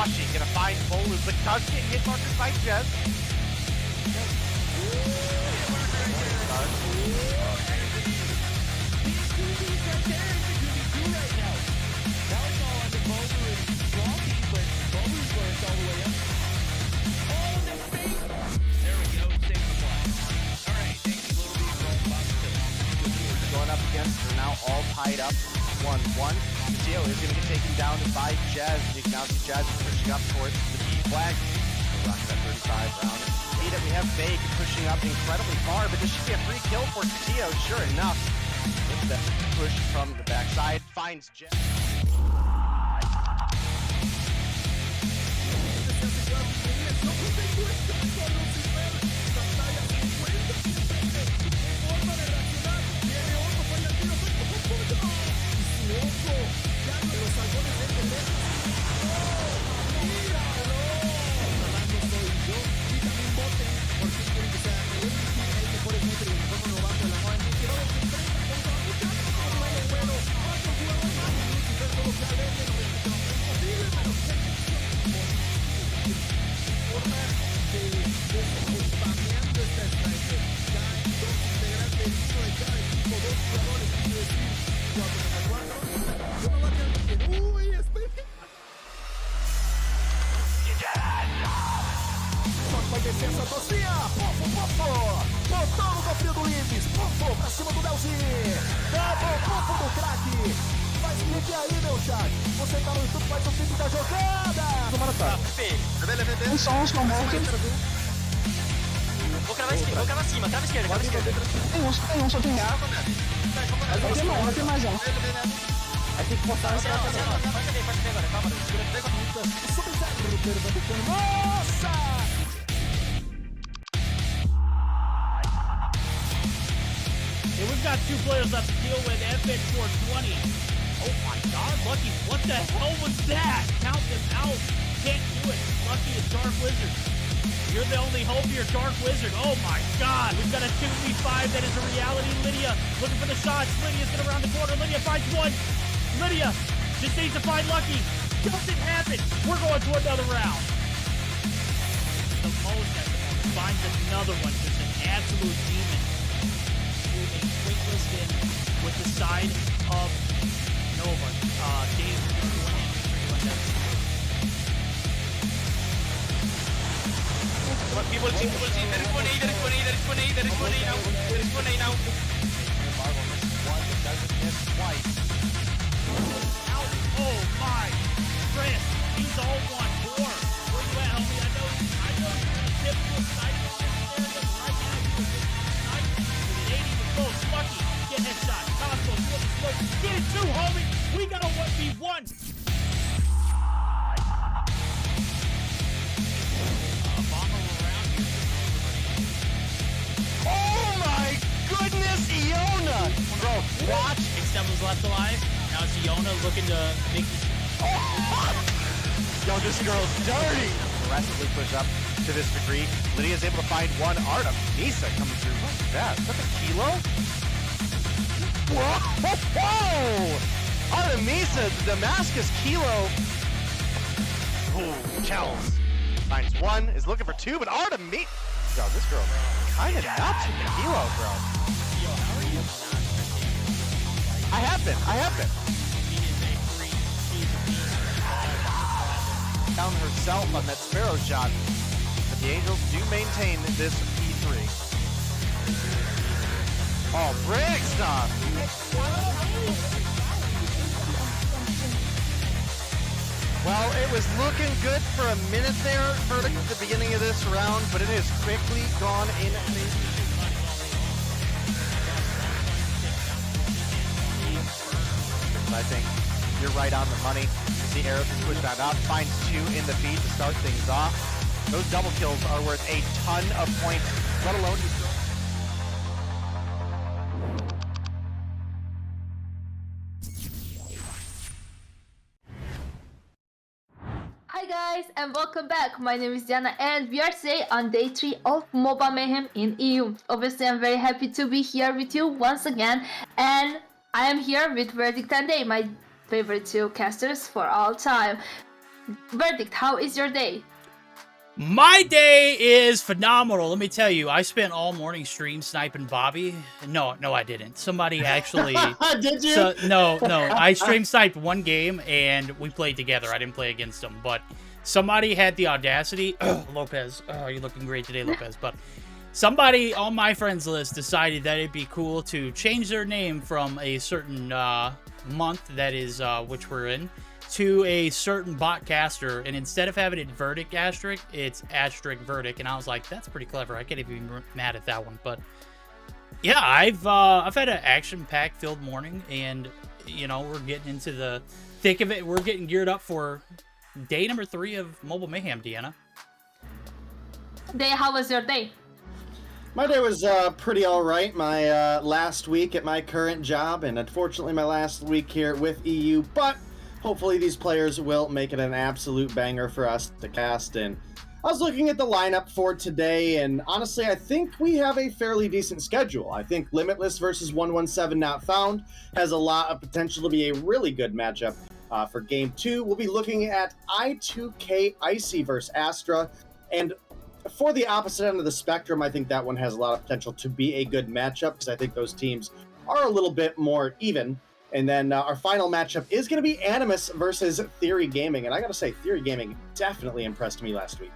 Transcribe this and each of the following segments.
Washi gonna find Bolu, but does get hit markers by Jez. Going up against, they're now all tied up 1-1. Xitium is going to get taken down by Jazz. You can now see Jazz pushing up towards the B flag. Rock that 35 round. We have Vague pushing up incredibly far, but this should be a free kill for Xitium. Sure enough, with that push from the backside, finds Jazz. Licença, Tocinha! Pofo! Botão no cofrinho do Limes! Pofo pra cima do Delzinho! Double pofo do craque! Faz clique aí, meu chat! Você tá no YouTube, faz o clique da jogada! Tomara tá! Um som, Vou cravar cima, crava esquerda. Tem um, só tem vai ter mais um. Aí tem que botar Pode ver agora, calma, Nossa! And we've got two players left to deal with. FX 420. Oh my god, Lucky, what the hell was that? Count them out. Can't do it. Lucky is Dark Wizard. You're the only hope here, Dark Wizard. Oh my god. We've got a 2v5 that is a reality. Lydia looking for the shots. Lydia's gonna round the corner. Lydia finds one. Lydia just needs to find Lucky. Doesn't happen. We're going to another round. The most at the moment finds another one. Just an absolute demon. A quick list in with the side of Nova. Dave is winning 3-1. People see, there is one A now. Oh my, Chris, he's all one more. Where you at, homie? I know you're in a typical sniper area, but right now you're a sniper. It ain't even close. Lucky, get headshot. Costco, you want the smoke? Get it too, homie. We got a 1v1. Oh my goodness, Iona! Bro, watch. Extend was left alive. Now it's Iona looking to make this. Yo, this girl's dirty! Aggressively push up to this degree. Lydia's able to find one. Artem, Misa coming through. What's that? Is that the Kilo? Whoa! Artemisa, the Damascus Kilo. Ooh, Kells. Finds one, is looking for two, but Artemisa. Yo, this girl kind of nuts with the Kilo, bro. Yo, how are you? I have been. Found herself on that Sparrow shot, but the Angels do maintain this P3. Oh, Brick stuff! Well, it was looking good for a minute there for the beginning of this round, but it has quickly gone in. I think you're right on the money. The arrow is pushed back up, finds two in the feed to start things off. Those double kills are worth a ton of points, let alone. Hi guys and welcome back. My name is Diana and we are today on day 3 of MOBA Mayhem in EU. Obviously I'm very happy to be here with you once again, and I am here with Verdict and Day, my favorite two casters for all time. Verdict, how is your day? My day is phenomenal. Let me tell you, I spent all morning stream sniping Bobby. No, I didn't. Somebody actually... Did you? No. I stream sniped one game, and we played together. I didn't play against him, but somebody had the audacity... Lopez. Oh, you're looking great today, Lopez. But somebody on my friends list decided that it'd be cool to change their name from a certain month, that is, which we're in, to a certain bot caster, and instead of having it verdict asterisk, it's asterisk verdict, and I was like, that's pretty clever. I can't even be mad at that one. But yeah, I've had an action-packed filled morning, and you know, we're getting into the thick of it. We're getting geared up for day number 3 of Mobile Mayhem, Deanna. How was your day? My day was pretty all right. My last week at my current job, and unfortunately my last week here with EU, but hopefully these players will make it an absolute banger for us to cast. And I was looking at the lineup for today, and honestly, I think we have a fairly decent schedule. I think Limitless versus 117 Not Found has a lot of potential to be a really good matchup. For Game 2, we'll be looking at I2K Icy versus Astra, and for the opposite end of the spectrum, I think that one has a lot of potential to be a good matchup, because I think those teams are a little bit more even. And then our final matchup is going to be Animus versus Theory Gaming. And I got to say, Theory Gaming definitely impressed me last week.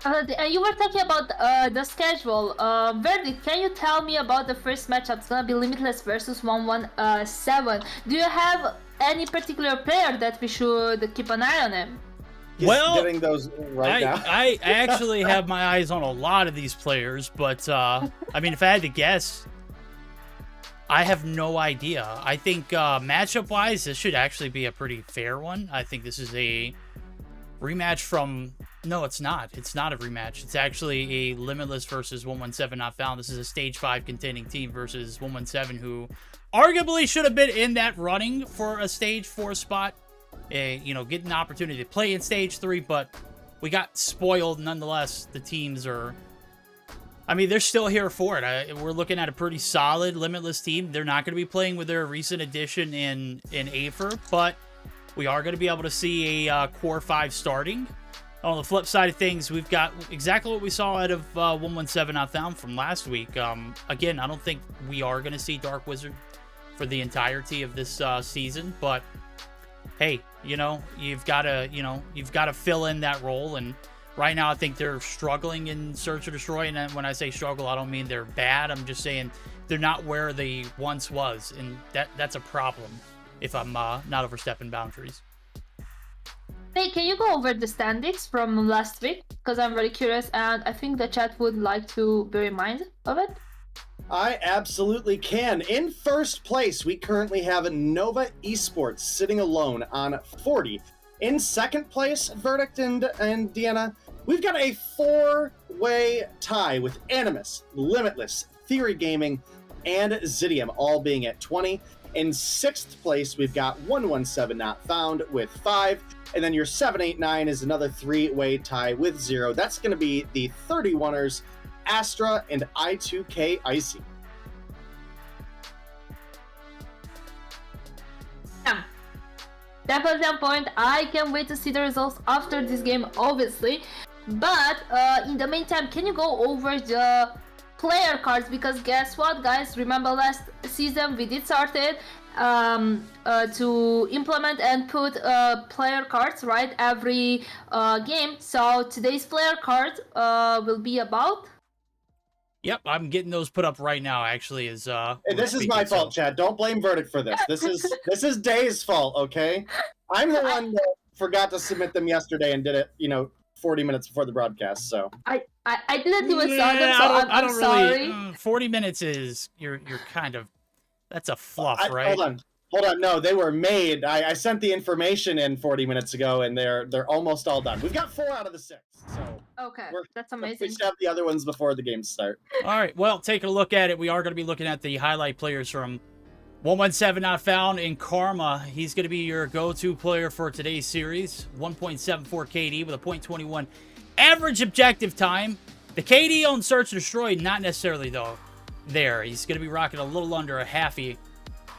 And you were talking about the schedule. Verdict, can you tell me about the first matchup? It's going to be Limitless versus 117. Do you have any particular player that we should keep an eye on him? Well, getting those right now. I actually have my eyes on a lot of these players, but I mean, if I had to guess, I have no idea. I think matchup-wise, this should actually be a pretty fair one. I think this is a rematch from... No, it's not. It's not a rematch. It's actually a Limitless versus 117 Not Found. This is a Stage 5 contending team versus 117, who arguably should have been in that running for a Stage 4 spot. You know, getting an opportunity to play in Stage 3, but we got spoiled nonetheless. The teams are... I mean, they're still here for it. We're looking at a pretty solid Limitless team. They're not going to be playing with their recent addition in Aether, but we are going to be able to see a Core 5 starting. On the flip side of things, we've got exactly what we saw out of 117 Not Found from last week. Again, I don't think we are going to see Dark Wizard for the entirety of this season, but hey, you know, you've got to fill in that role. And right now, I think they're struggling in Search or Destroy. And when I say struggle, I don't mean they're bad. I'm just saying they're not where they once was. And that's a problem if I'm not overstepping boundaries. Hey, can you go over the standings from last week? Because I'm very curious, and I think the chat would like to bear in mind of it. I absolutely can. In first place, we currently have Nova Esports sitting alone on 40. In second place, Verdict and Deanna, we've got a 4-way tie with Animus, Limitless, Theory Gaming, and Xitium, all being at 20. In sixth place, we've got 117 Not Found with 5. And then your 789 is another 3-way tie with 0. That's going to be the 31ers, Astra, and I2K Icy. Yeah, definitely on point. I can't wait to see the results after this game, obviously. But in the meantime, can you go over the player cards? Because guess what, guys? Remember last season we did started to implement and put player cards, right, every game. So today's player card will be about... Yep, I'm getting those put up right now, actually. As and this is my fault, Chad. Don't blame Verdict for this. This is Day's fault, okay? I'm the one that forgot to submit them yesterday and did it, 40 minutes before the broadcast, so... I didn't even saw them, so I'm sorry. Really, 40 minutes is... You're kind of... That's a fluff, right? Hold on. No, they were made. I sent the information in 40 minutes ago, and they're almost all done. We've got 4 out of the 6, so... Okay, that's amazing. We should have the other ones before the games start. All right, well, taking a look at it, we are going to be looking at the highlight players from 117 Not Found. In Karma, he's going to be your go-to player for today's series. 1.74 KD with a .21 average objective time. The KD on Search and Destroy, not necessarily, though, there. He's going to be rocking a little under a halfie.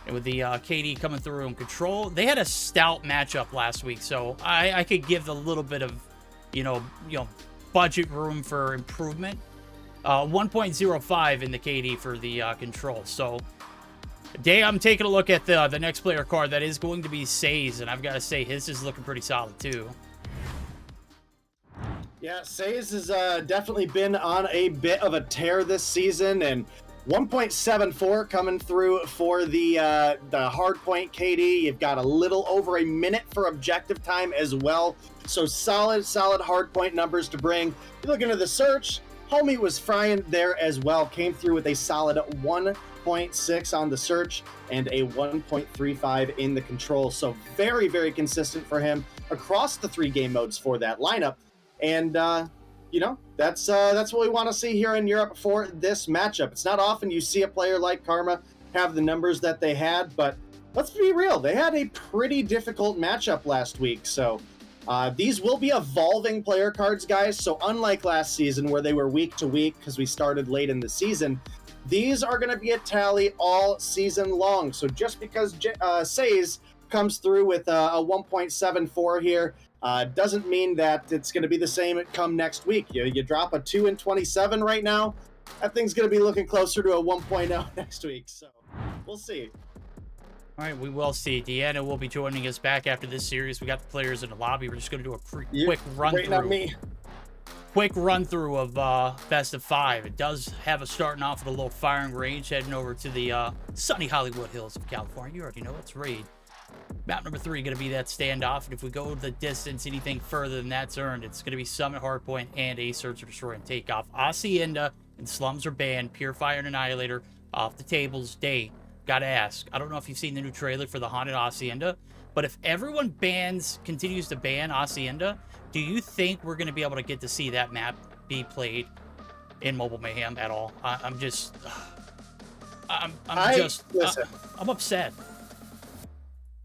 And with the KD coming through in control, they had a stout matchup last week, so I could give a little bit of, budget room for improvement. 1.05 in the KD for the control. So, Day, I'm taking a look at the next player card. That is going to be Says, and I've got to say his is looking pretty solid too. Yeah, Says has definitely been on a bit of a tear this season, and 1.74 coming through for the hardpoint KD. You've got a little over a minute for objective time as well. So solid hardpoint numbers to bring. You're looking at the search. Homie was frying there as well. Came through with a solid 1.6 on the search and a 1.35 in the control. So very, very consistent for him across the 3 game modes for that lineup. And, that's what we want to see here in Europe for this matchup. It's not often you see a player like Karma have the numbers that they had, but let's be real. They had a pretty difficult matchup last week. So these will be evolving player cards, guys. So unlike last season where they were week to week because we started late in the season, these are going to be a tally all season long. So just because Says comes through with a 1.74 here, doesn't mean that it's going to be the same come next week. You drop a 2 and 27 right now, that thing's going to be looking closer to a 1.0 next week. So we'll see. All right, we will see. Deanna will be joining us back after this series. We got the players in the lobby. We're just going to do a quick run waiting through. on me. Quick run through of best of 5. It does have us starting off with a little firing range, heading over to the sunny Hollywood Hills of California. You already know it's raid. Map number 3 going to be that standoff, and if we go the distance, anything further than that's earned, it's going to be Summit, Hardpoint, and a Search and Destroy and Takeoff. Hacienda and Slums are banned. Purifier and Annihilator off the tables. Day, gotta ask, I don't know if you've seen the new trailer for the Haunted Hacienda, but if everyone continues to ban Hacienda, do you think we're going to be able to get to see that map be played in Mobile Mayhem at all? I'm upset.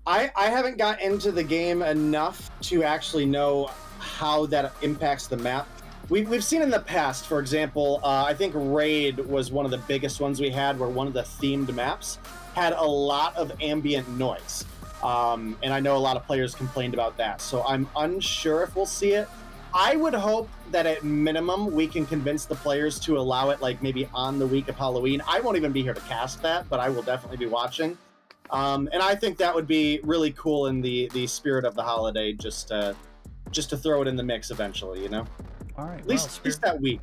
I haven't got into the game enough to actually know how that impacts the map. We've seen in the past, for example, I think Raid was one of the biggest ones we had, where one of the themed maps had a lot of ambient noise. And I know a lot of players complained about that, so I'm unsure if we'll see it. I would hope that at minimum we can convince the players to allow it, like maybe on the week of Halloween. I won't even be here to cast that, but I will definitely be watching. And I think that would be really cool in the spirit of the holiday, just to throw it in the mix eventually, you know? All right, at least that week.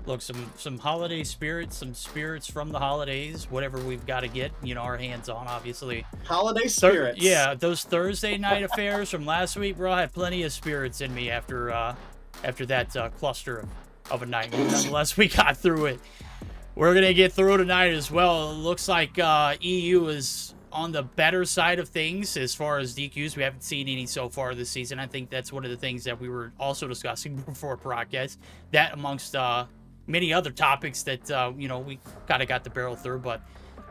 Look, some holiday spirits, some spirits from the holidays, whatever we've got to get, our hands on, obviously. Holiday spirits. Yeah, those Thursday night affairs from last week, bro, I had plenty of spirits in me after that cluster of a night. Nonetheless, we got through it. We're going to get through tonight as well. It looks like EU is on the better side of things as far as DQs. We haven't seen any so far this season. I think that's one of the things that we were also discussing before broadcast. That amongst many other topics that, we kind of got the barrel through. But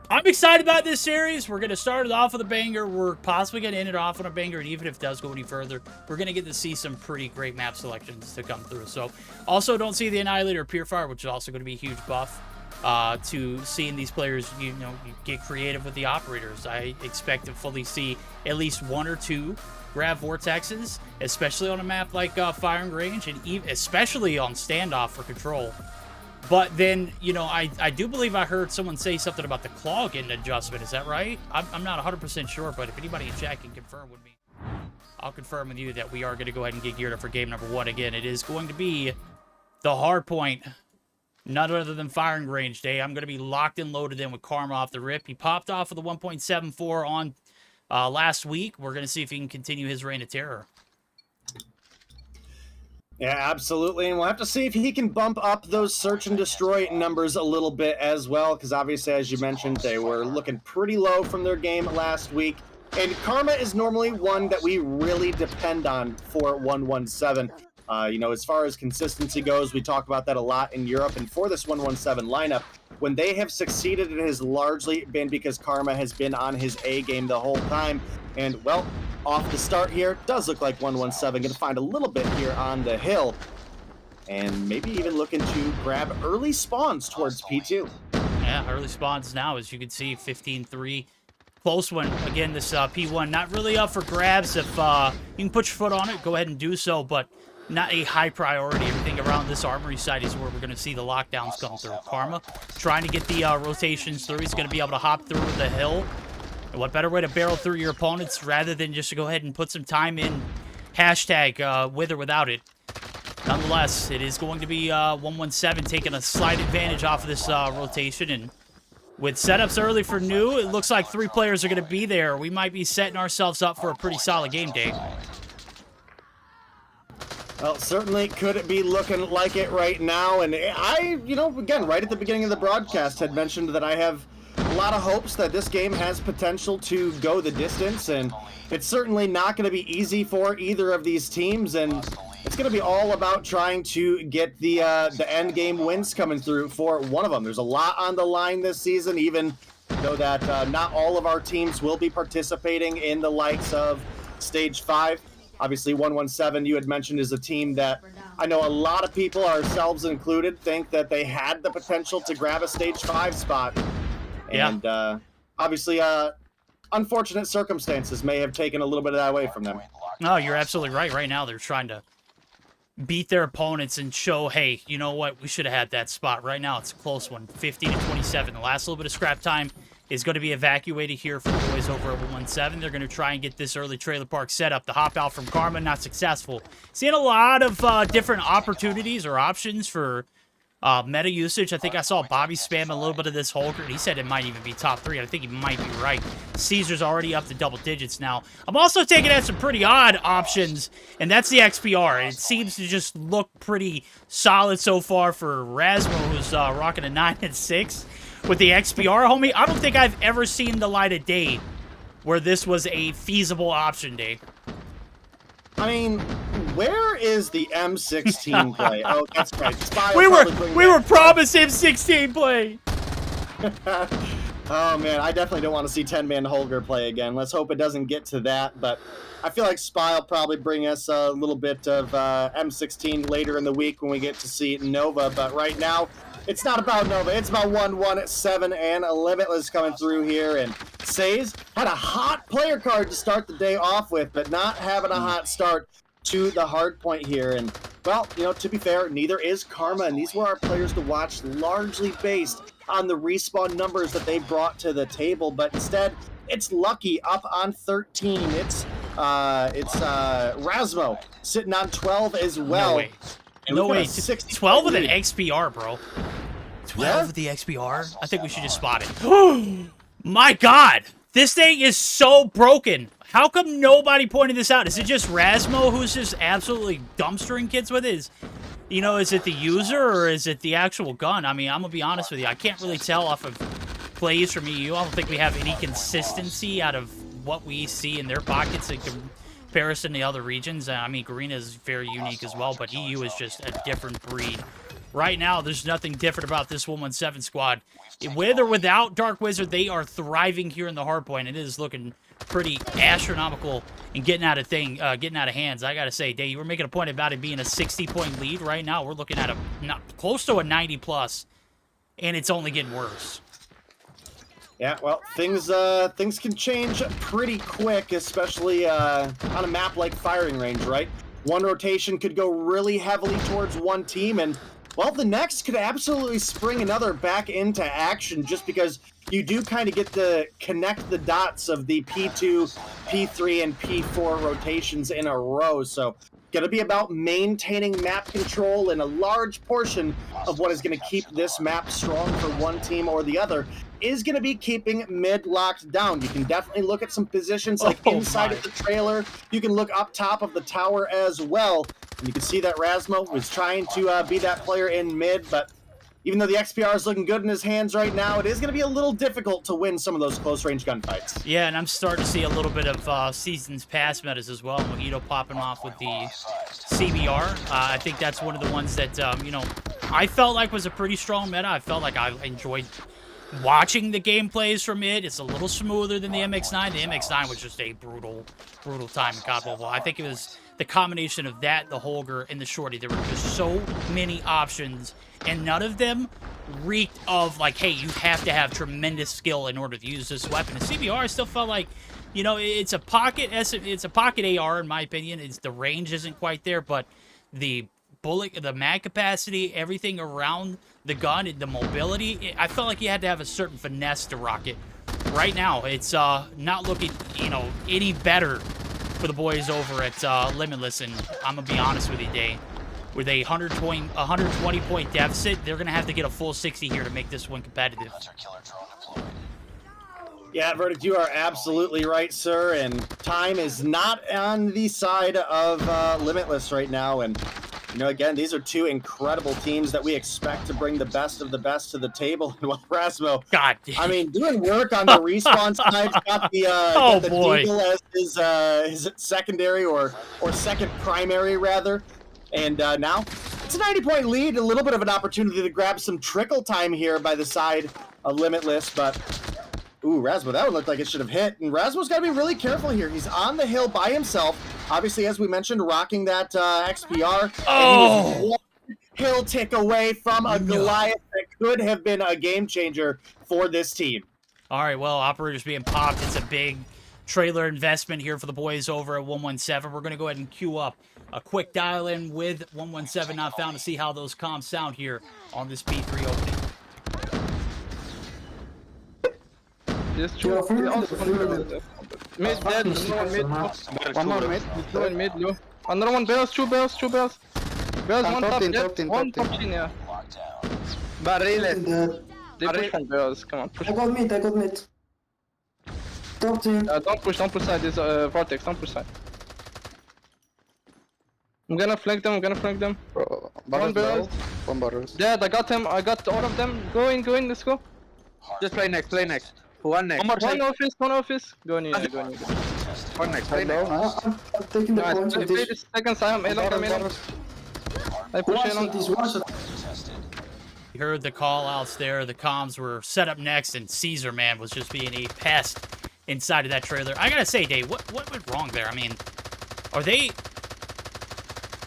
I'm excited about this series. We're going to start it off with a banger. We're possibly going to end it off on a banger. And even if it does go any further, we're going to get to see some pretty great map selections to come through. So also don't see the Annihilator Purifier, which is also going to be a huge buff. To seeing these players, you get creative with the operators. I expect to fully see at least 1 or 2 grab vortexes, especially on a map like Firing Range, and especially on Standoff for control. But then, I do believe I heard someone say something about the claw getting an adjustment. Is that right? I'm not 100% sure, but if anybody in chat can confirm with me, I'll confirm with you that we are going to go ahead and get geared up for game number 1 again. It is going to be the Hardpoint. None other than Firing Range Day. I'm going to be locked and loaded in with Karma off the rip. He popped off with a 1.74 on last week. We're going to see if he can continue his reign of terror. Yeah, absolutely. And we'll have to see if he can bump up those search and destroy numbers a little bit as well, because obviously, as you mentioned, they were looking pretty low from their game last week. And Karma is normally one that we really depend on for 117. As far as consistency goes, we talk about that a lot in Europe. And for this 117 lineup, when they have succeeded, it has largely been because Karma has been on his A game the whole time. And, well, off the start here, does look like 117 going to find a little bit here on the hill. And maybe even looking to grab early spawns towards P2. Yeah, early spawns now, as you can see, 15-3. Close one. Again, this P1 not really up for grabs. If you can put your foot on it, go ahead and do so, but not a high priority. Everything around this armory side is where we're going to see the lockdowns come through. Karma trying to get the rotations through. He's going to be able to hop through the hill. And what better way to barrel through your opponents rather than just to go ahead and put some time in hashtag with or without it. Nonetheless, it is going to be 117 taking a slight advantage off of this rotation. And with setups early for new, it looks like 3 players are going to be there. We might be setting ourselves up for a pretty solid game day. Well, certainly could be looking like it right now. And I, again, right at the beginning of the broadcast had mentioned that I have a lot of hopes that this game has potential to go the distance. And it's certainly not going to be easy for either of these teams. And it's going to be all about trying to get the end game wins coming through for one of them. There's a lot on the line this season, even though that not all of our teams will be participating in the likes of Stage 5. Obviously, 117, you had mentioned, is a team that I know a lot of people, ourselves included, think that they had the potential to grab a Stage 5 spot. Yeah. And obviously, unfortunate circumstances may have taken a little bit of that away from them. No, you're absolutely right. Right now, they're trying to beat their opponents and show, hey, you know what? We should have had that spot. Right now, it's a close one, 50-27. The last little bit of scrap time is going to be evacuated here for the boys over at 117. They're going to try and get this early trailer park set up. The hop out from Karma, not successful. Seeing a lot of different opportunities or options for meta usage. I think I saw Bobby spam a little bit of this Holger, and he said it might even be top 3. I think he might be right. Caesar's already up to double digits now. I'm also taking at some pretty odd options, and that's the XPR. It seems to just look pretty solid so far for Rasmo, who's rocking a 9 and 6. With the XPR, homie, I don't think I've ever seen the light of day where this was a feasible option, Dave. I mean, where is the M16 play? Oh, that's right. Spy We were promised M16 play. Oh, man, I definitely don't want to see 10-man Holger play again. Let's hope it doesn't get to that, but I feel like Spy will probably bring us a little bit of M16 later in the week when we get to see Nova, but right now, it's not about Nova. It's about 117 and a Limitless coming through here. And Says had a hot player card to start the day off with, but not having a hot start to the hard point here. And, well, to be fair, neither is Karma. And these were our players to watch, largely based on the respawn numbers that they brought to the table. But instead, it's Lucky up on 13. It's Rasmo sitting on 12 as well. No way. And no way. 12 with an XPR, bro. 12 with the XPR? I think we should just spot it. My God. This thing is so broken. How come nobody pointed this out? Is it just Rasmo who's just absolutely dumpstering kids with it? Is it the user or is it the actual gun? I mean, I'm going to be honest with you. I can't really tell off of plays from EU. I don't think we have any consistency out of what we see in their pockets in comparison to other regions. I mean, Garena is very unique as well, but EU is just a different breed. Right now, there's nothing different about this 117 squad. With or without Dark Wizard, they are thriving here in the hardpoint. It is looking pretty astronomical and getting out of hands. I gotta say, Dave, you were making a point about it being a 60-point lead. Right now, we're looking at close to a 90+, and it's only getting worse. Yeah, well, things can change pretty quick, especially on a map like Firing Range, right? One rotation could go really heavily towards one team, and, well, the next could absolutely spring another back into action just because you do kind of get to connect the dots of the P2, P3, and P4 rotations in a row. So going to be about maintaining map control, and a large portion of what is going to keep this map strong for one team or the other is going to be keeping mid locked down. You can definitely look at some positions like inside of the trailer. You can look up top of the tower as well. And you can see that Rasmo was trying to be that player in mid, but even though the XPR is looking good in his hands right now, it is going to be a little difficult to win some of those close-range gunfights. Yeah, and I'm starting to see a little bit of Seasons Pass metas as well. Mojito popping off with the CBR. I think that's one of the ones that, I felt like was a pretty strong meta. I felt like I enjoyed watching the gameplays from it. It's a little smoother than the MX-9. The MX-9 was just a brutal time in COD Mobile. I think it was the combination of that, the Holger, and the Shorty. There were just so many options, and none of them reeked of like, hey, you have to have tremendous skill in order to use this weapon. And CBR, I still felt like, you know, it's a pocket AR in my opinion. The range isn't quite there, but the bullet, the mag capacity, everything around the gun, the mobility, I felt like you had to have a certain finesse to rock it. Right now, it's not looking, you know, any better for the boys over at Limitless, and I'm gonna be honest with you, Day. With a 120 point deficit, they're gonna have to get a full 60 here to make this one competitive. Yeah, Verdict, you are absolutely right, sir. And time is not on the side of Limitless right now. And you know, again, these are two incredible teams that we expect to bring the best of the best to the table. And well, Rasmo, God, I mean, doing work on the respawn side, got the Deagle as his secondary or second primary rather. And now it's a 90-point lead, a little bit of an opportunity to grab some trickle time here by the side of Limitless, but ooh, Rasmo, that one looked like it should have hit. And Rasmo's got to be really careful here. He's on the hill by himself. Obviously, as we mentioned, rocking that XPR. Oh! And he was one hill tick away from a Goliath that could have been a game changer for this team. All right, well, operators being popped. It's a big trailer investment here for the boys over at 117. We're going to go ahead and queue up a quick dial-in with 117 not found to see how those comms sound here on this P3 opening. There's two. Mid dead, no mid. One more mid. Low and mid, low. Another one, bells, two bells. Bells, one top dead, one top chin, yeah. Barriles. They push from bells, come on, push. I got mid. Top team. Don't push side, there's Vortex, don't push side. I'm gonna flank them. One bells. One barrels. Dead, I got him, I got all of them. Go in, let's go. Just play next. One next. One office. Go in. One next. Play next. I'm taking the points with Play this. the second time, I push in on this. You heard the call-outs there. The comms were set up next, and Caesar, man, was just being a pest inside of that trailer. I gotta say, Dave, what went wrong there? I mean, are they,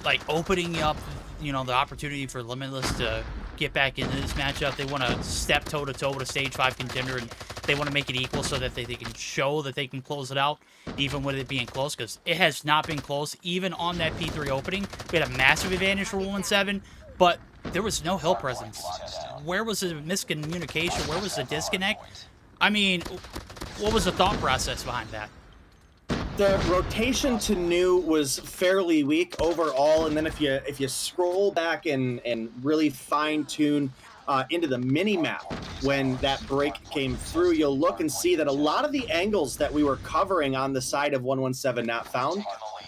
like, opening up, you know, the opportunity for Limitless to get back into this matchup? They want to step toe-to-toe with a Stage 5 contender, and they want to make it equal so that they can show that they can close it out, even with it being close, because it has not been close. Even on that P3 opening, we had a massive advantage for 117, but there was no hill presence. Where was the miscommunication? Where was the disconnect? I mean, what was the thought process behind that? The rotation to new was fairly weak overall, and then if you scroll back and really fine-tune into the mini-map when that break came through, you'll look and see that a lot of the angles that we were covering on the side of 117 not found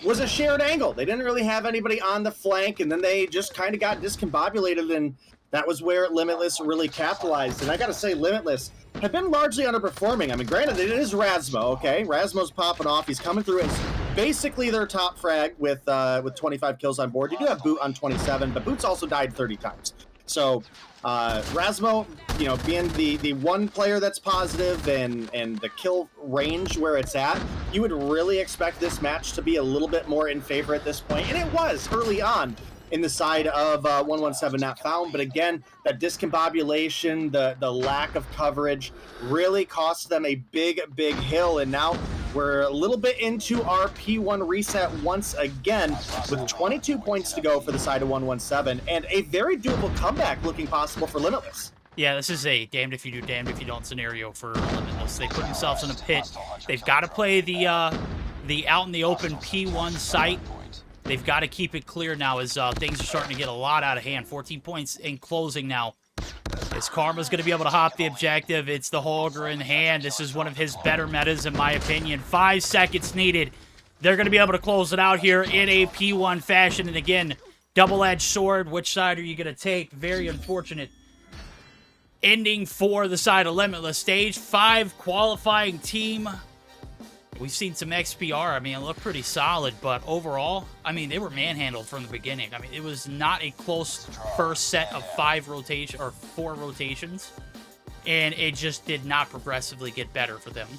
was a shared angle. They didn't really have anybody on the flank, and then they just kind of got discombobulated, and that was where Limitless really capitalized. And I gotta say, Limitless have been largely underperforming. I mean, granted, it is Rasmo, okay? Rasmo's popping off. He's coming through. It's basically their top frag with 25 kills on board. You do have Boot on 27, but Boot's also died 30 times. So Rasmo, you know, being the one player that's positive and the kill range where it's at, you would really expect this match to be a little bit more in favor at this point. And it was early on in the side of 117 not found. But again, that discombobulation, the lack of coverage really cost them a big hill. And now we're a little bit into our P1 reset once again with 22 points to go for the side of 117 and a very doable comeback looking possible for Limitless. Yeah, this is a damned if you do, damned if you don't scenario for Limitless. They put themselves in a pit. They've got to play the out in the open P1 site. They've got to keep it clear now as things are starting to get a lot out of hand. 14 points in closing now. As Karma's going to be able to hop the objective. It's the Holger in hand. This is one of his better metas, in my opinion. 5 seconds needed. They're going to be able to close it out here in a P1 fashion. And again, double-edged sword. Which side are you going to take? Very unfortunate ending for the side of Limitless. Stage 5 qualifying team. We've seen some XPR. I mean, it looked pretty solid, but overall, I mean, they were manhandled from the beginning. I mean, it was not a close first set of 4 rotations, and it just did not progressively get better for them.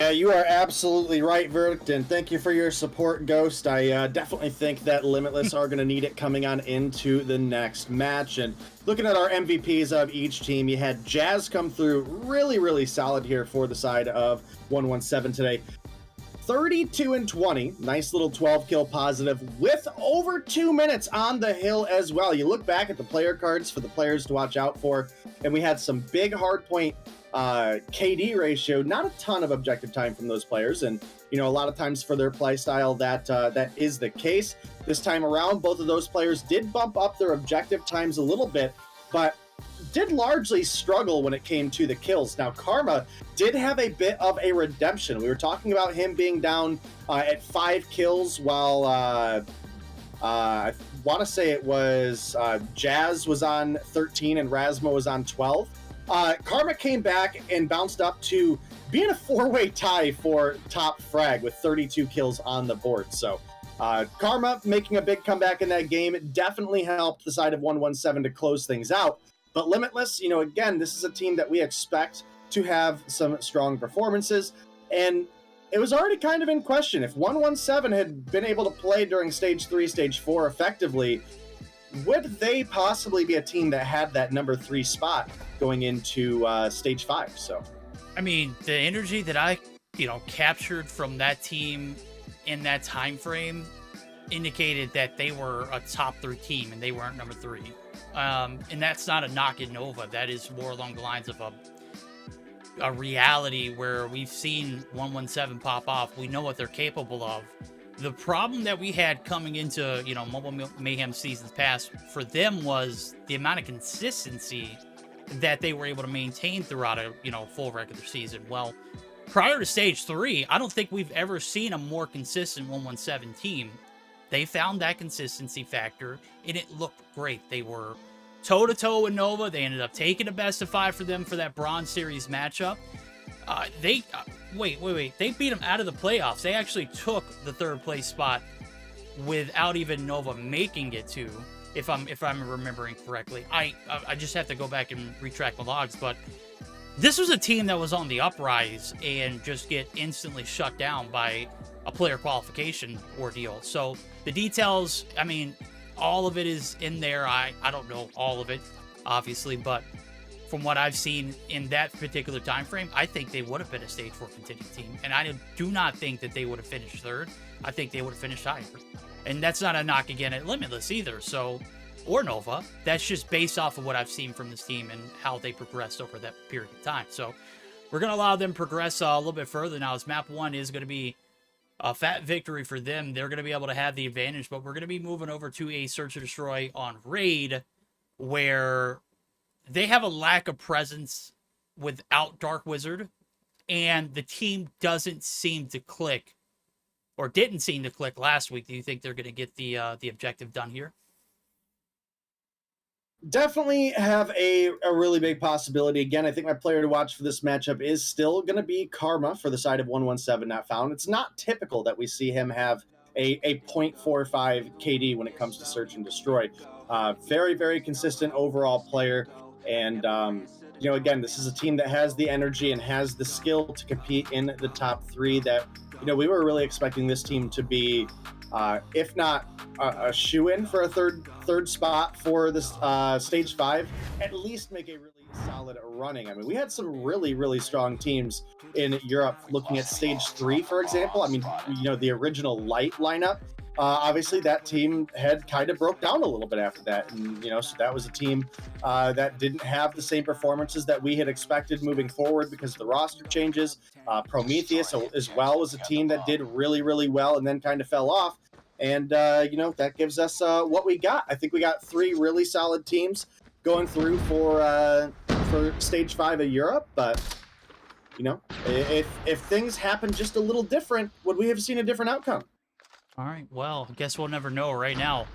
Yeah, you are absolutely right, Verdict, and thank you for your support, Ghost. I definitely think that Limitless are going to need it coming on into the next match. And looking at our MVPs of each team, you had Jazz come through really, really solid here for the side of 117 today. 32 and 20, nice little 12 kill positive with over 2 minutes on the hill as well. You look back at the player cards for the players to watch out for, and we had some big hardpoint KD ratio, not a ton of objective time from those players, and a lot of times for their play style that is the case. This time around, both of those players did bump up their objective times a little bit, but did largely struggle when it came to the kills. Now, Karma did have a bit of a redemption. We were talking about him being down at 5 kills while I want to say it was Jazz was on 13 and Rasmo was on 12. Karma came back and bounced up to being a 4-way tie for top frag with 32 kills on the board. So Karma making a big comeback in that game definitely helped the side of 117 to close things out. But Limitless, again, this is a team that we expect to have some strong performances. And it was already kind of in question. If 117 had been able to play during Stage 3, Stage 4 effectively, would they possibly be a team that had that number 3 spot going into Stage 5? So, I mean, the energy that I, captured from that team in that time frame indicated that they were a top 3 team and they weren't number 3. And that's not a knock at Nova. That is more along the lines of a reality where we've seen 117 pop off. We know what they're capable of. The problem that we had coming into, Mobile Mayhem seasons past for them was the amount of consistency that they were able to maintain throughout a, full regular season. Well, prior to Stage 3, I don't think we've ever seen a more consistent 117 team. They found that consistency factor, and it looked great. They were toe-to-toe with Nova. They ended up taking a best of 5 for them for that Bronze Series matchup. Wait. They beat them out of the playoffs. They actually took the 3rd place spot without even Nova making it to, if I'm remembering correctly. I just have to go back and retract my logs, but this was a team that was on the uprise and just get instantly shut down by a player qualification ordeal. So the details, I mean, all of it is in there. I don't know all of it, obviously, but from what I've seen in that particular time frame, I think they would have been a Stage 4 contending team. And I do not think that they would have finished 3rd. I think they would have finished higher. And that's not a knock again at Limitless either, so, or Nova. That's just based off of what I've seen from this team and how they progressed over that period of time. So we're going to allow them progress a little bit further now, as map 1 is going to be a fat victory for them. They're going to be able to have the advantage, but we're going to be moving over to a Search and Destroy on Raid, where they have a lack of presence without Dark Wizard, and the team doesn't seem to click, or didn't seem to click last week. Do you think they're going to get the objective done here? Definitely have a really big possibility. Again, I think my player to watch for this matchup is still going to be Karma for the side of 117 not found. It's not typical that we see him have a 0.45 KD when it comes to Search and Destroy. Very, very consistent overall player. And, again, this is a team that has the energy and has the skill to compete in the top 3 that, we were really expecting this team to be, if not a shoe-in for a third spot for this Stage 5, at least make a really solid running. I mean, we had some really, really strong teams in Europe looking at Stage 3, for example. I mean, the original Light lineup, obviously that team had kind of broke down a little bit after that. And, so that was a team that didn't have the same performances that we had expected moving forward because of the roster changes. Prometheus as well was a team that did really, really well and then kind of fell off. And, that gives us what we got. I think we got 3 really solid teams going through for Stage 5 of Europe. But, if things happen just a little different, would we have seen a different outcome? All right, well, I guess we'll never know right now.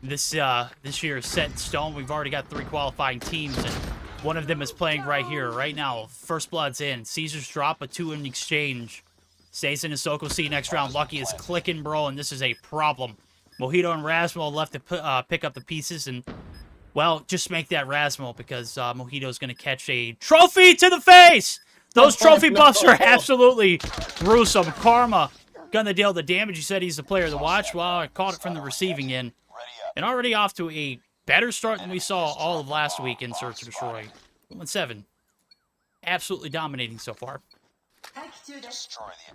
This year is set in stone. We've already got 3 qualifying teams, and one of them is playing right here, right now. First Blood's in. Caesar's drop a 2 in exchange. Stays in Isoko C next round. Lucky is clicking, bro, and this is a problem. Mojito and Rasmo left to pick up the pieces, and, well, just make that Rasmo because Mojito's going to catch a trophy to the face! Those trophy buffs are absolutely gruesome. Karma gonna deal the damage. He said he's the player to watch. Well, I caught it from the receiving end. And already off to a better start than we saw all of last week in Search to Destroy. 1-7. Absolutely dominating so far.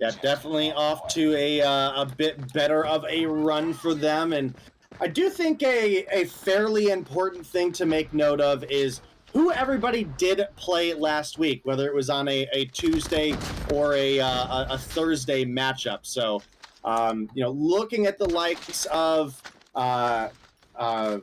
Yeah, definitely off to a bit better of a run for them. And I do think a fairly important thing to make note of is who everybody did play last week, whether it was on a Tuesday or a Thursday matchup. So, looking at the likes of, why am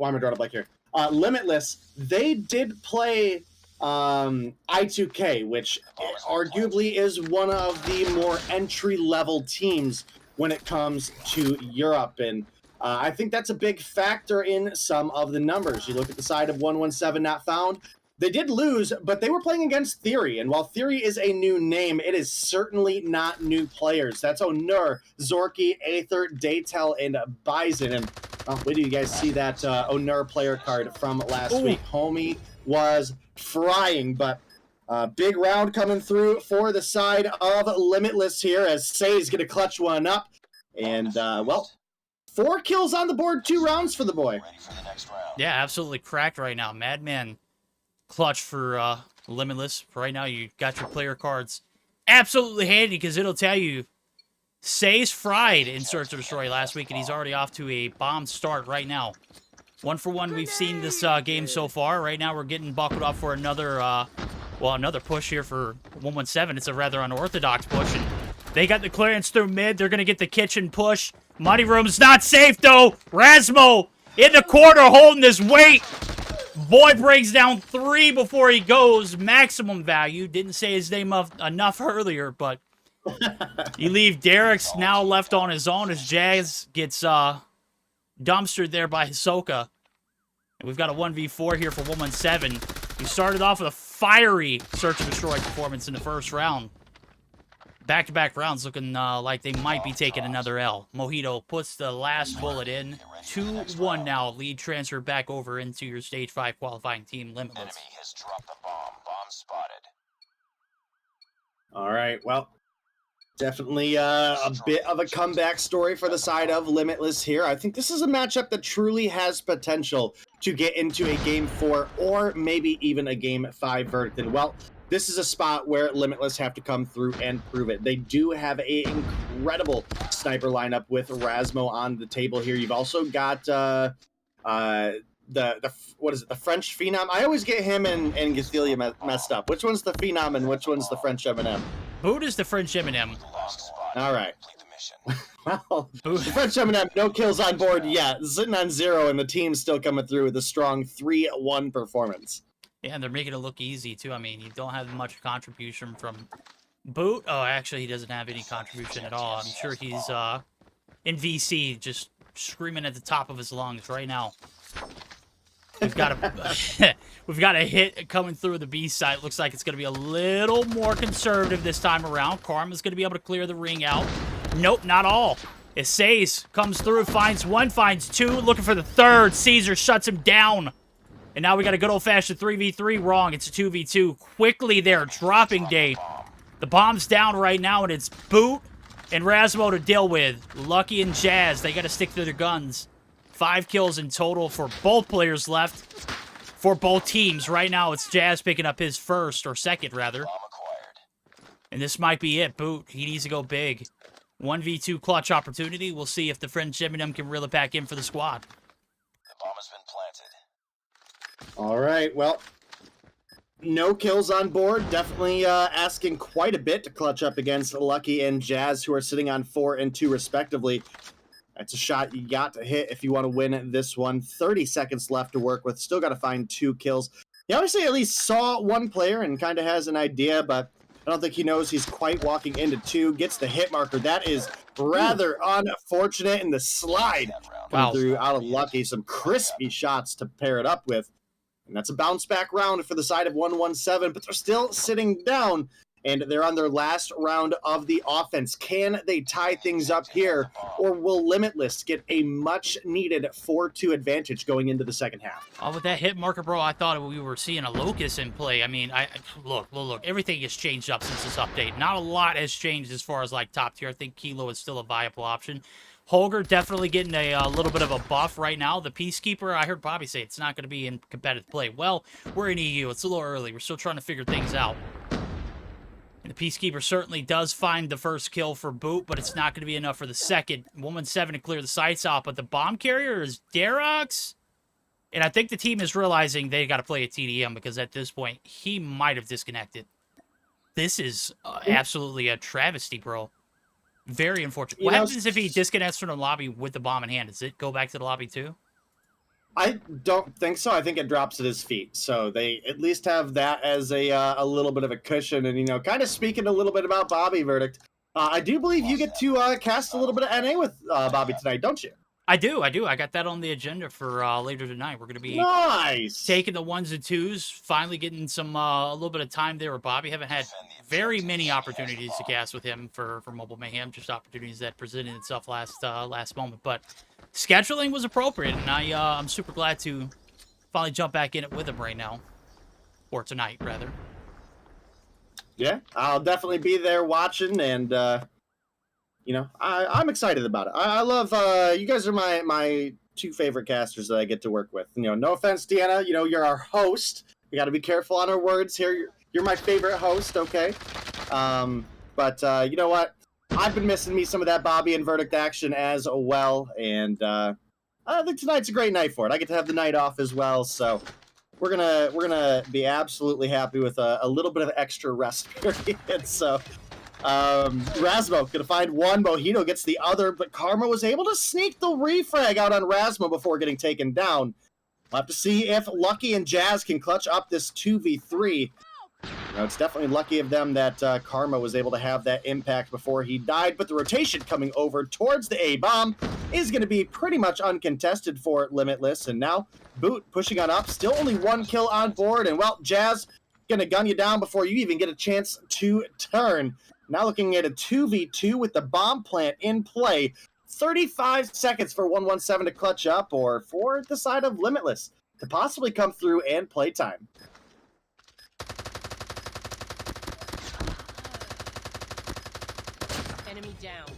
I drawing a blank here? Limitless, they did play I2K, which arguably is one of the more entry-level teams when it comes to Europe. And I think that's a big factor in some of the numbers. You look at the side of 117 not found. They did lose, but they were playing against Theory. And while Theory is a new name, it is certainly not new players. That's Onur, Zorky, Aether, Daytel, and Bison. And wait till you guys see that Onur player card from last week. Homie was frying, but big round coming through for the side of Limitless here as Say's going to clutch one up. And, 4 kills on the board, 2 rounds for the boy. Yeah, absolutely cracked right now. Madman clutch for Limitless. Right now, you got your player cards absolutely handy because it'll tell you Say's fried in Search to Destroy last week, and he's already off to a bomb start right now. 1 for 1 we've seen this game so far. Right now, we're getting buckled up for another push here for 117. It's a rather unorthodox push, and they got the clearance through mid. They're going to get the kitchen push. Muddy Room's not safe, though. Rasmo in the corner holding his weight. Boy breaks down 3 before he goes. Maximum value. Didn't say his name enough earlier, but you leave Derek's now left on his own as Jazz gets dumpstered there by Hisoka. And we've got a 1v4 here for 117. We started off with a fiery Search to Destroy performance in the first round. Back-to-back rounds looking like they might be taking another L. Mojito puts the last bullet in. 2-1 now. Lead transfer back over into your Stage 5 qualifying team, Limitless. Enemy has dropped the bomb. Bomb spotted. All right, well, definitely a bit of a comeback story for the side of Limitless here. I think this is a matchup that truly has potential to get into a Game 4 or maybe even a Game 5 verdict. And, well, this is a spot where Limitless have to come through and prove it. They do have an incredible sniper lineup with Rasmo on the table here. You've also got the what is it? The French Phenom. I always get him and Xitium messed up. Which one's the Phenom and which one's the French Eminem? Boot is the French Eminem. All right. Well, the French Eminem, no kills on board yet. Sitting on 0, and the team's still coming through with a strong 3-1 performance. Yeah, and they're making it look easy, too. I mean, you don't have much contribution from Boot. Oh, actually, he doesn't have any contribution at all. I'm sure he's in VC just screaming at the top of his lungs right now. We've got a hit coming through the B side. Looks like it's going to be a little more conservative this time around. Karma's going to be able to clear the ring out. Nope, not all. Essays comes through, finds 1, finds 2, looking for the 3rd. Caesar shuts him down. And now we got a good old-fashioned 3v3. Wrong, it's a 2v2. Quickly there, dropping Dave. The bomb's down right now, and it's Boot and Rasmo to deal with. Lucky and Jazz, they got to stick to their guns. 5 kills in total for both players left for both teams. Right now, it's Jazz picking up his first, or second, rather. And this might be it. Boot, he needs to go big. 1v2 clutch opportunity. We'll see if the French Eminem can reel it back in for the squad. The bomb has been planted. All right, well, no kills on board. Definitely asking quite a bit to clutch up against Lucky and Jazz, who are sitting on 4 and 2 respectively. That's a shot you got to hit if you want to win this one. 30 seconds left to work with. Still got to find 2 kills. He obviously at least saw one player and kind of has an idea, but I don't think he knows he's quite walking into 2. Gets the hit marker. That is rather unfortunate in the slide. Wow. Through out of Lucky. Some crispy shots to pair it up with. And that's a bounce back round for the side of 117, but they're still sitting down. and they're on their last round of the offense. Can they tie things up here, or will Limitless get a much-needed 4-2 advantage going into the second half? With that hit marker, bro, I thought we were seeing a Locust in play. I mean, look, everything has changed up since this update. Not a lot has changed as far as, like, top tier. I think Kilo is still a viable option. Holger definitely getting a little bit of a buff right now. The Peacekeeper, I heard Bobby say it's not going to be in competitive play. Well, we're in EU. It's a little early. We're still trying to figure things out. And the Peacekeeper certainly does find the first kill for Boot, but it's not going to be enough for the second. 117 to clear the sights out, but the bomb carrier is Derox. And I think the team is realizing they got to play a TDM because at this point, he might have disconnected. This is absolutely a travesty, bro. Very unfortunate. What happens if he disconnects from the lobby with the bomb in hand? Does it go back to the lobby too? I don't think so. I think it drops at his feet. So they at least have that as a little bit of a cushion. And, you know, kind of speaking a little bit about Bobby, Verdict, I do believe you get to cast a little bit of NA with Bobby tonight, don't you? I do. I got that on the agenda for later tonight. We're going to be taking the 1s and 2s, finally getting some a little bit of time there with Bobby. Haven't had very many opportunities to cast with him for Mobile Mayhem, just opportunities that presented itself last moment. But scheduling was appropriate, and I'm super glad to finally jump back in it with him right now, or tonight rather. Yeah, I'll definitely be there watching, and you know, I'm excited about it. I love you guys are my two favorite casters that I get to work with. You know, no offense, Deanna. You know, you're our host. We got to be careful on our words here. You're my favorite host, okay? But you know what? I've been missing me some of that Bobby and Verdict action as well, and I think tonight's a great night for it. I get to have the night off as well, so we're gonna be absolutely happy with a little bit of extra rest period. So. Rasmo gonna find one, Mojito gets the other, but Karma was able to sneak the refrag out on Rasmo before getting taken down. We'll have to see if Lucky and Jazz can clutch up this 2v3. You know, it's definitely lucky of them that Karma was able to have that impact before he died, but the rotation coming over towards the A-bomb is going to be pretty much uncontested for Limitless, and now Boot pushing on up, still only 1 kill on board, and well, Jazz gonna gun you down before you even get a chance to turn. Now looking at a 2v2 with the bomb plant in play. 35 seconds for 117 to clutch up, or for the side of Limitless to possibly come through and play time. Enemy down.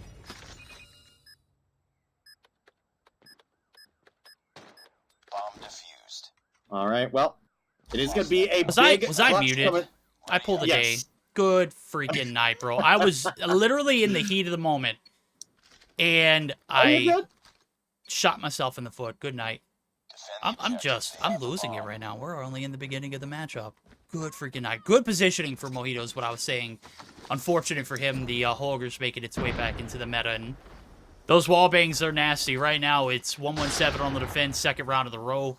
Bomb defused. All right, well, it is going to be a big Was I muted? I pulled a day. Good freaking night, bro. I was literally in the heat of the moment, and I shot myself in the foot. Good night. I'm losing it right now. We're only in the beginning of the matchup. Good freaking night. Good positioning for Mojito is what I was saying. Unfortunate for him, the Holger's making its way back into the meta, and those wall bangs are nasty. Right now, it's 117 on the defense, second round of the row.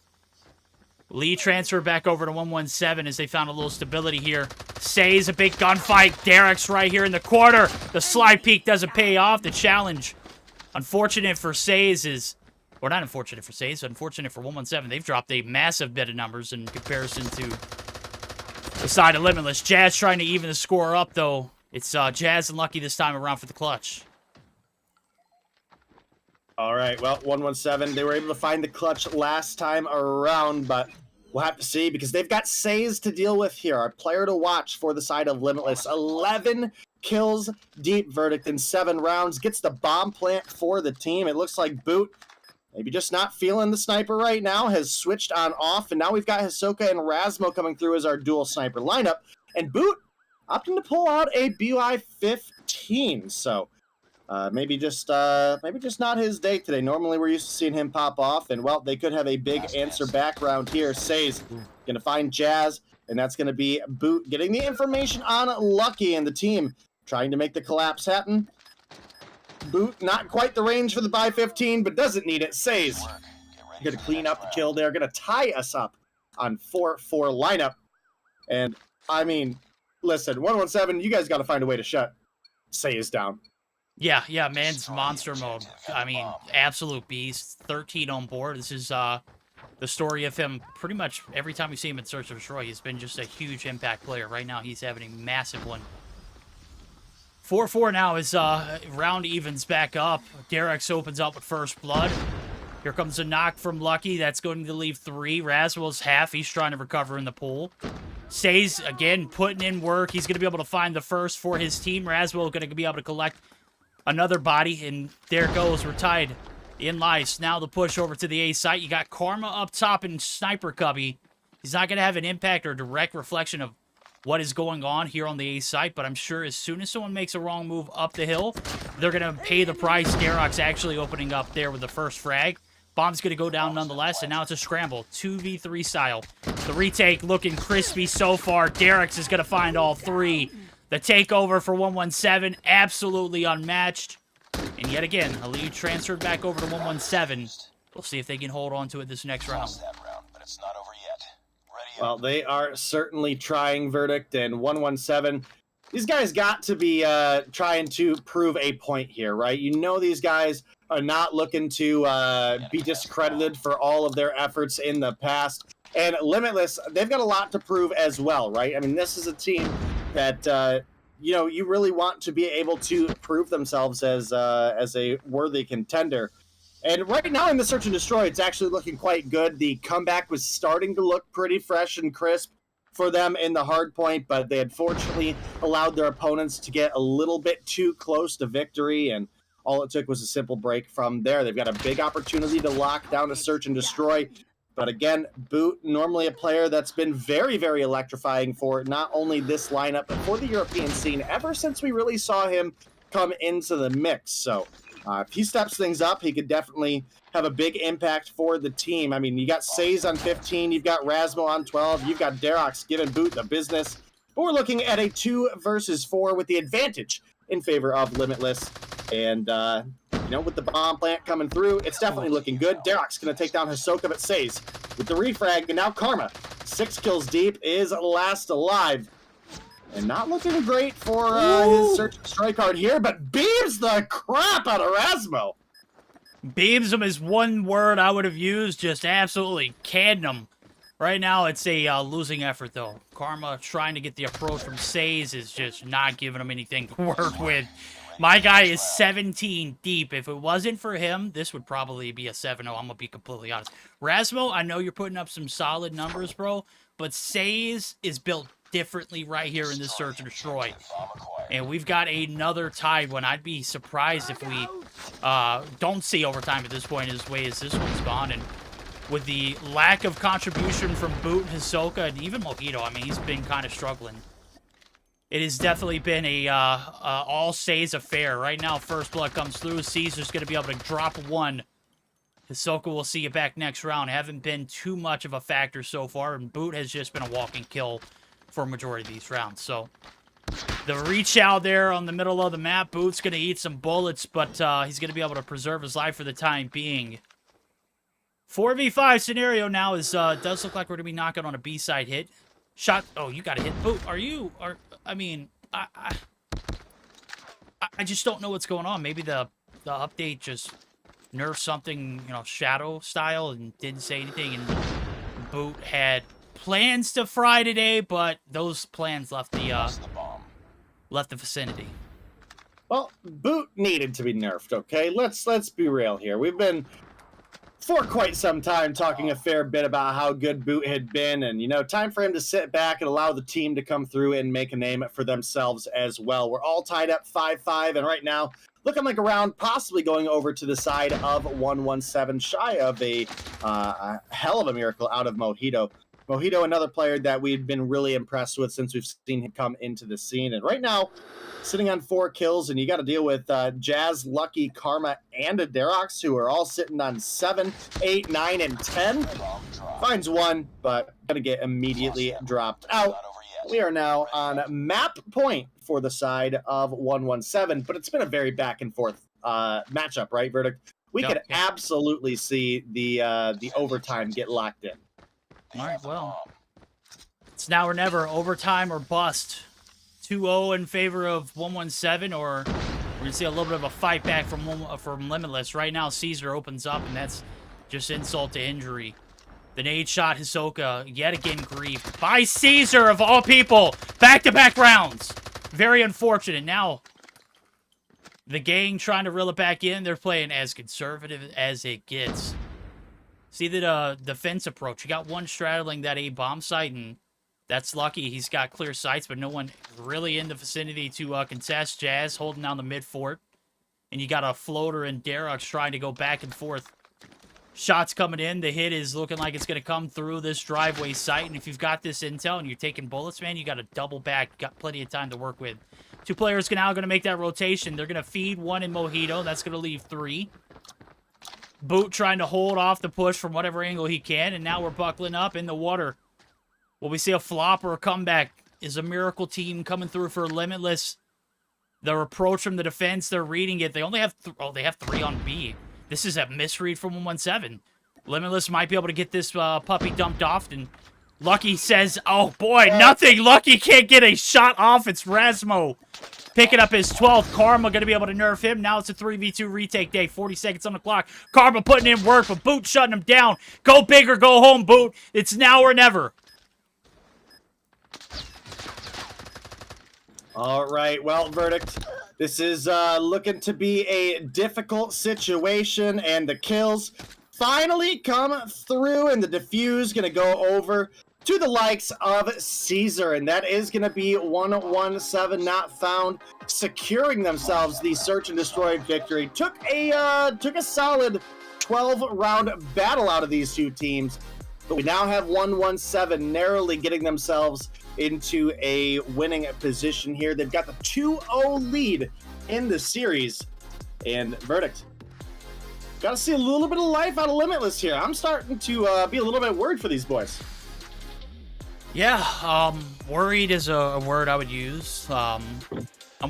Lee transferred back over to 117 as they found a little stability here. Say's a big gunfight. Derek's right here in the corner. The slide peek doesn't pay off. The challenge, unfortunate for Say's is, or not unfortunate for Say's, unfortunate for 117. They've dropped a massive bit of numbers in comparison to the side of Limitless. Jazz trying to even the score up, though. It's Jazz and Lucky this time around for the clutch. All right, well, 117, they were able to find the clutch last time around, but we'll have to see because they've got Says to deal with here. Our player to watch for the side of Limitless. 11 kills deep, Verdict in 7 rounds. Gets the bomb plant for the team. It looks like Boot, maybe just not feeling the sniper right now, has switched on off, and now we've got Hisoka and Rasmo coming through as our dual sniper lineup. And Boot opting to pull out a BUI 15, so... maybe just not his day today. Normally we're used to seeing him pop off, and well, they could have a big answer back round here. Say's gonna find Jazz, and that's gonna be Boot getting the information on Lucky and the team trying to make the collapse happen. Boot not quite the range for the buy 15, but doesn't need it. Say's gonna clean up the kill there, gonna tie us up on 4-4 lineup. And I mean, listen, 117, you guys got to find a way to shut Say's down. Yeah, man's monster mode. I mean, absolute beast. 13 on board. This is the story of him pretty much every time we see him in Search and Destroy. He's been just a huge impact player. Right now, he's having a massive one. 4-4 now as round evens back up. Derek's opens up with first blood. Here comes a knock from Lucky. That's going to leave 3. Raswell's half. He's trying to recover in the pool. Says, again, putting in work. He's going to be able to find the first for his team. Raswell going to be able to collect another body. And there it goes. We're tied in lives. Now the push over to the A site. You got Karma up top and Sniper Cubby. He's not going to have an impact or direct reflection of what is going on here on the A site, but I'm sure as soon as someone makes a wrong move up the hill, they're going to pay the price. Darok's actually opening up there with the first frag. Bomb's going to go down nonetheless, and now it's a scramble. 2v3 style. The retake looking crispy so far. Derek's is going to find all 3. The takeover for 117, absolutely unmatched. And yet again, a lead transferred back over to 117. We'll see if they can hold on to it this next round. Well, they are certainly trying, Verdict, and 117. These guys got to be trying to prove a point here, right? You know these guys are not looking to be discredited for all of their efforts in the past. And Limitless, they've got a lot to prove as well, right? I mean, this is a team that, you know, you really want to be able to prove themselves as a worthy contender. And right now in the Search and Destroy, it's actually looking quite good. The comeback was starting to look pretty fresh and crisp for them in the hardpoint, but they unfortunately allowed their opponents to get a little bit too close to victory, and all it took was a simple break from there. They've got a big opportunity to lock down a Search and Destroy. But again, Boot, normally a player that's been very, very electrifying for not only this lineup, but for the European scene ever since we really saw him come into the mix. So if he steps things up, he could definitely have a big impact for the team. I mean, you got Says on 15, you've got Rasmo on 12, you've got Derox giving Boot the business. But we're looking at a 2 versus 4 with the advantage in favor of Limitless. And, you know, with the bomb plant coming through, it's definitely looking good. Derox going to take down Hisoka, but Says with the refrag, and now Karma, 6 kills deep, is last alive. And not looking great for his Search and Destroy card here, but beams the crap out of Rasmo. Beams him is one word I would have used, just absolutely canned him. Right now, it's a losing effort, though. Karma trying to get the approach from Says is just not giving him anything to work with. My guy is 17 deep. If it wasn't for him, this would probably be a 7-0. I'm going to be completely honest. Rasmo, I know you're putting up some solid numbers, bro, but Says is built differently right here in this Search and Destroy. And we've got another tied one. I'd be surprised if we don't see overtime at this point as way as this one's gone. And with the lack of contribution from Boot and Hisoka and even Mojito, I mean, he's been kind of struggling. It has definitely been a all Says affair. Right now, first blood comes through. Caesar's going to be able to drop 1. Hisoka will see you back next round. Haven't been too much of a factor so far, and Boot has just been a walking kill for a majority of these rounds. So the reach out there on the middle of the map, Boot's going to eat some bullets, but he's going to be able to preserve his life for the time being. 4v5 scenario now is does look like we're going to be knocking on a B-side hit. Shot. Oh, you got to hit Boot. I mean, I just don't know what's going on. Maybe the update just nerfed something, you know, Shadow style and didn't say anything. And Boot had plans to fry today, but those plans left the vicinity. Well, Boot needed to be nerfed, okay? Let's be real here. We've been for quite some time talking a fair bit about how good Boot had been, and, you know, time for him to sit back and allow the team to come through and make a name for themselves as well. We're all tied up 5-5, and right now, looking like a round possibly going over to the side of 117, shy of a hell of a miracle out of Mojito. Mojito, another player that we've been really impressed with since we've seen him come into the scene. And right now, sitting on 4 kills, and you got to deal with Jazz, Lucky, Karma, and a Derox, who are all sitting on 7, 8, 9, and 10. Finds 1, but going to get immediately dropped out. We are now on map point for the side of 117, but it's been a very back and forth matchup, right, Verdict? We could absolutely see the overtime get locked in. All right, well, it's now or never, overtime or bust. 2-0 in favor of 117, or we're going to see a little bit of a fight back from Limitless. Right now, Caesar opens up, and that's just insult to injury. The nade shot Hisoka, yet again griefed by Caesar, of all people. Back-to-back rounds. Very unfortunate. Now, The gang trying to reel it back in. They're playing as conservative as it gets. See the defense approach. You got one straddling that A bomb site, and that's lucky. He's got clear sights, but no one really in the vicinity to contest. Jazz holding down the mid fort. And you got a floater and Derrox trying to go back and forth. Shots coming in. The hit is looking like it's going to come through this driveway site. And if you've got this intel and you're taking bullets, man, you got to double back. You got plenty of time to work with. Two players now going to make that rotation. They're going to feed one in Mojito. That's going to leave three. Boot trying to hold off the push from whatever angle he can. And now we're buckling up in the water. Will we see a flop or a comeback? Is a miracle team coming through for Limitless? Their approach from the defense, they're reading it. They only have, they have 3 on B. This is a misread from 117. Limitless might be able to get this puppy dumped off. And Lucky says, oh boy, nothing. Lucky can't get a shot off. It's Rasmo picking up his 12th. Karma going to be able to nerf him. Now it's a 3v2 retake day. 40 seconds on the clock. Karma putting in work, but Boot shutting him down. Go big or go home, Boot. It's now or never. All right, well, Verdict, this is looking to be a difficult situation, and the kills finally come through, and the defuse going to go over to the likes of Caesar, and that is going to be 117 not found, securing themselves the search and destroy victory. Took a solid 12-round battle out of these two teams, but we now have 117 narrowly getting themselves into a winning position here. They've got the 2-0 lead in the series. And Verdict, got to see a little bit of life out of Limitless here. I'm starting to be a little bit worried for these boys. Yeah, worried is a word I would use. I'm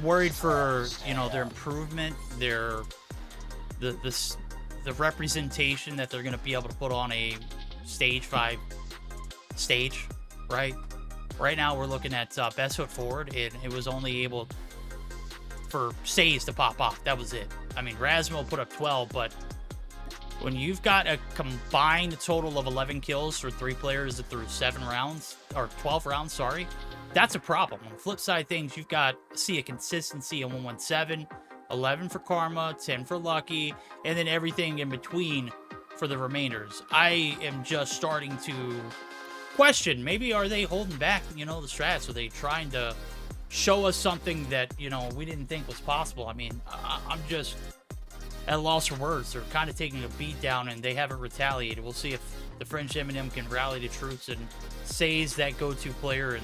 worried for, you know, their improvement, the representation that they're going to be able to put on a stage 5 stage, right? Right now, we're looking at best foot forward, and it was only able for Says to pop off. That was it. I mean, Rasmo put up 12, but when you've got a combined total of 11 kills for 3 players that threw 7 rounds, or 12 rounds, sorry, that's a problem. On the flip side of things, you've got, see a consistency on 117, 11 for Karma, 10 for Lucky, and then everything in between for the remainders. I am just starting to question, maybe are they holding back, you know, the strats? Are they trying to show us something that, you know, we didn't think was possible? I mean, I'm just at a loss for words. They're kind of taking a beat down and they haven't retaliated. We'll see if the French Eminem can rally the troops and Says that go-to player in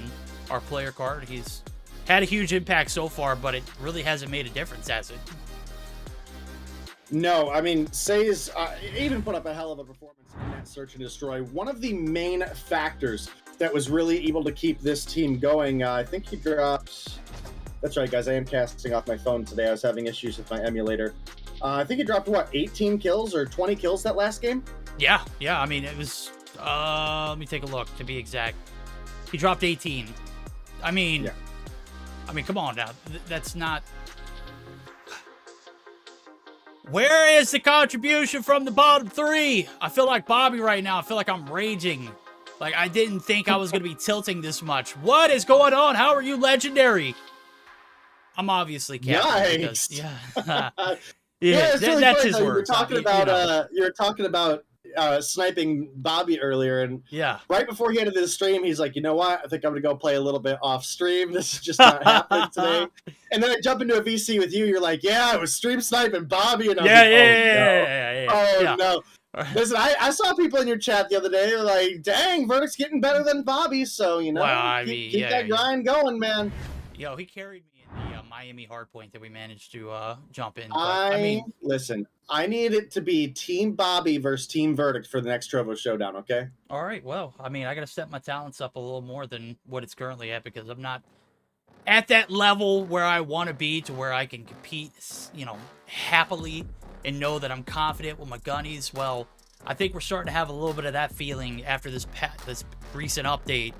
our player card. He's had a huge impact so far, but it really hasn't made a difference, has it? No, I mean, Says even put up a hell of a performance in that search and destroy. One of the main factors that was really able to keep this team going, I think he dropped... That's right, guys, I am casting off my phone today. I was having issues with my emulator. I think he dropped, what, 18 kills or 20 kills that last game? Yeah, I mean, it was... let me take a look, to be exact. He dropped 18. I mean... Yeah. I mean, come on now. That's not... Where is the contribution from the bottom 3? I feel like Bobby right now. I feel like I'm raging. Like, I didn't think I was going to be tilting this much. What is going on? How are you legendary? I'm obviously capping. Yikes. Yeah. Yeah, it's really that's funny, his though. words. You were talking about sniping Bobby earlier, and yeah, right before he ended this stream, he's like, you know what? I think I'm gonna go play a little bit off stream. This is just not happening today. And then I jump into a VC with you. You're like, yeah, I was stream sniping Bobby, and I was like, no. Listen, I saw people in your chat the other day like, dang, Verdict's getting better than Bobby. So you know, well, keep that grind going, man. Yo, he carried me in the Miami hardpoint that we managed to jump in. But, I mean, listen, I need it to be Team Bobby versus Team Verdict for the next Trovo Showdown, okay? All right, well, I mean, I got to step my talents up a little more than what it's currently at because I'm not at that level where I want to be to where I can compete, you know, happily and know that I'm confident with my gunnies. Well, I think we're starting to have a little bit of that feeling after this recent update.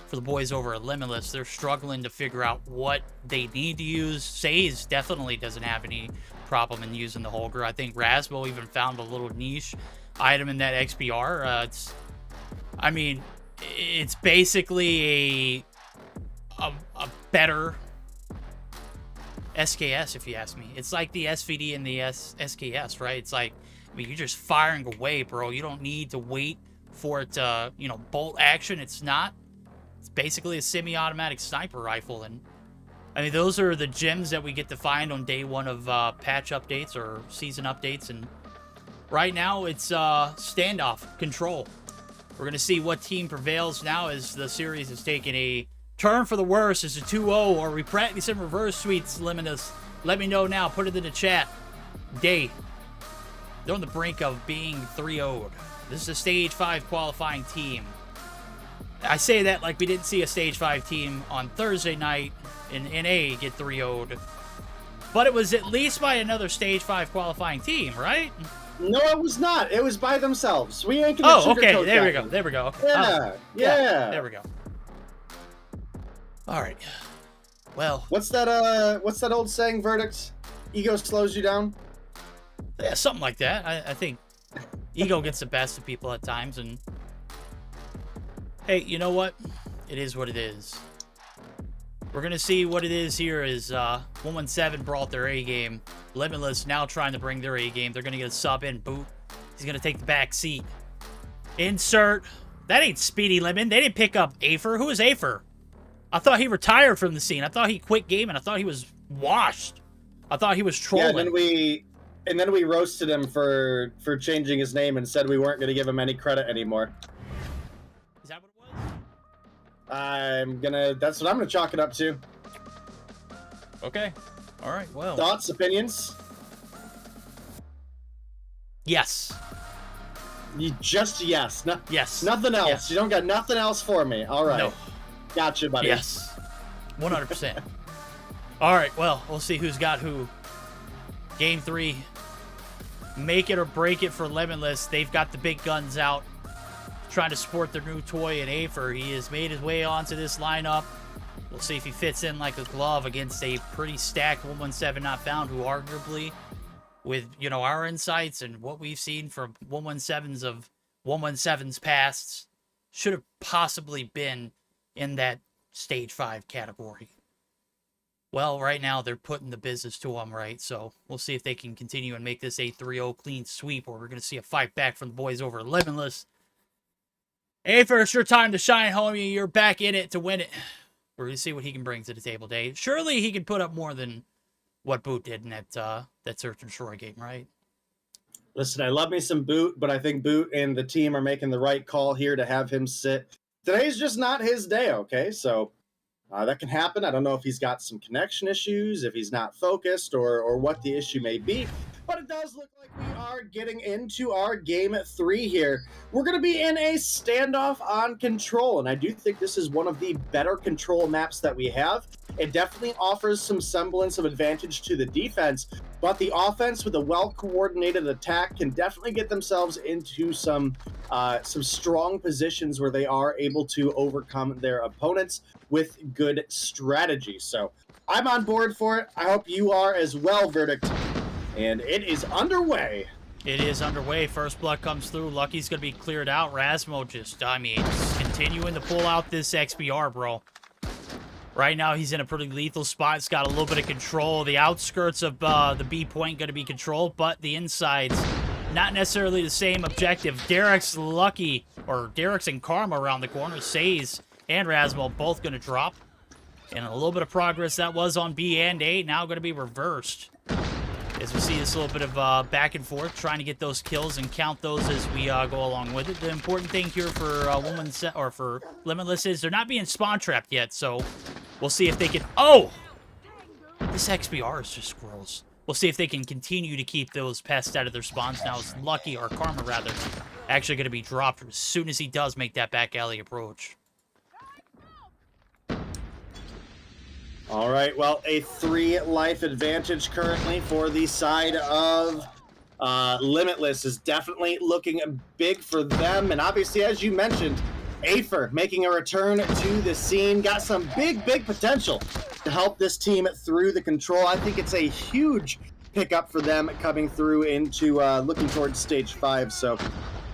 For the boys over at Limitless, they're struggling to figure out what they need to use. Says definitely doesn't have any problem in using the Holger. I think Rasmo even found a little niche item in that XPR. I mean, it's basically a better SKS, if you ask me. It's like the SVD and the SKS, right? It's like, I mean, you're just firing away, bro. You don't need to wait for it to, you know, bolt action. It's not. It's basically a semi-automatic sniper rifle. And, I mean, those are the gems that we get to find on day one of patch updates or season updates. And right now, it's standoff control. We're going to see what team prevails now as the series has taken a turn for the worse. Is a 2-0, or we practice in reverse sweeps, Limitless? Let me know now. Put it in the chat. They're on the brink of being 3-0'd. This is a Stage 5 qualifying team. I say that like we didn't see a Stage 5 team on Thursday night in NA get 3-0'd. But it was at least by another Stage 5 qualifying team, right? No, it was not. It was by themselves. We ain't gonna sugarcoat okay. There that. we go. There we go. Okay. Yeah. There we go. All right. Well, what's that old saying, Verdict? Ego slows you down? Yeah, something like that. I think ego gets the best of people at times, and hey, you know what? It is what it is. We're gonna see what it is here as 117 brought their A game. Limitless now trying to bring their A game. They're gonna get a sub in. Boot. He's gonna take the back seat. Insert. That ain't Speedy Lemon. They didn't pick up Afer. Who is Afer? I thought he retired from the scene. I thought he quit gaming. I thought he was washed. I thought he was trolling. Yeah, and then we roasted him for changing his name and said we weren't going to give him any credit anymore. Is that what it was? That's what I'm gonna chalk it up to. Okay. All right. Well. Thoughts, opinions? Yes. Yes. Yes. Nothing else. Yes. You don't got nothing else for me. All right. No. Gotcha, buddy. Yes. 100%. All right. Well, we'll see who's got who. Game 3. Make it or break it for Limitless. They've got the big guns out, trying to sport their new toy in Afer. He has made his way onto this lineup. We'll see if he fits in like a glove against a pretty stacked 117 not found, who arguably, with, you know, our insights and what we've seen from 117's pasts, should have possibly been in that Stage 5 category. Well, right now they're putting the business to them, right? So we'll see if they can continue and make this a 3-0 clean sweep, or we're going to see a fight back from the boys over at Limitless. Afer, it's your time to shine, homie. You're back in it to win it. We're going to see what he can bring to the table, Dave. Surely he can put up more than what Boot did in that Search and Destroy game, right? Listen, I love me some Boot, but I think Boot and the team are making the right call here to have him sit. Today's just not his day, okay? So that can happen. I don't know if he's got some connection issues, if he's not focused, or what the issue may be. But it does look like we are getting into our game 3 here. We're going to be in a standoff on Control, and I do think this is one of the better Control maps that we have. It definitely offers some semblance of advantage to the defense, but the offense with a well-coordinated attack can definitely get themselves into some strong positions where they are able to overcome their opponents with good strategy. So I'm on board for it. I hope you are as well, Verdict. And it is underway. It is underway. First blood comes through. Lucky's going to be cleared out. Rasmo just continuing to pull out this XBR, bro. Right now, he's in a pretty lethal spot. It's got a little bit of control. The outskirts of the B point going to be controlled, but the insides, not necessarily the same objective. Derek's and Karma around the corner. Says and Rasmo both going to drop. And a little bit of progress that was on B and A, now going to be reversed. As we see this little bit of back and forth, trying to get those kills and count those as we go along with it. The important thing here for for Limitless is they're not being spawn trapped yet, so we'll see if they can. Oh, this XBR is just squirrels. We'll see if they can continue to keep those pests out of their spawns. Now, it's Lucky, or Karma rather, actually going to be dropped as soon as he does make that back alley approach. All right, well, a 3-life advantage currently for the side of Limitless is definitely looking big for them. And obviously, as you mentioned, Afer making a return to the scene. Got some big potential to help this team through the Control. I think it's a huge pickup for them coming through into looking towards Stage 5. So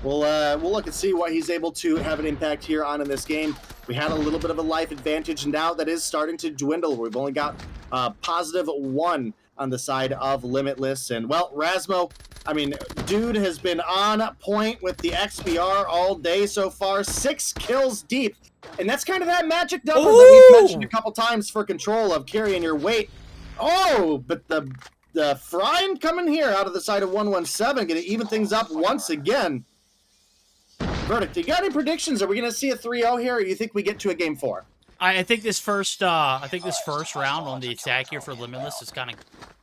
we'll look and see what he's able to have an impact here on in this game. we had a little bit of a life advantage, and now that is starting to dwindle. We've only got +1 on the side of Limitless. And, well, Rasmo, I mean, dude has been on point with the XBR all day so far. 6 kills deep. And that's kind of that magic number that we've mentioned a couple times for control of carrying your weight. Oh, but the Frine coming here out of the side of 117, going to even things up once again. Verdict, you got any predictions? Are we going to see a 3-0 here, or you think we get to a game 4? I think this first round on the attack here for Limitless is kind of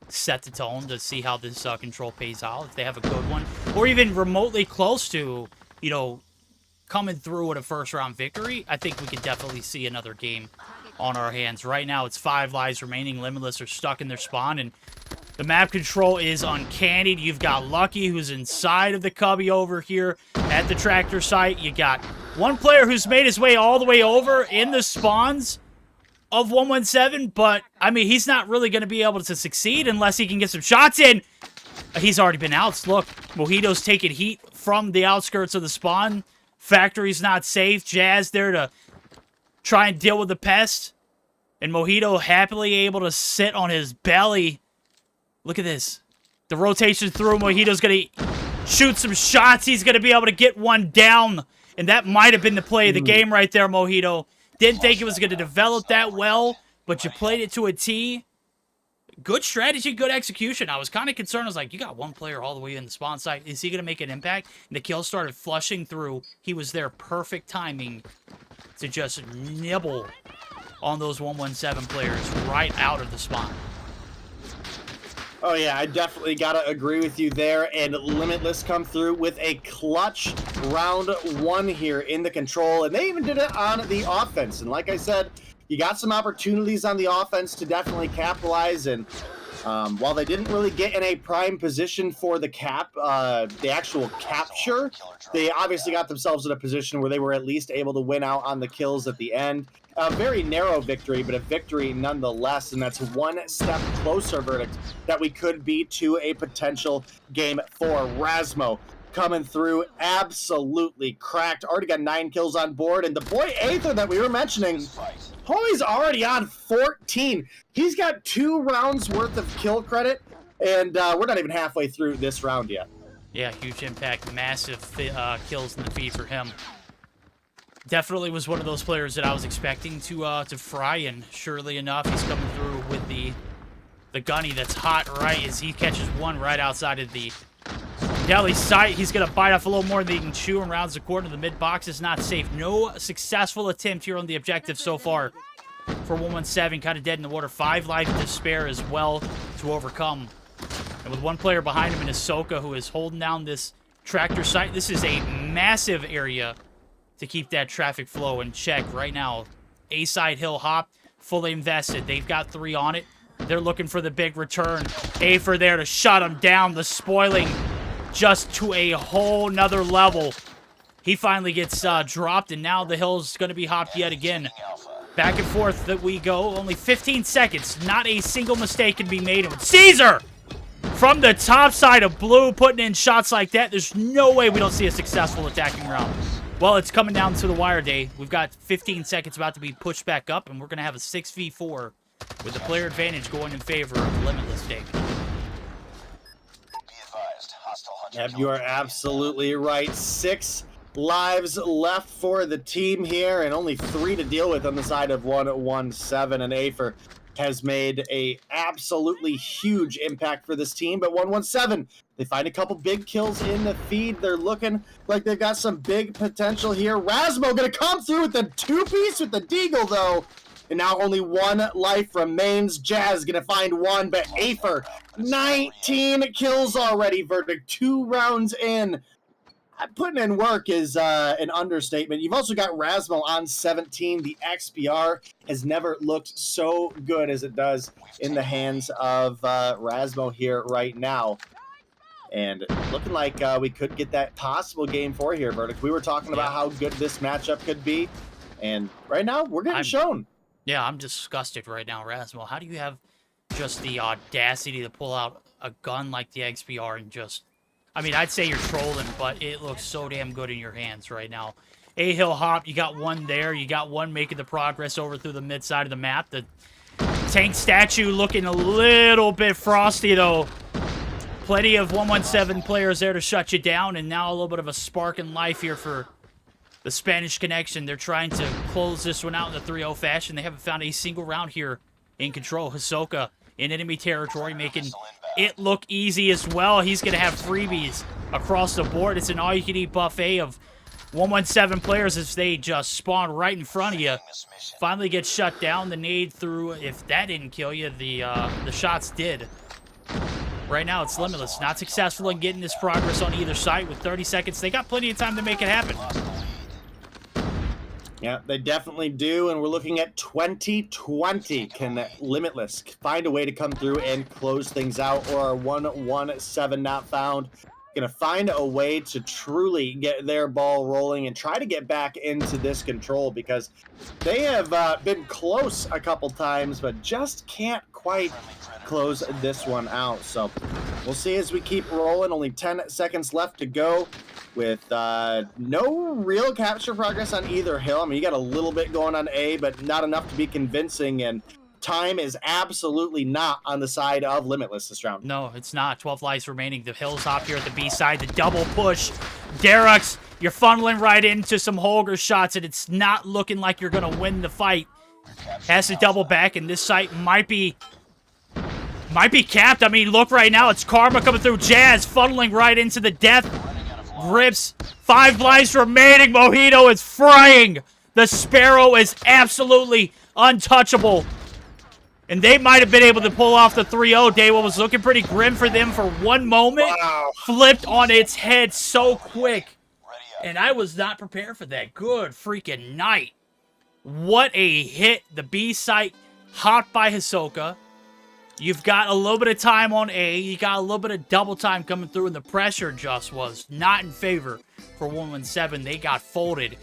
set the tone to see how this control pays out. If they have a good one, or even remotely close to, you know, coming through with a first round victory, I think we could definitely see another game on our hands. Right now, it's 5 lives remaining. Limitless are stuck in their spawn, and the map control is uncanny. You've got Lucky, who's inside of the cubby over here at the tractor site. You got one player who's made his way all the way over in the spawns of 117, but, I mean, he's not really going to be able to succeed unless he can get some shots in. He's already been outs. Look, Mojito's taking heat from the outskirts of the spawn. Factory's not safe. Jazz there to try and deal with the pest. And Mojito happily able to sit on his belly. Look at this. The rotation through. Mojito's going to shoot some shots. He's going to be able to get one down. And that might have been the play of the game right there, Mojito. Didn't think it was going to develop that well, but you played it to a T. Good strategy, good execution. I was kind of concerned. I was like, you got one player all the way in the spawn site. Is he going to make an impact? And the kill started flushing through. He was there. Perfect timing to just nibble on those 117 players right out of the spawn. Oh, yeah, I definitely got to agree with you there. And Limitless come through with a clutch round 1 here in the control. And they even did it on the offense. And like I said, you got some opportunities on the offense to definitely capitalize. And while they didn't really get in a prime position for the actual capture, they obviously got themselves in a position where they were at least able to win out on the kills at the end. A very narrow victory, but a victory nonetheless, and that's one step closer, Verdict, that we could be to a potential game 4. Rasmo coming through, absolutely cracked. Already got 9 kills on board, and the boy Aether that we were mentioning, he's already on 14. He's got 2 rounds worth of kill credit, and we're not even halfway through this round yet. Yeah, huge impact, massive kills in the feed for him. Definitely was one of those players that I was expecting to fry, and surely enough, he's coming through with the gunny that's hot right as he catches one right outside of the deli site. He's going to bite off a little more than he can chew, and rounds the corner. The mid box is not safe. No successful attempt here on the objective so far for 117. Kind of dead in the water. 5 life to spare as well to overcome. And with one player behind him in Ahsoka, who is holding down this tractor site. This is a massive area to keep that traffic flow in check right now. A-side hill hop, fully invested. They've got 3 on it. They're looking for the big return. Aether there to shut him down. The spoiling just to a whole nother level. He finally gets dropped, and now the hill's going to be hopped yet again. Back and forth that we go. Only 15 seconds. Not a single mistake can be made. And with Caesar from the top side of blue putting in shots like that, there's no way we don't see a successful attacking round. Well, it's coming down to the wire day. We've got 15 seconds about to be pushed back up, and we're going to have a 6v4 with the player advantage going in favor of Limitless Day. Yep, you are absolutely right. 6 lives left for the team here, and only 3 to deal with on the side of 117. And Aether has made a absolutely huge impact for this team. But 117, they find a couple big kills in the feed. They're looking like they've got some big potential here. Rasmo gonna come through with the 2-piece with the deagle, though. And now only 1 life remains. Jazz gonna find 1, but Aether, 19 kills already. Verdict, 2 rounds in. Putting in work is an understatement. You've also got Rasmo on 17. The XBR has never looked so good as it does in the hands of Rasmo here right now. And looking like we could get that possible game 4 here, Verdict. We were talking about how good this matchup could be. And right now, we're getting shown. Yeah, I'm disgusted right now, Rasmo. How do you have just the audacity to pull out a gun like the XBR and just... I mean, I'd say you're trolling, but it looks so damn good in your hands right now. A-Hill hop, you got one there. You got one making the progress over through the mid side of the map. The tank statue looking a little bit frosty, though. Plenty of 117 players there to shut you down, and now a little bit of a spark in life here for the Spanish Connection. They're trying to close this one out in the 3-0 fashion. They haven't found a single round here in control. Hisoka in enemy territory, making it look easy as well. He's going to have freebies across the board. It's an all-you-can-eat buffet of 117 players as they just spawn right in front of you. Finally get shut down. The nade through, if that didn't kill you, the shots did. Right now, it's Limitless. Not successful in getting this progress on either side. With 30 seconds, they got plenty of time to make it happen. Yeah, they definitely do, and we're looking at 2020. Can Limitless find a way to come through and close things out, or are 117 not found? Gonna find a way to truly get their ball rolling and try to get back into this control, because they have been close a couple times, but just can't quite close this one out. So we'll see as we keep rolling. Only 10 seconds left to go, with no real capture progress on either hill. I mean, you got a little bit going on A, but not enough to be convincing, and time is absolutely not on the side of Limitless this round. No, it's not. 12 lives remaining. The hills hop here at the B side. The double push. Derux, you're funneling right into some Holger shots, and it's not looking like you're going to win the fight. Has to double back, and this site might be capped. I mean, look right now. It's Karma coming through. Jazz funneling right into the death grips. 5 lives remaining. Mojito is frying. The Sparrow is absolutely untouchable. And they might have been able to pull off the 3-0. Day what was looking pretty grim for them for one moment. Wow. Flipped on its head so quick. And I was not prepared for that. Good freaking night. What a hit. The B site hopped by Hisoka. You've got a little bit of time on A. You got a little bit of double time coming through, and the pressure just was not in favor for 117. They got folded.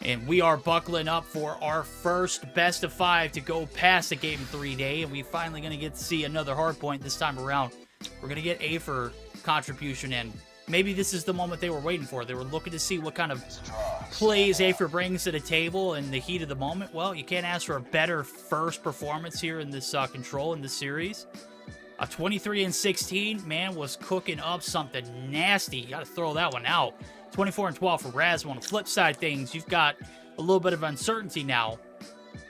And we are buckling up for our first best of 5 to go past the Game 3 day. And we finally going to get to see another hardpoint this time around. We're going to get A for contribution in. Maybe this is the moment they were waiting for. They were looking to see what kind of plays Afer brings to the table in the heat of the moment. Well, you can't ask for a better first performance here in this control in this series. 23-16, man, was cooking up something nasty. You got to throw that one out. 24-12 for Razmo. On the flip side things, you've got a little bit of uncertainty now.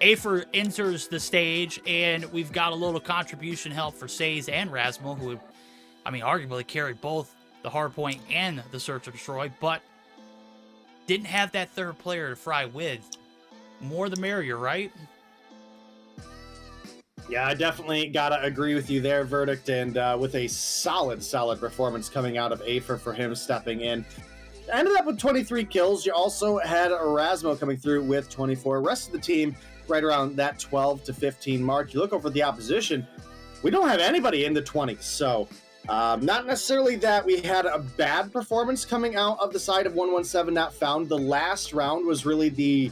Afer enters the stage, and we've got a little contribution help for Saze and Razmo, who, I mean, arguably carried both the hardpoint and the search and destroy, but didn't have that third player to fry with. More the merrier, right? Yeah, I definitely gotta agree with you there, Verdict, and with a solid performance coming out of Afer for him stepping in. Ended up with 23 kills. You also had Erasmo coming through with 24. Rest of the team right around that 12 to 15 mark. You look over the opposition, we don't have anybody in the 20s, so not necessarily that we had a bad performance coming out of the side of 117 not found. The last round was really the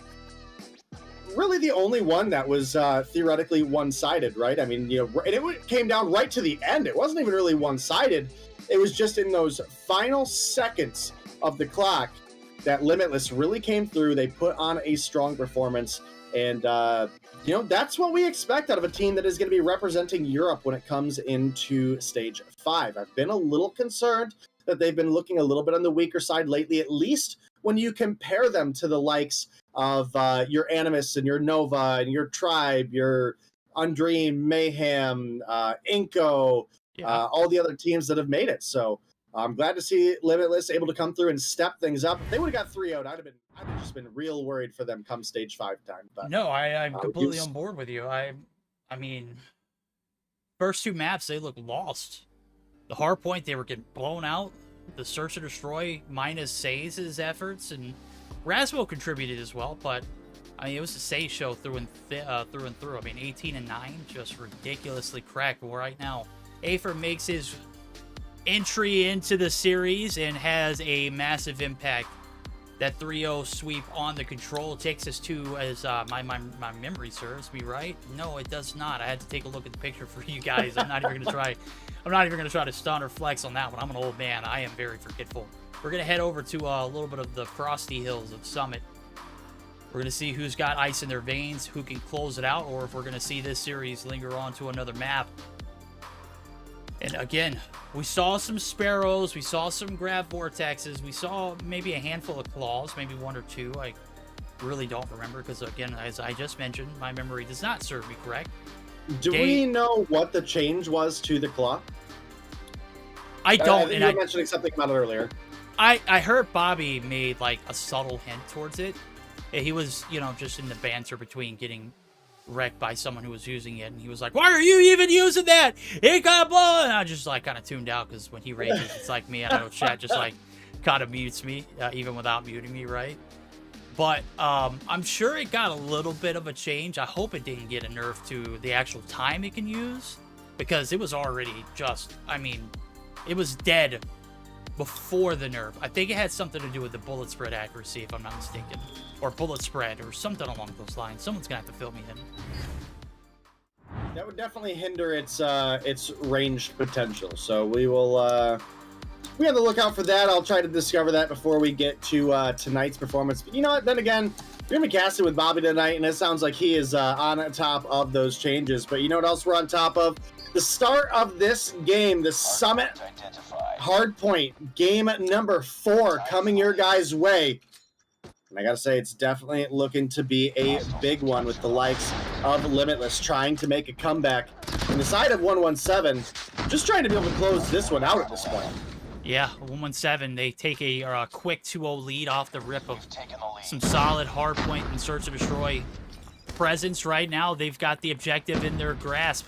only one that was theoretically one-sided, right? I mean, you know, and it came down right to the end. It wasn't even really one-sided. It was just in those final seconds of the clock that Limitless really came through. They put on a strong performance, and you know, that's what we expect out of a team that is going to be representing Europe when it comes into stage 5. I've been a little concerned that they've been looking a little bit on the weaker side lately, at least when you compare them to the likes of your Animus and your Nova and your Tribe, your Undream, Mayhem, Inko, all the other teams that have made it. So I'm glad to see Limitless able to come through and step things up. If they would have got 3-0'd, I'd have just been real worried for them come stage 5 time. But no, I'm completely on board with you. I mean, first 2 maps, they look lost. The hardpoint, they were getting blown out. The search and destroy minus Saze's efforts, and Rasmo contributed as well, but I mean, it was a Saze show through and through. I mean, 18-9, just ridiculously cracked right now. Afer makes his entry into the series and has a massive impact. That 3-0 sweep on the control takes us to, as my memory serves me right. No, it does not. I had to take a look at the picture for you guys. I'm not even gonna try. I'm not even gonna try to stun or flex on that one. I'm an old man. I am very forgetful. We're gonna head over to a little bit of the frosty hills of Summit. We're going to see who's got ice in their veins, who can close it out, or if we're going to see this series linger on to another map. And again, we saw some Sparrows, we saw some Grav Vortexes, we saw maybe a handful of Claws, maybe 1 or 2. I really don't remember because, again, as I just mentioned, my memory does not serve me correct. Do we know what the change was to the Claw? I don't. You were mentioning something about it earlier. I heard Bobby made like a subtle hint towards it. He was, you know, just in the banter between getting wrecked by someone who was using it, and he was like, "Why are you even using that? It got blown." And I just like kind of tuned out because when he rages, it's like me. I know chat just like kind of mutes me, even without muting me, right? But I'm sure it got a little bit of a change. I hope it didn't get a nerf to the actual time it can use, because it was already just, I mean, it was dead before the nerf. I think it had something to do with the bullet spread accuracy, if I'm not mistaken. Or bullet spread, or something along those lines. Someone's gonna have to fill me in. That would definitely hinder its ranged potential. So we will we have to look out for that. I'll try to discover that before we get to tonight's performance. But you know what? Then again, we're gonna be casting with Bobby tonight, and it sounds like he is on top of those changes. But you know what else we're on top of? The start of this game, the Summit Hardpoint, game number 4 coming your guys' way. And I gotta say, it's definitely looking to be a big one with the likes of Limitless trying to make a comeback. And the side of 117, just trying to be able to close this one out at this point. Yeah, 117, they take a quick 2-0 lead off the rip of some solid hardpoint and search and destroy presence right now. They've got the objective in their grasp.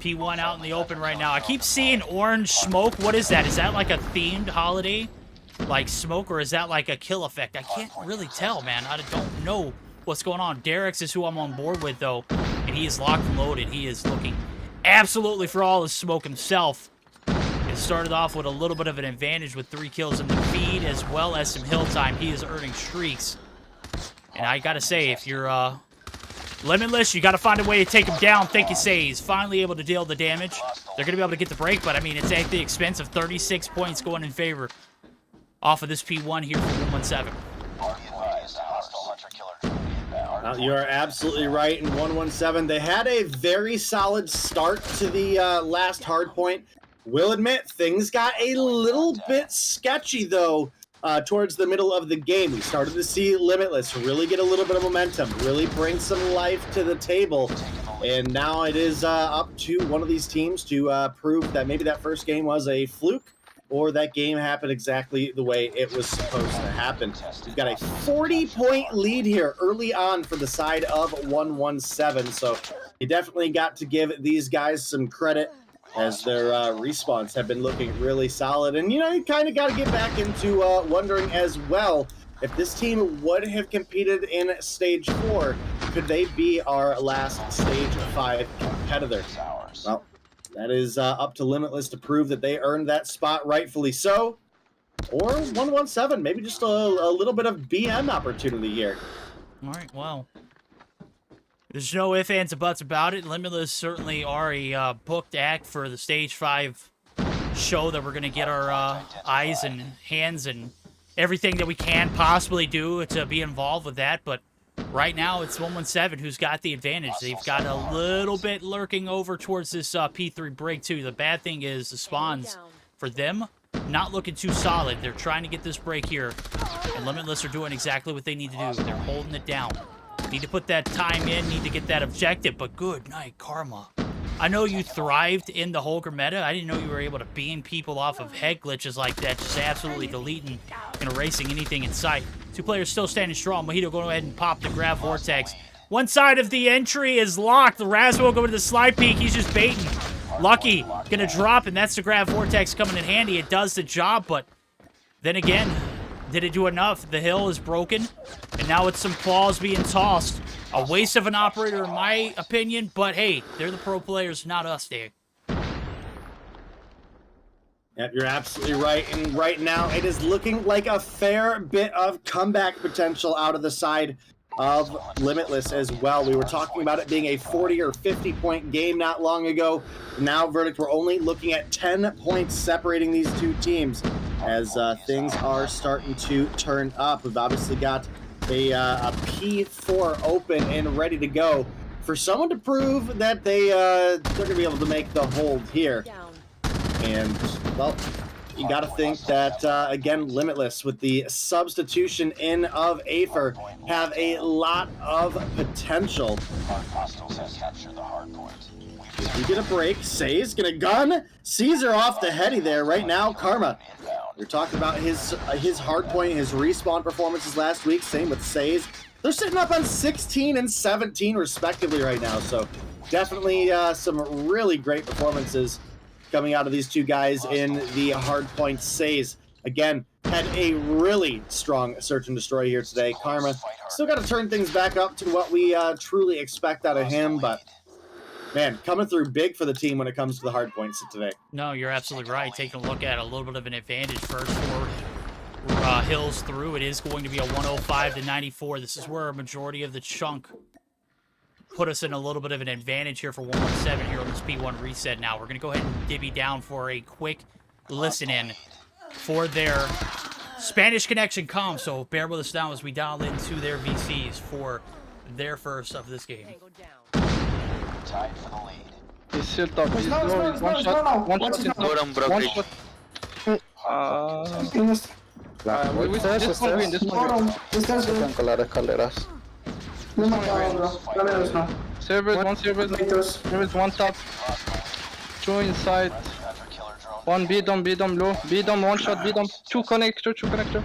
P1 out in the open right now. I keep seeing orange smoke. What is that? Is that like a themed holiday? Like smoke, or is that like a kill effect? I can't really tell, man. I don't know what's going on. Derek's is who I'm on board with, though, and he is locked and loaded. He is looking absolutely for all his smoke himself. It started off with a little bit of an advantage with 3 kills in the feed, as well as some hill time. He is earning streaks. And I gotta say, if you're Limitless, you gotta find a way to take him down. Thank you, say. He's finally able to deal the damage. They're gonna be able to get the break, but I mean, it's at the expense of 36 points going in favor off of this P1 here for 117. You are absolutely right. In 117, they had a very solid start to the last hardpoint. Will admit, things got a little bit sketchy, though, towards the middle of the game. We started to see Limitless really get a little bit of momentum, really bring some life to the table. And now it is up to one of these teams to prove that maybe that first game was a fluke, or that game happened exactly the way it was supposed to happen. We've got a 40-point lead here early on for the side of 117, so you definitely got to give these guys some credit, as their respawns have been looking really solid. And, you know, you kind of got to get back into wondering as well, if this team would have competed in Stage 4, could they be our last Stage 5 competitor? Well, that is up to Limitless to prove that they earned that spot rightfully so. Or 117, maybe just a little bit of BM opportunity here. All right, well, there's no ifs, ands, or buts about it. Limitless certainly are a booked act for the Stage 5 show that we're going to get our eyes and hands and everything that we can possibly do to be involved with that. But right now, it's 117 who's got the advantage. They've got a little bit lurking over towards this P3 break, too. The bad thing is the spawns for them not looking too solid. They're trying to get this break here, and Limitless are doing exactly what they need to do. They're holding it down. Need to put that time in, need to get that objective, but good night, Karma. I know you thrived in the Holger meta. I didn't know you were able to beam people off of head glitches like that, just absolutely deleting and erasing anything in sight. 2 players still standing strong. Mojito go ahead and pop the Grav Vortex. One side of the entry is locked. The Raswell go to the slide peek. He's just baiting. Lucky gonna drop, and that's the Grav Vortex coming in handy. It does the job, but then again, did it do enough? The hill is broken, and now it's some claws being tossed. A waste of an operator, in my opinion, but hey, they're the pro players, not us, Dave. Yep, you're absolutely right. And right now, it is looking like a fair bit of comeback potential out of the side of Limitless as well. We were talking about it being a 40 or 50-point game not long ago. Now, verdict, we're only looking at 10 points separating these two teams as things are starting to turn up. We've obviously got a P4 open and ready to go for someone to prove that they're going to be able to make the hold here. And, well, you got to think that, again, Limitless with the substitution in of Aether have a lot of potential. We get a break. Say's going to gun Caesar off the heady there right now. Karma. We're talking about his hardpoint, his respawn performances last week. Same with Say's. They're sitting up on 16 and 17 respectively right now. So definitely some really great performances coming out of these two guys in the hardpoint. Say's, again, had a really strong search and destroy here today. Karma still got to turn things back up to what we truly expect out of him, but man, coming through big for the team when it comes to the hard points today. No, you're absolutely right. Taking a look at a little bit of an advantage first for Hills through. It is going to be a 105 to 94. This is where a majority of the chunk put us in a little bit of an advantage here for 117 here on this P1 reset now. We're going to go ahead and divvy down for a quick listen-in for their Spanish connection comm. So bear with us now as we dial into their VCs for their first of this game. Tied for the lead. He's still top. He's low. He's one shot. One shot. One shot. This one win. This one win. Están con las escaleras. Servers, one servers. Servers, one top. Two inside. One B-dom, low. B-dom, one shot, B-dom. Two connector. Two connector.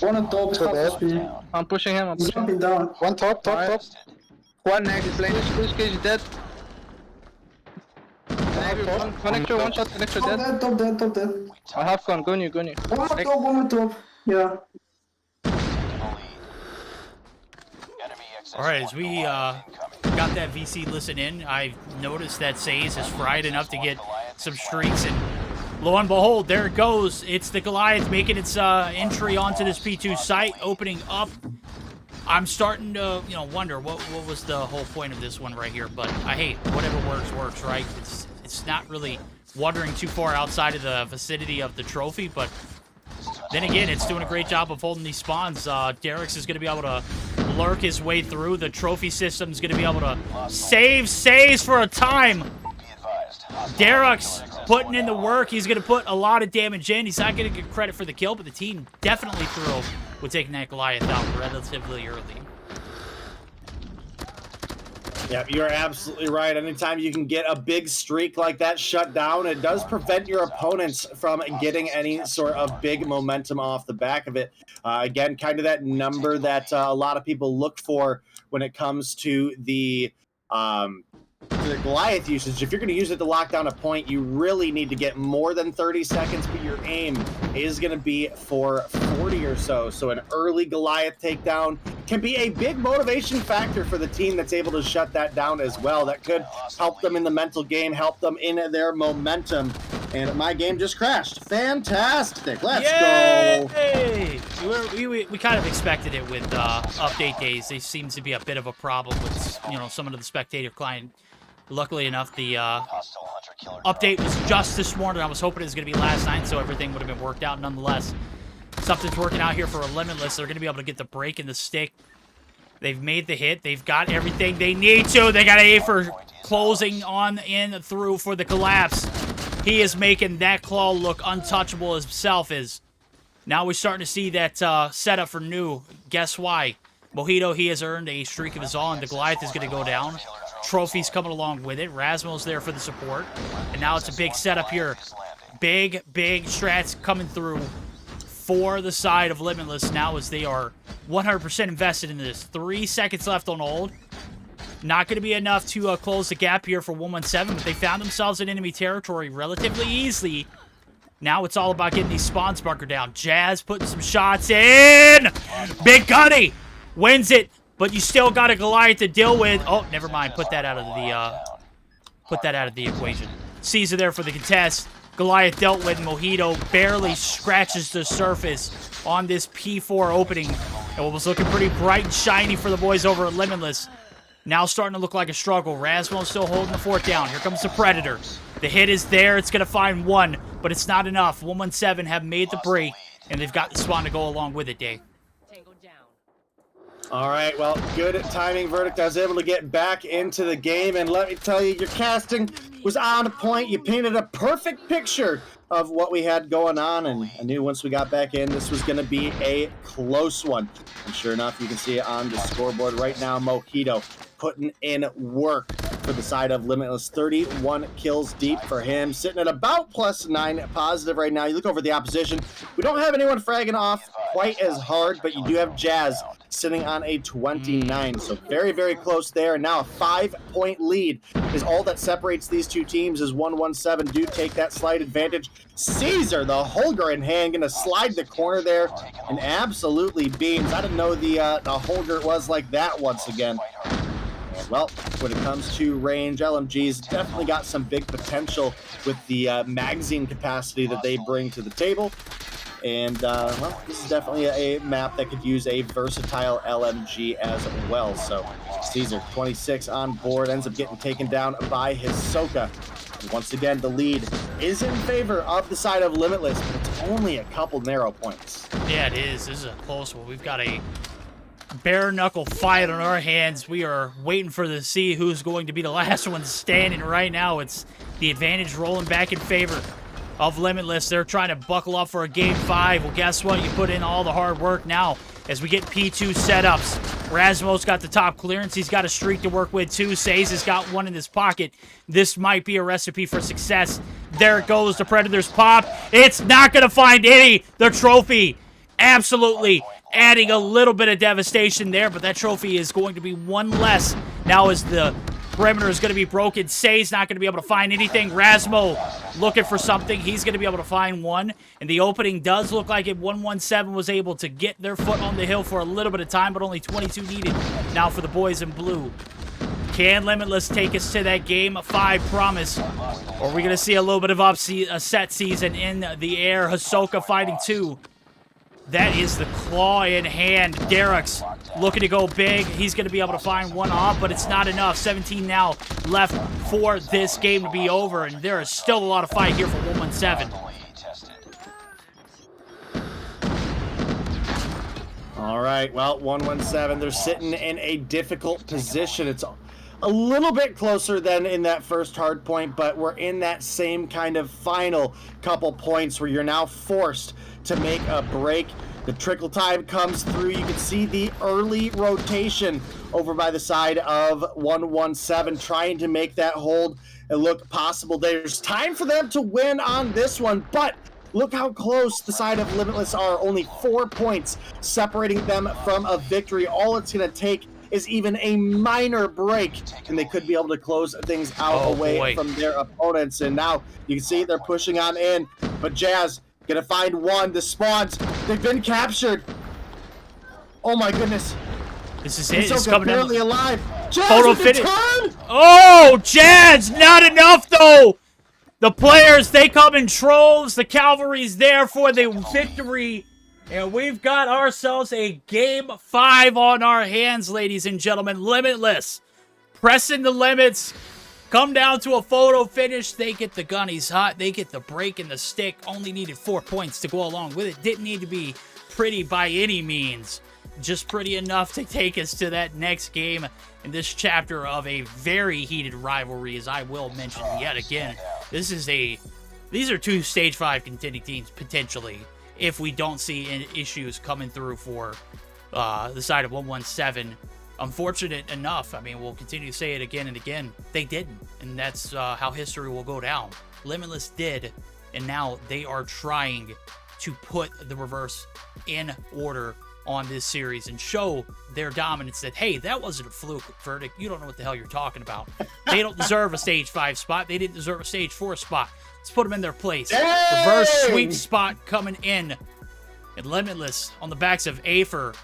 One on top. So dead. I'm pushing him. One top. One next lane. Push cage dead. One connector, one shot, connector dead. Top dead. I have gone. Go new. One more top. Yeah. All right, as we got that VC listen in, I noticed that Say's is fried enough to get some streaks, and lo and behold, there it goes. It's the Goliath making its entry onto this P2 site, opening up. I'm starting to, wonder what was the whole point of this one right here, but hey, whatever works, right? It's not really wandering too far outside of the vicinity of the trophy, but then again, it's doing a great job of holding these spawns. Derek's is going to be able to lurk his way through. The trophy system's going to be able to saves for a time. Derek's putting in the work. He's going to put a lot of damage in. He's not going to get credit for the kill, but the team definitely thrilled with taking that Goliath out relatively early. Yeah, you're absolutely right. Anytime you can get a big streak like that shut down, it does prevent your opponents from getting any sort of big momentum off the back of it. Again, kind of that number that a lot of people look for when it comes to the Goliath usage. If you're going to use it to lock down a point, you really need to get more than 30 seconds, but your aim is going to be for 40 or so. So an early Goliath takedown can be a big motivation factor for the team that's able to shut that down as well. That could help them in the mental game, help them in their momentum. And my game just crashed. Fantastic. Let's go. We kind of expected it with update days. They seem to be a bit of a problem with, some of the spectator client. Luckily enough, the update was just this morning. I was hoping it was going to be last night, so everything would have been worked out nonetheless. Something's working out here for a Limitless. They're going to be able to get the break in the stick. They've made the hit. They've got everything they need to. They got A for closing on in through for the collapse. He is making that claw look untouchable himself. Now we're starting to see that setup for new. Guess why? Mojito, he has earned a streak of his own. The Goliath is going to go down. Trophies coming along with it. Rasmal's there for the support. And now it's a big setup here. Big strats coming through for the side of Limitless now as they are 100% invested in this. 3 seconds left on hold. Not going to be enough to close the gap here for 117, but they found themselves in enemy territory relatively easily. Now it's all about getting these spawns bunkered down. Jazz putting some shots in. Big Gunny wins it, but you still got a Goliath to deal with. Oh, never mind. Put that out of the equation. Caesar there for the contest. Goliath dealt with. Mojito barely scratches the surface on this P4 opening. And what was looking pretty bright and shiny for the boys over at Limitless. Now starting to look like a struggle. Rasmo still holding the fort down. Here comes the Predator. The hit is there. It's going to find one, but it's not enough. 117 have made the break, and they've got the spawn to go along with it, Dave. All right, well, good timing, Verdict. I was able to get back into the game, and let me tell you, your casting was on point. You painted a perfect picture of what we had going on, and I knew once we got back in, this was going to be a close one. And sure enough, you can see it on the scoreboard right now. Mojito putting in work for the side of Limitless. 31 kills deep for him, sitting at about +9 positive right now. You look over the opposition. We don't have anyone fragging off quite as hard, but you do have Jazz sitting on a 29. So very, very close there. And now a 5-point lead is all that separates these two teams as 117 do take that slight advantage. Caesar, the Holger in hand, going to slide the corner there and absolutely beams. I didn't know the Holger was like that once again. Well, when it comes to range, LMG's definitely got some big potential with the magazine capacity that they bring to the table. And, well, this is definitely a map that could use a versatile LMG as well. So, Caesar, 26 on board, ends up getting taken down by Hisoka. And once again, the lead is in favor of the side of Limitless, but it's only a couple narrow points. Yeah, it is. This is a close one. We've got a bare knuckle fight on our hands. We are waiting for to see who's going to be the last one standing. Right now, it's the advantage rolling back in favor of Limitless. They're trying to buckle up for a game 5. Well, guess what? You put in all the hard work now as we get P2 setups. Rasmo's got the top clearance. He's got a streak to work with, too. Says has got one in his pocket. This might be a recipe for success. There it goes. The Predators pop. It's not going to find any. The trophy absolutely adding a little bit of devastation there, but that trophy is going to be one less now as the perimeter is going to be broken. Say's not going to be able to find anything. Rasmo looking for something. He's going to be able to find one. And the opening does look like it. 117 was able to get their foot on the hill for a little bit of time, but only 22 needed now for the boys in blue. Can Limitless take us to that game 5 promise? Or are we going to see a little bit of a set season in the air? Hisoka fighting 2. That is the claw in hand. Derek's looking to go big. He's going to be able to find one off, but it's not enough. 17 now left for this game to be over, and there is still a lot of fight here for 117. All right, well, 117, they're sitting in a difficult position. It's a little bit closer than in that first hard point, but we're in that same kind of final couple points where you're now forced to make a break. The trickle time comes through. You can see the early rotation over by the side of 117 trying to make that hold and look possible. There's time for them to win on this one, but look how close the side of Limitless are. Only 4 points separating them from a victory. All it's going to take is even a minor break, and they could be able to close things out away from their opponents. And now you can see they're pushing on in, but Jazz gonna find one. The spawns, they've been captured. Oh my goodness. This is it. It's coming barely alive. Jazz Photo with the finish. turn! Oh, Jazz! Not enough, though! The players, they come in troves. The cavalry's there for the victory. And we've got ourselves a game 5 on our hands, ladies and gentlemen. Limitless. Pressing the limits. Come down to a photo finish. They get the gunnies hot. They get the break and the stick. Only needed 4 points to go along with it. Didn't need to be pretty by any means. Just pretty enough to take us to that next game in this chapter of a very heated rivalry, as I will mention yet again. These are 2 Stage 5 contending teams, potentially, if we don't see any issues coming through for the side of 117. Unfortunate enough, I mean, we'll continue to say it again and again, they didn't. And that's how history will go down. Limitless did, and now they are trying to put the reverse in order on this series and show their dominance that, hey, that wasn't a fluke verdict. You don't know what the hell you're talking about. They don't deserve a Stage 5 spot. They didn't deserve a Stage 4 spot. Let's put them in their place. Dang! Reverse sweep spot coming in. And Limitless on the backs of Afer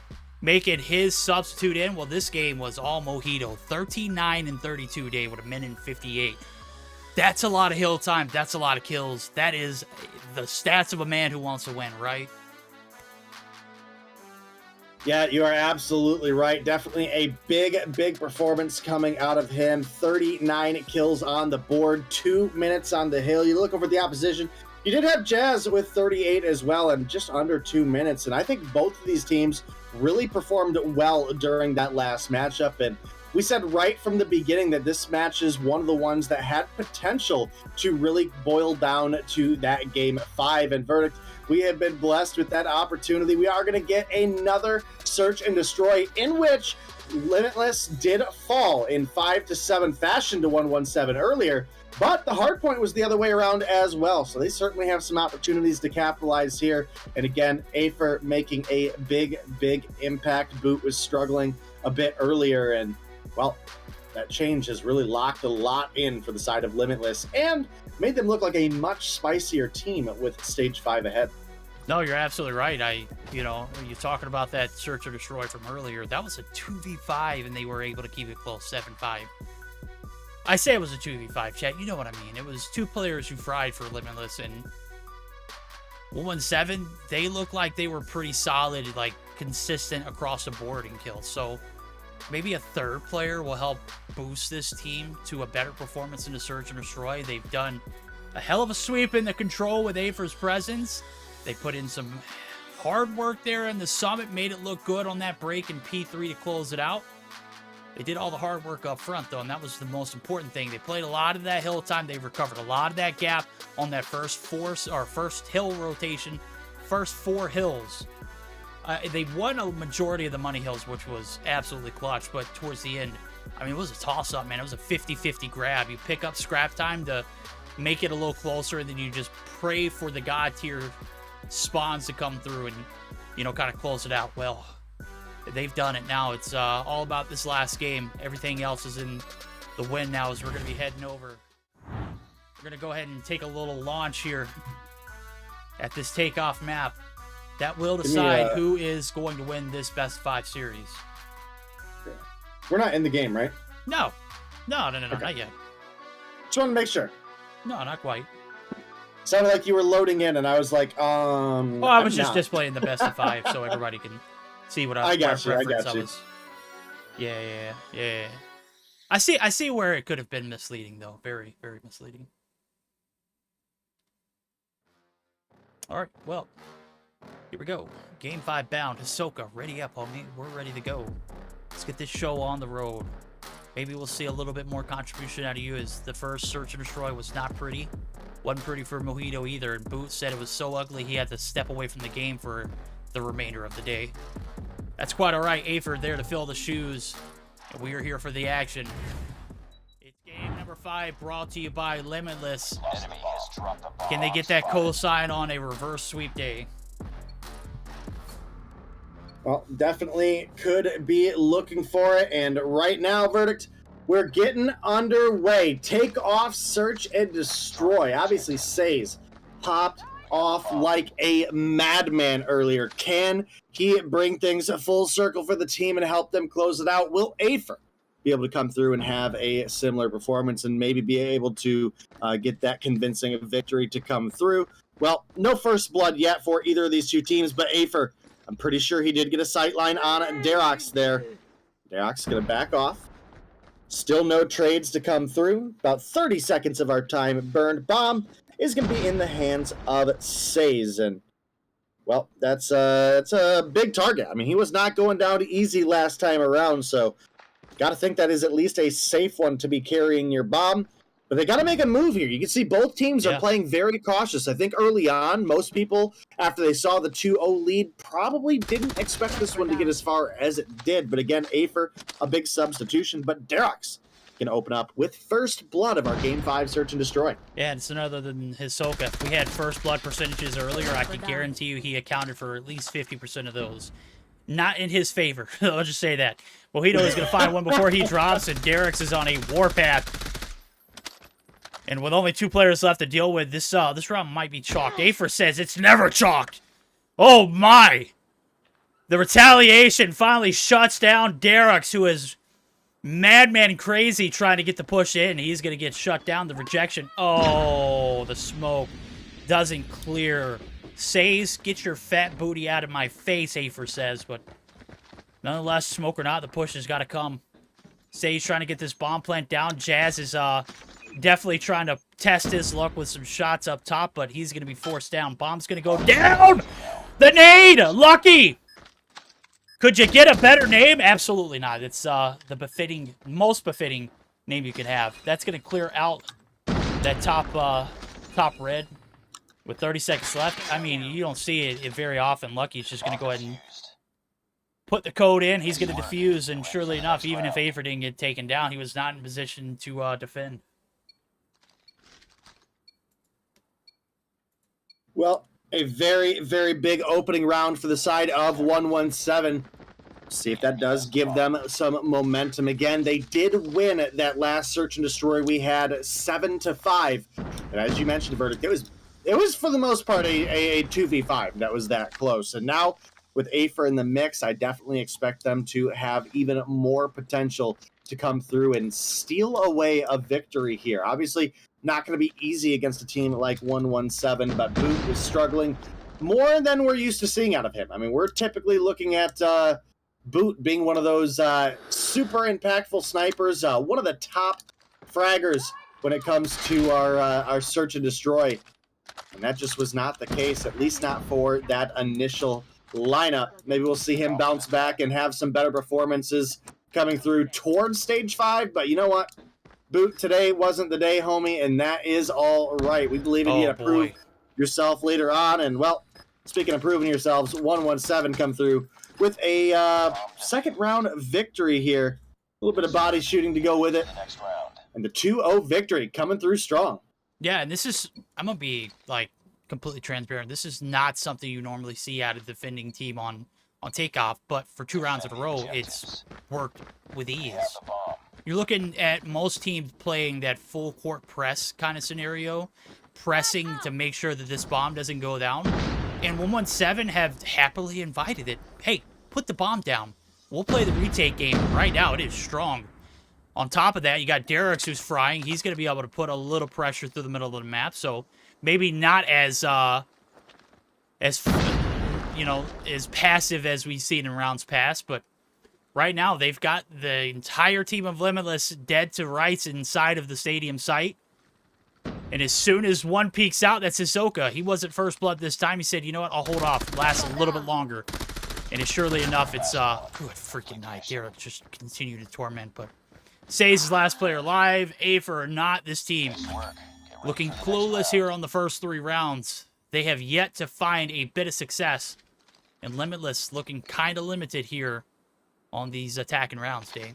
making his substitute in. Well, this game was all Mojito. 39-32 day with a minute 58. That's a lot of hill time. That's a lot of kills. That is the stats of a man who wants to win, right? Yeah, you are absolutely right. Definitely a big performance coming out of him. 39 kills on the board, 2 minutes on the hill. You look over the opposition, you did have Jazz with 38 as well, and just under 2 minutes. And I think both of these teams really performed well during that last matchup. And we said right from the beginning that this match is one of the ones that had potential to really boil down to that game 5. And Verdict, we have been blessed with that opportunity. We are going to get another search and destroy in which Limitless did fall in 5-7 fashion to 117 earlier, but the hardpoint was the other way around as well. So they certainly have some opportunities to capitalize here. And again, Afer making a big impact. Boot was struggling a bit earlier, and well, that change has really locked a lot in for the side of Limitless and made them look like a much spicier team with stage 5 ahead. No, you're absolutely right. You're talking about that search or destroy from earlier. That was a 2v5, and they were able to keep it close, 7-5. I say it was a 2v5, chat. You know what I mean. It was 2 players who fried for Limitless, and 117, they looked like they were pretty solid, like consistent across the board in kills. So maybe a 3rd player will help boost this team to a better performance in the search and destroy. They've done a hell of a sweep in the control with Afer's presence. They put in some hard work there in the summit, made it look good on that break in P3 to close it out. They did all the hard work up front, though, and that was the most important thing. They played a lot of that hill time. They recovered a lot of that gap on that first hill rotation, first 4 hills. They won a majority of the money hills, which was absolutely clutch, but towards the end, I mean, it was a toss-up, man. It was a 50-50 grab. You pick up scrap time to make it a little closer, and then you just pray for the god tier spawns to come through and, kind of close it out. Well, they've done it now. It's all about this last game. Everything else is in the win now as we're going to be heading over. We're going to go ahead and take a little launch here at this takeoff map. That will decide who is going to win this best 5 series. We're not in the game, right? No, Okay. not yet. Just want to make sure. No, not quite. Sounded like you were loading in, and I was like, Well, I was just displaying the best of 5 so everybody can see what I got you. was. Yeah. I see where it could have been misleading, though. Very, very misleading. All right, well, here we go. Game 5 bound. Hisoka, ready up, homie. We're ready to go. Let's get this show on the road. Maybe we'll see a little bit more contribution out of you, as the first search and destroy was not pretty. Wasn't pretty for Mojito either, and Booth said it was so ugly he had to step away from the game for the remainder of the day. That's quite all right. Afer there to fill the shoes, and we are here for the action. It's game number 5, brought to you by Limitless. Can they get that cosign on a reverse sweep day? Well, definitely could be looking for it, and right now, Verdict, we're getting underway. Take off, search, and destroy. Obviously, Says popped off like a madman earlier. Can he bring things full circle for the team and help them close it out? Will Afer be able to come through and have a similar performance and maybe be able to get that convincing victory to come through? Well, no first blood yet for either of these 2 teams, but Afer, I'm pretty sure he did get a sight line on Darox there. Darox going to back off. Still no trades to come through. About 30 seconds of our time burned. Bomb is going to be in the hands of Says. And, well, that's a big target. I mean, he was not going down easy last time around, so got to think that is at least a safe one to be carrying your bomb. But they got to make a move here. You can see both teams are playing very cautious. I think early on, most people, after they saw the 2-0 lead, probably didn't expect this one to get as far as it did. But again, Afer, a big substitution. But Darox can open up with first blood of our Game 5 Search and Destroy. Yeah, and it's none other than Hisoka. If we had first blood percentages earlier, I can guarantee you he accounted for at least 50% of those. Not in his favor. I'll just say that. Mojito is going to find one before he drops, and Darox is on a warpath. And with only 2 players left to deal with, this round might be chalked. Afer says it's never chalked. Oh my! The retaliation finally shuts down Darox, who is madman crazy trying to get the push in. He's going to get shut down. The rejection. Oh, the smoke doesn't clear. Says, get your fat booty out of my face, Afer says. But nonetheless, smoke or not, the push has got to come. Says trying to get this bomb plant down. Jazz is definitely trying to test his luck with some shots up top, but he's going to be forced down. Bomb's going to go down! The nade! Lucky! Could you get a better name? Absolutely not. It's the most befitting name you could have. That's going to clear out that top red with 30 seconds left. I mean, you don't see it very often. Lucky's just going to go ahead and put the code in. He's going to defuse, and surely enough, even if Afer didn't get taken down, he was not in position to defend. Well, a very, very big opening round for the side of 117. See if that does give them some momentum. Again, they did win that last search and destroy. We had 7-5, and as you mentioned, Verdict, it was for the most part a 2v5 that was that close. And now with Afer in the mix, I definitely expect them to have even more potential to come through and steal away a victory here. Obviously, not going to be easy against a team like 117, but Boot was struggling more than we're used to seeing out of him. I mean, we're typically looking at Boot being one of those super impactful snipers, one of the top fraggers when it comes to our search and destroy. And that just was not the case, at least not for that initial lineup. Maybe we'll see him bounce back and have some better performances coming through towards stage 5, but you know what? Boot, today wasn't the day, homie, and that is all right. We believe in you to prove yourself later on, and well, speaking of proving yourselves, 117 come through with a second round victory here. A little bit of body shooting to go with it, and the 2-0 victory coming through strong. Yeah, and this is, I'm going to be, like, completely transparent. This is not something you normally see out of the defending team on takeoff, but for 2 rounds in a row, it's worked with ease. You're looking at most teams playing that full court press kind of scenario, pressing to make sure that this bomb doesn't go down. And 117 have happily invited it. Hey, put the bomb down. We'll play the retake game right now. It is strong. On top of that, you got Derek's who's frying. He's going to be able to put a little pressure through the middle of the map. So maybe not as passive as we've seen in rounds past, but right now they've got the entire team of Limitless dead to rights inside of the stadium site. And as soon as one peeks out, that's Hisoka. He wasn't first blood this time. He said, you know what, I'll hold off. Last a little bit longer. And it's surely enough, it's good freaking night. Derek just continued to torment, but Say's his last player alive. Afer or not, this team looking clueless here on the first 3 rounds. They have yet to find a bit of success. And Limitless looking kind of limited here on these attacking rounds, Dave.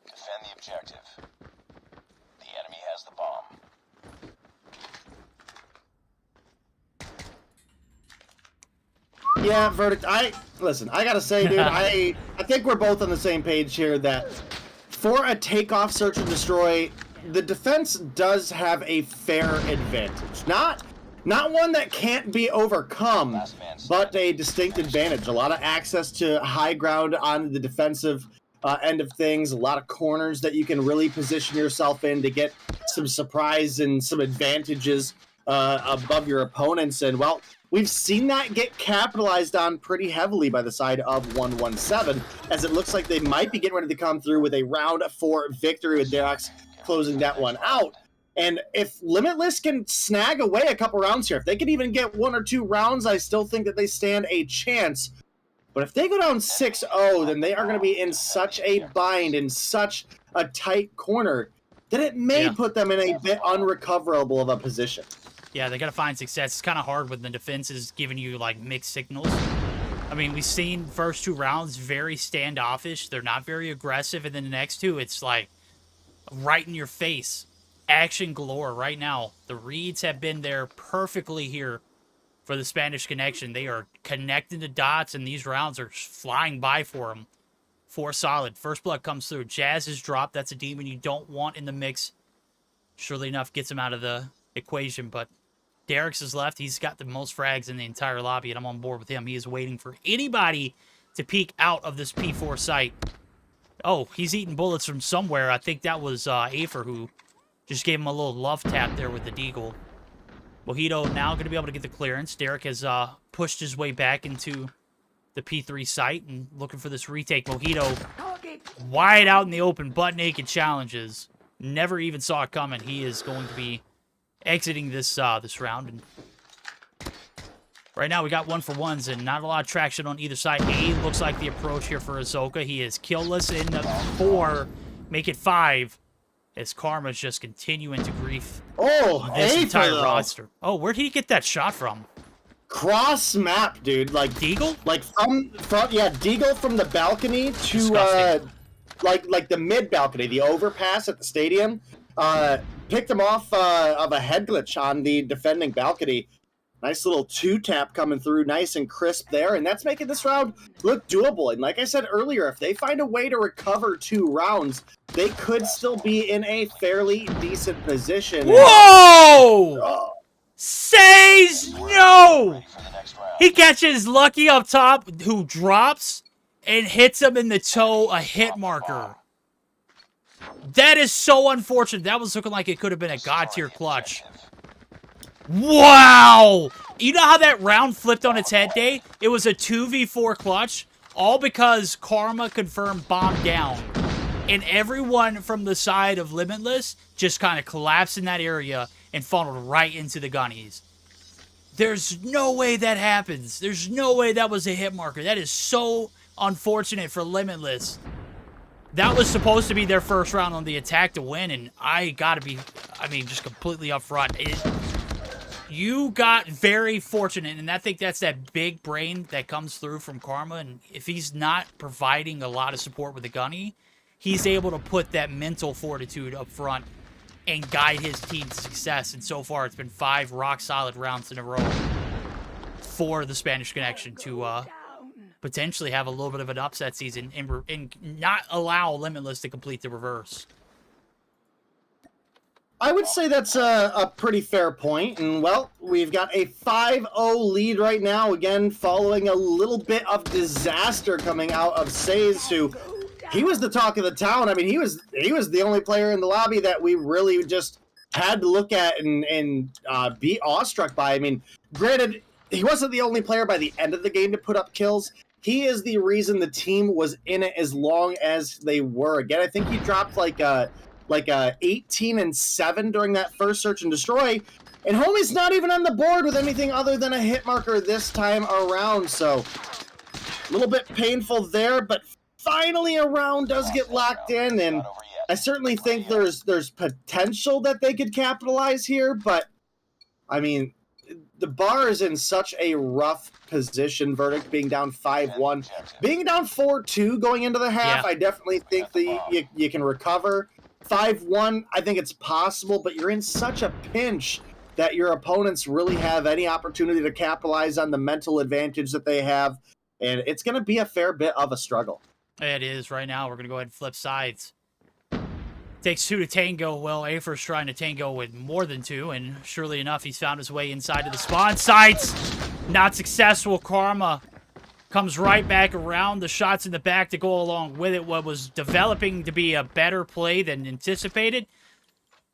Defend the objective. The enemy has the bomb. Yeah, Verdict, I gotta say, dude, I think we're both on the same page here that for a takeoff search and destroy, the defense does have a fair advantage. Not one that can't be overcome, but a distinct advantage. A lot of access to high ground on the defensive end of things, a lot of corners that you can really position yourself in to get some surprise and some advantages above your opponents. And, well, we've seen that get capitalized on pretty heavily by the side of 117, as it looks like they might be getting ready to come through with a round 4 victory with Derek's closing that one out. And if Limitless can snag away a couple rounds here, if they can even get 1 or 2 rounds, I still think that they stand a chance. But if they go down 6-0, then they are going to be in such a bind, in such a tight corner, that it may put them in a bit unrecoverable of a position. Yeah, they got to find success. It's kind of hard when the defense is giving you, like, mixed signals. I mean, we've seen first 2 rounds very standoffish. They're not very aggressive. And then the next 2, it's, like, right in your face. Action galore right now. The reads have been there perfectly here for the Spanish connection. They are connecting the dots, and these rounds are flying by for them. 4 solid. First blood comes through. Jazz is dropped. That's a demon you don't want in the mix. Surely enough, gets him out of the equation, but Derek's is left. He's got the most frags in the entire lobby, and I'm on board with him. He is waiting for anybody to peek out of this P4 site. Oh, he's eating bullets from somewhere. I think that was Afer who just gave him a little love tap there with the deagle. Mojito now going to be able to get the clearance. Derek has pushed his way back into the P3 site and looking for this retake. Mojito wide out in the open, butt naked challenges. Never even saw it coming. He is going to be exiting this this round. And Right now, we got 1-for-1s and not a lot of traction on either side. A looks like the approach here for Azoka. He is killless in the 4, make it 5. As Karma's just continuing to grief this entire roster. Oh, where'd he get that shot from? Cross map, dude. Like Deagle? Like from yeah, Deagle from the balcony to Disgusting. like the mid balcony, the overpass at the stadium. Picked him off of a head glitch on the defending balcony. Nice little 2-tap coming through, nice and crisp there, and that's making this round look doable. And like I said earlier, if they find a way to recover 2 rounds, they could still be in a fairly decent position. Whoa! Says no! He catches Lucky up top, who drops and hits him in the toe, a hit marker. That is so unfortunate. That was looking like it could have been a god-tier clutch. Wow! You know how that round flipped on its head, Day? It was a 2v4 clutch, all because Karma confirmed bomb down. And everyone from the side of Limitless just kind of collapsed in that area and funneled right into the gunnies. There's no way that happens. There's no way that was a hit marker. That is so unfortunate for Limitless. That was supposed to be their first round on the attack to win, and I gotta be, just completely upfront. You got very fortunate, and I think that's that big brain that comes through from Karma, and if he's not providing a lot of support with the gunny, he's able to put that mental fortitude up front and guide his team to success, and so far it's been 5 rock-solid rounds in a row for the Spanish Connection to potentially have a little bit of an upset season and not allow Limitless to complete the reverse. I would say that's a pretty fair point, and well, we've got a 5-0 lead right now, again, following a little bit of disaster coming out of Says, who, he was the talk of the town. I mean, he was the only player in the lobby that we really just had to look at and be awestruck by. I mean, granted, he wasn't the only player by the end of the game to put up kills. He is the reason the team was in it as long as they were. Again, I think he dropped like 18 and 7 during that first search and destroy, and homie's not even on the board with anything other than a hit marker this time around. So a little bit painful there, but finally a round does get locked in, and I certainly think there's potential that they could capitalize here, but I mean, the bar is in such a rough position. Verdict being down 5-1, being down 4-2 going into the half. Yeah. I definitely think that you can recover. 5-1, I think it's possible, but you're in such a pinch that your opponents really have any opportunity to capitalize on the mental advantage that they have, and it's going to be a fair bit of a struggle. It is right now. We're going to go ahead and flip sides. Takes 2 to tango. Well, Afer's trying to tango with more than 2, and surely enough, he's found his way inside of the spawn sites. Not successful. Karma comes right back around. The shots in the back to go along with it. What was developing to be a better play than anticipated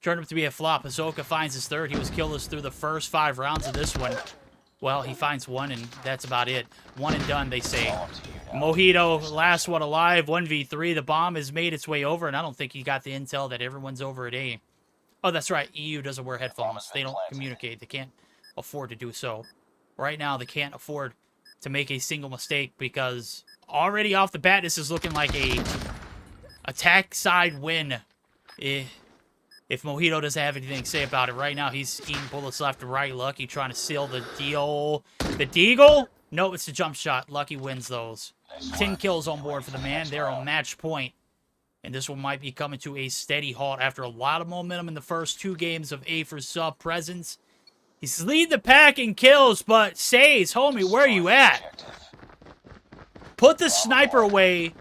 turned up to be a flop. Azoka finds his 3rd. He was killless through the first 5 rounds of this one. Well, he finds 1, and that's about it. 1 and done, they say. Mojito, last one alive, 1v3. The bomb has made its way over, and I don't think he got the intel that everyone's over at A. Oh, that's right. EU doesn't wear headphones. They don't communicate. They can't afford to do so. Right now, they can't afford to make a single mistake because already off the bat, this is looking like a attack side win. If Mojito doesn't have anything to say about it right now, he's eating bullets left and right. Lucky trying to seal the deal. The deagle? No, it's the jump shot. Lucky wins those. 10 kills on board for the man. They're on match point. And this one might be coming to a steady halt after a lot of momentum in the first 2 games of Afer's sub presence. He's leading the pack in kills, but Says, homie, where are you at? Put the sniper away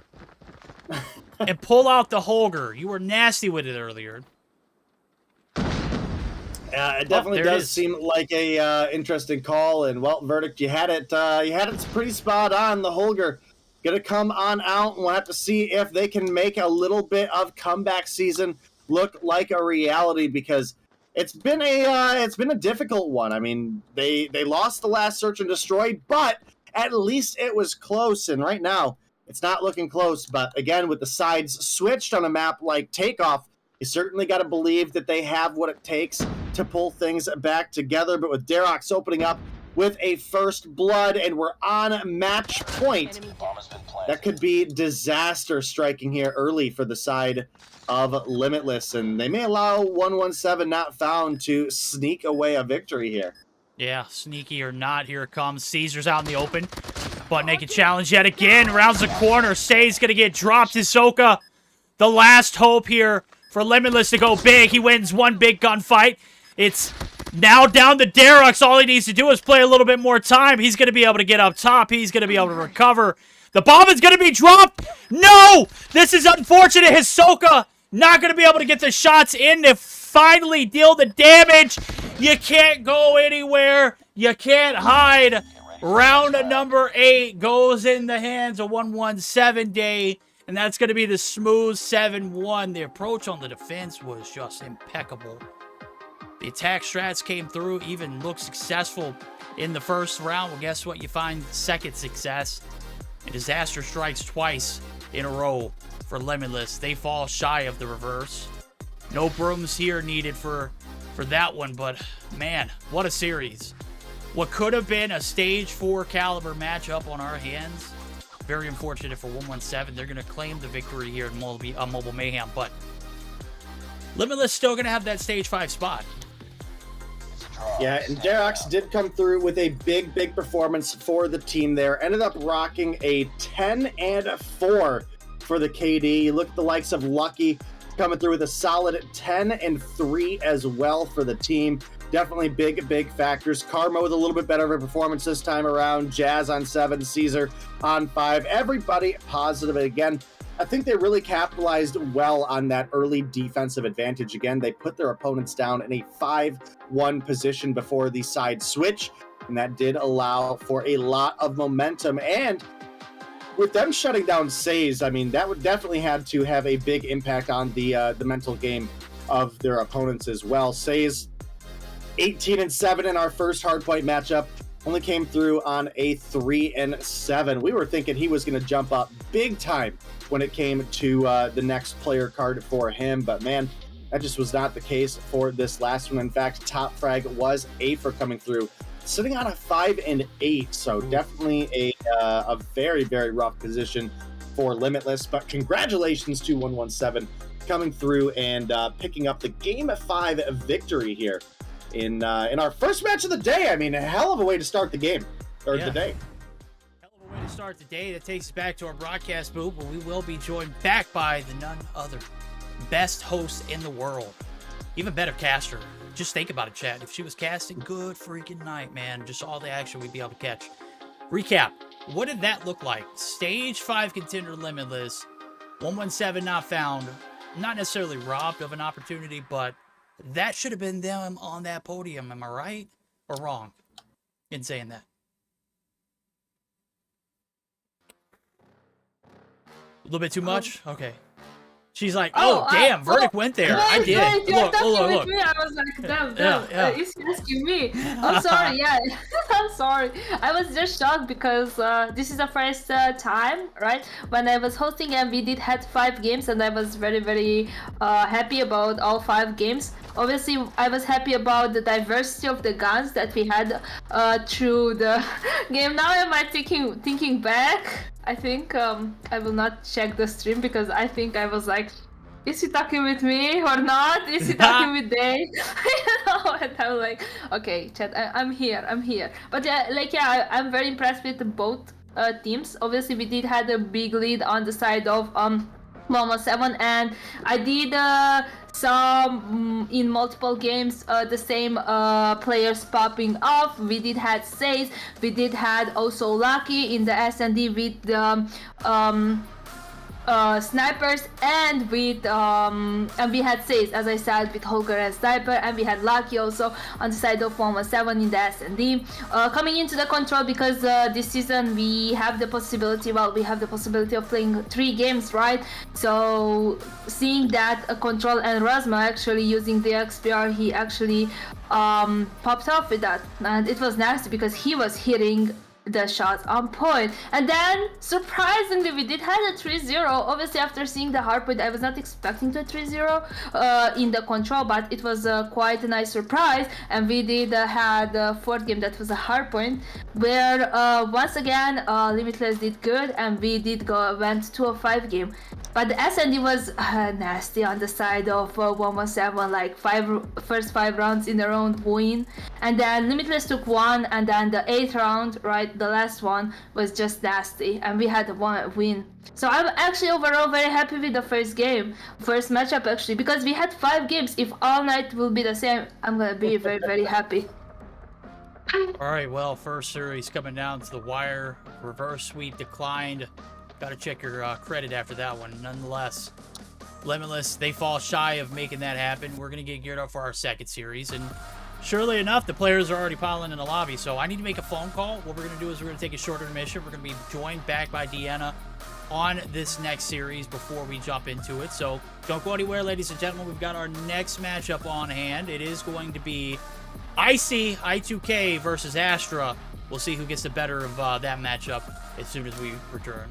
and pull out the Holger. You were nasty with it earlier. It definitely does seem like a interesting call, and well, Verdict, you had it pretty spot on. The Holger gonna come on out, and we'll have to see if they can make a little bit of comeback season look like a reality, because it's been a difficult one. I mean, they lost the last search and destroy, but at least it was close, and right now it's not looking close. But again, with the sides switched on a map like Takeoff, you certainly got to believe that they have what it takes to pull things back together. But with Derox opening up with a first blood, and we're on match point. Bomb has been planted. That could be disaster striking here early for the side of Limitless, and they may allow 117 Not Found to sneak away a victory here. Yeah, sneaky or not, here it comes. Caesar's out in the open. Butt naked challenge yet again. Rounds the corner. Say's gonna get dropped. Hisoka, the last hope here for Limitless to go big. He wins one big gunfight. It's now down to Derux. All he needs to do is play a little bit more time. He's gonna be able to get up top. He's gonna be able to recover. The bomb is gonna be dropped. No! This is unfortunate. Hisoka not gonna be able to get the shots in to finally deal the damage. You can't go anywhere. You can't hide. Round number 8 goes in the hands of 117 Day, and that's going to be the smooth 7-1. The approach on the defense was just impeccable. The attack strats came through, even looked successful in the first round. Well, guess what? You find second success. And disaster strikes twice in a row for Limitless. They fall shy of the reverse. No brooms here needed for that one, but man, what a series. What could have been a stage 4 caliber matchup on our hands. Very unfortunate for 117. They're going to claim the victory here in Mobile Mayhem, but Limitless still going to have that stage 5 spot. Yeah, and Derux did come through with a big performance for the team there. Ended up rocking a 10-4 for the KD. You look at the likes of Lucky coming through with a solid 10-3 as well for the team. Definitely big factors. Karma with a little bit better of a performance this time around. Jazz on 7, Caesar on 5. Everybody positive. Again, I think they really capitalized well on that early defensive advantage. Again, they put their opponents down in a 5-1 position before the side switch, and that did allow for a lot of momentum. And with them shutting down Says, I mean, that would definitely had to have a big impact on the mental game of their opponents as well. Says 18-7 in our first hardpoint matchup, only came through on a 3-7. We were thinking he was going to jump up big time when it came to the next player card for him, but man, that just was not the case for this last one. In fact, Top Frag was Afer coming through, sitting on a 5-8, so definitely a very rough position for Limitless. But congratulations to 117 coming through and picking up the Game 5 victory here in our first match of the day. I mean, a hell of a way to start the game, or the day. Hell of a way to start the day. That takes us back to our broadcast booth, where we will be joined back by the none other best host in the world. Even better caster. Just think about it, chat. If she was casting, good freaking night, man. Just all the action we'd be able to catch. Recap. What did that look like? Stage 5 contender Limitless. 117 Not Found. Not necessarily robbed of an opportunity, but that should have been them on that podium. Am I right or wrong in saying that? A little bit too much? Okay. She's like, oh damn, Verdict went there. I did. Look. I was like, damn. He's asking me. I'm sorry, I'm sorry. I was just shocked because this is the first time, right, when I was hosting, and we had 5 games, and I was very happy about all 5 games. Obviously, I was happy about the diversity of the guns that we had through the game. Now am I thinking back? I think I will not check the stream, because I think I was like, is he talking with me or not? Is he talking with Day? You know, and I'm like, okay, chat, I'm here. But I'm very impressed with both teams. Obviously, we did have a big lead on the side of 117, and I did some in multiple games the same players popping off. We did had Says, we did had also Lucky in the S&D with the snipers, and with and we had Says, as I said, with Holger and sniper, and we had Lucky also on the side of 117 in the S&D. Coming into the control, because this season we have the possibility of playing 3 games, right? So seeing that control and Razma actually using the XPR, he actually popped off with that, and it was nasty because he was hitting the shots on point. And then, surprisingly, we did have a 3-0. Obviously, after seeing the hardpoint, I was not expecting the 3-0 in the control, but it was quite a nice surprise. And we did had the fourth game that was a hardpoint, where once again, Limitless did good, and we went to a 5 game. But the SND was nasty on the side of 117, like first 5 rounds in a row win. And then Limitless took 1, and then the 8th round, right, the last one, was just nasty, and we had 1 win. So I'm actually overall very happy with the first matchup actually, because we had 5 games. If all night will be the same, I'm gonna be very, very happy. Alright, well, first series coming down to the wire. Reverse sweep declined. Gotta check your credit after that one. Nonetheless, Limitless, they fall shy of making that happen. We're gonna get geared up for our second series, and surely enough, the players are already piling in the lobby, so I need to make a phone call. What we're gonna do is we're gonna take a short intermission. We're gonna be joined back by Deanna on this next series before we jump into it. So don't go anywhere, ladies and gentlemen. We've got our next matchup on hand. It is going to be Icy I2K versus Astra. We'll see who gets the better of that matchup as soon as we return.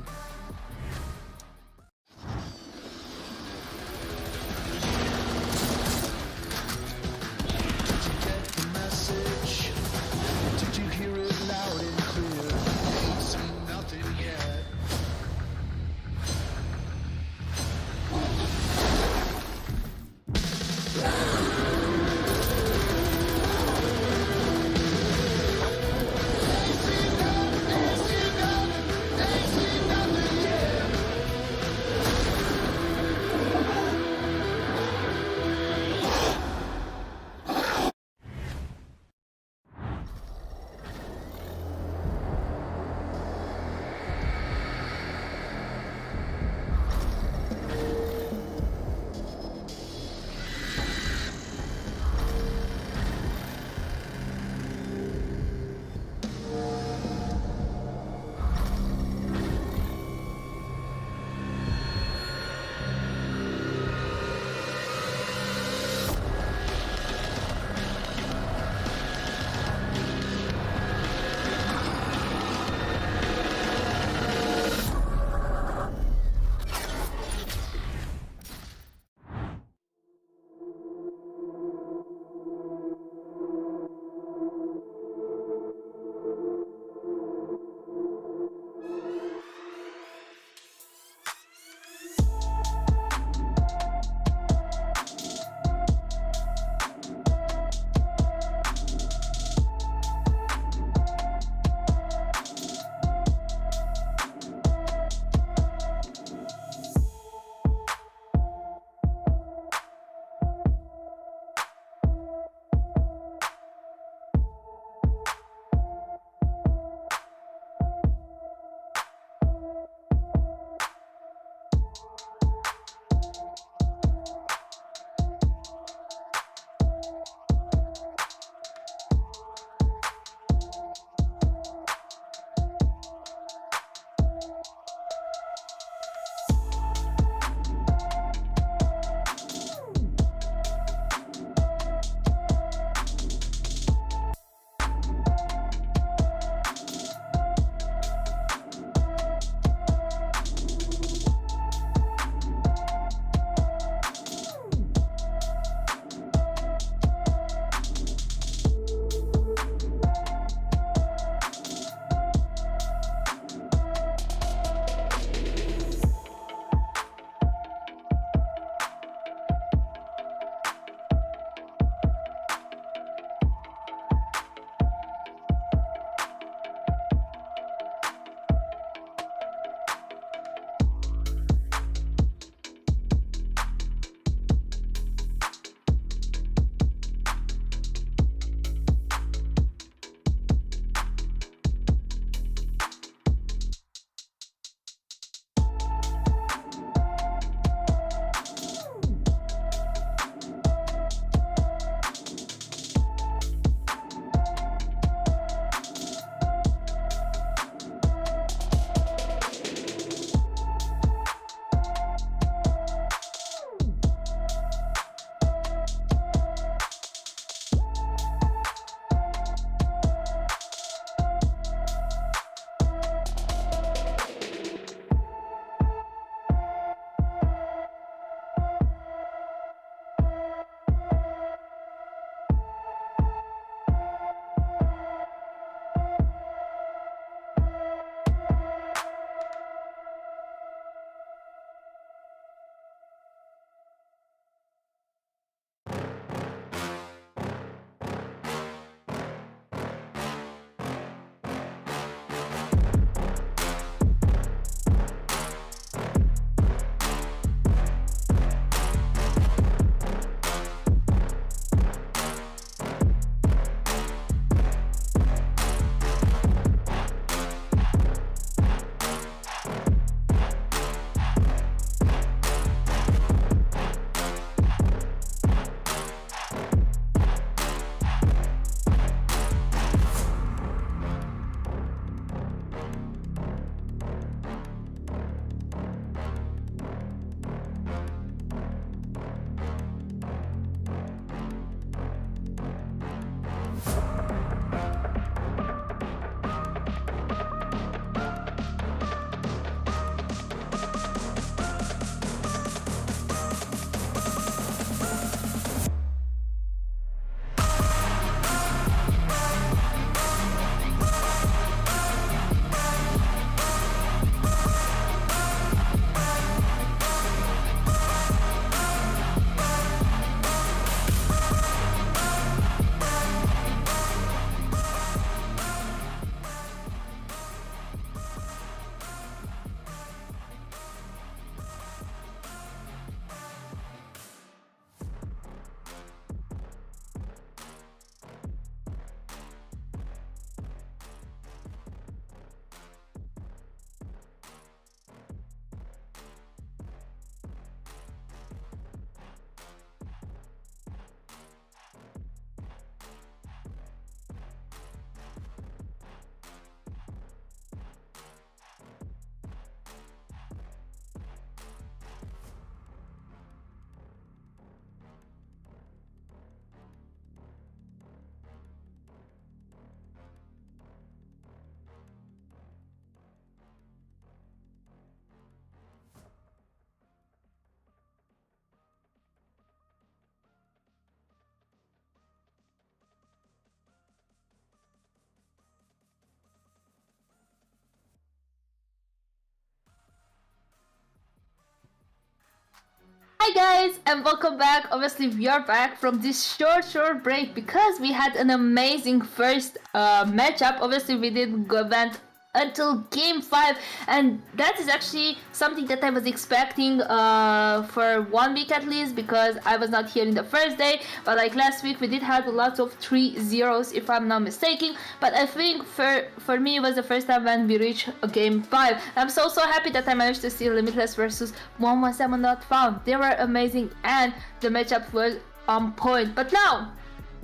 guys, and welcome back. Obviously, we are back from this short break because we had an amazing first matchup. Obviously, we didn't go event until game 5, and that is actually something that I was expecting for 1 week at least, because I was not here in the first day. But like last week we did have lots of 3-0s if I'm not mistaken, but I think for me it was the first time when we reached a game 5. I'm so happy that I managed to see Limitless versus 117 Not Found. They were amazing and the matchup was on point. But now,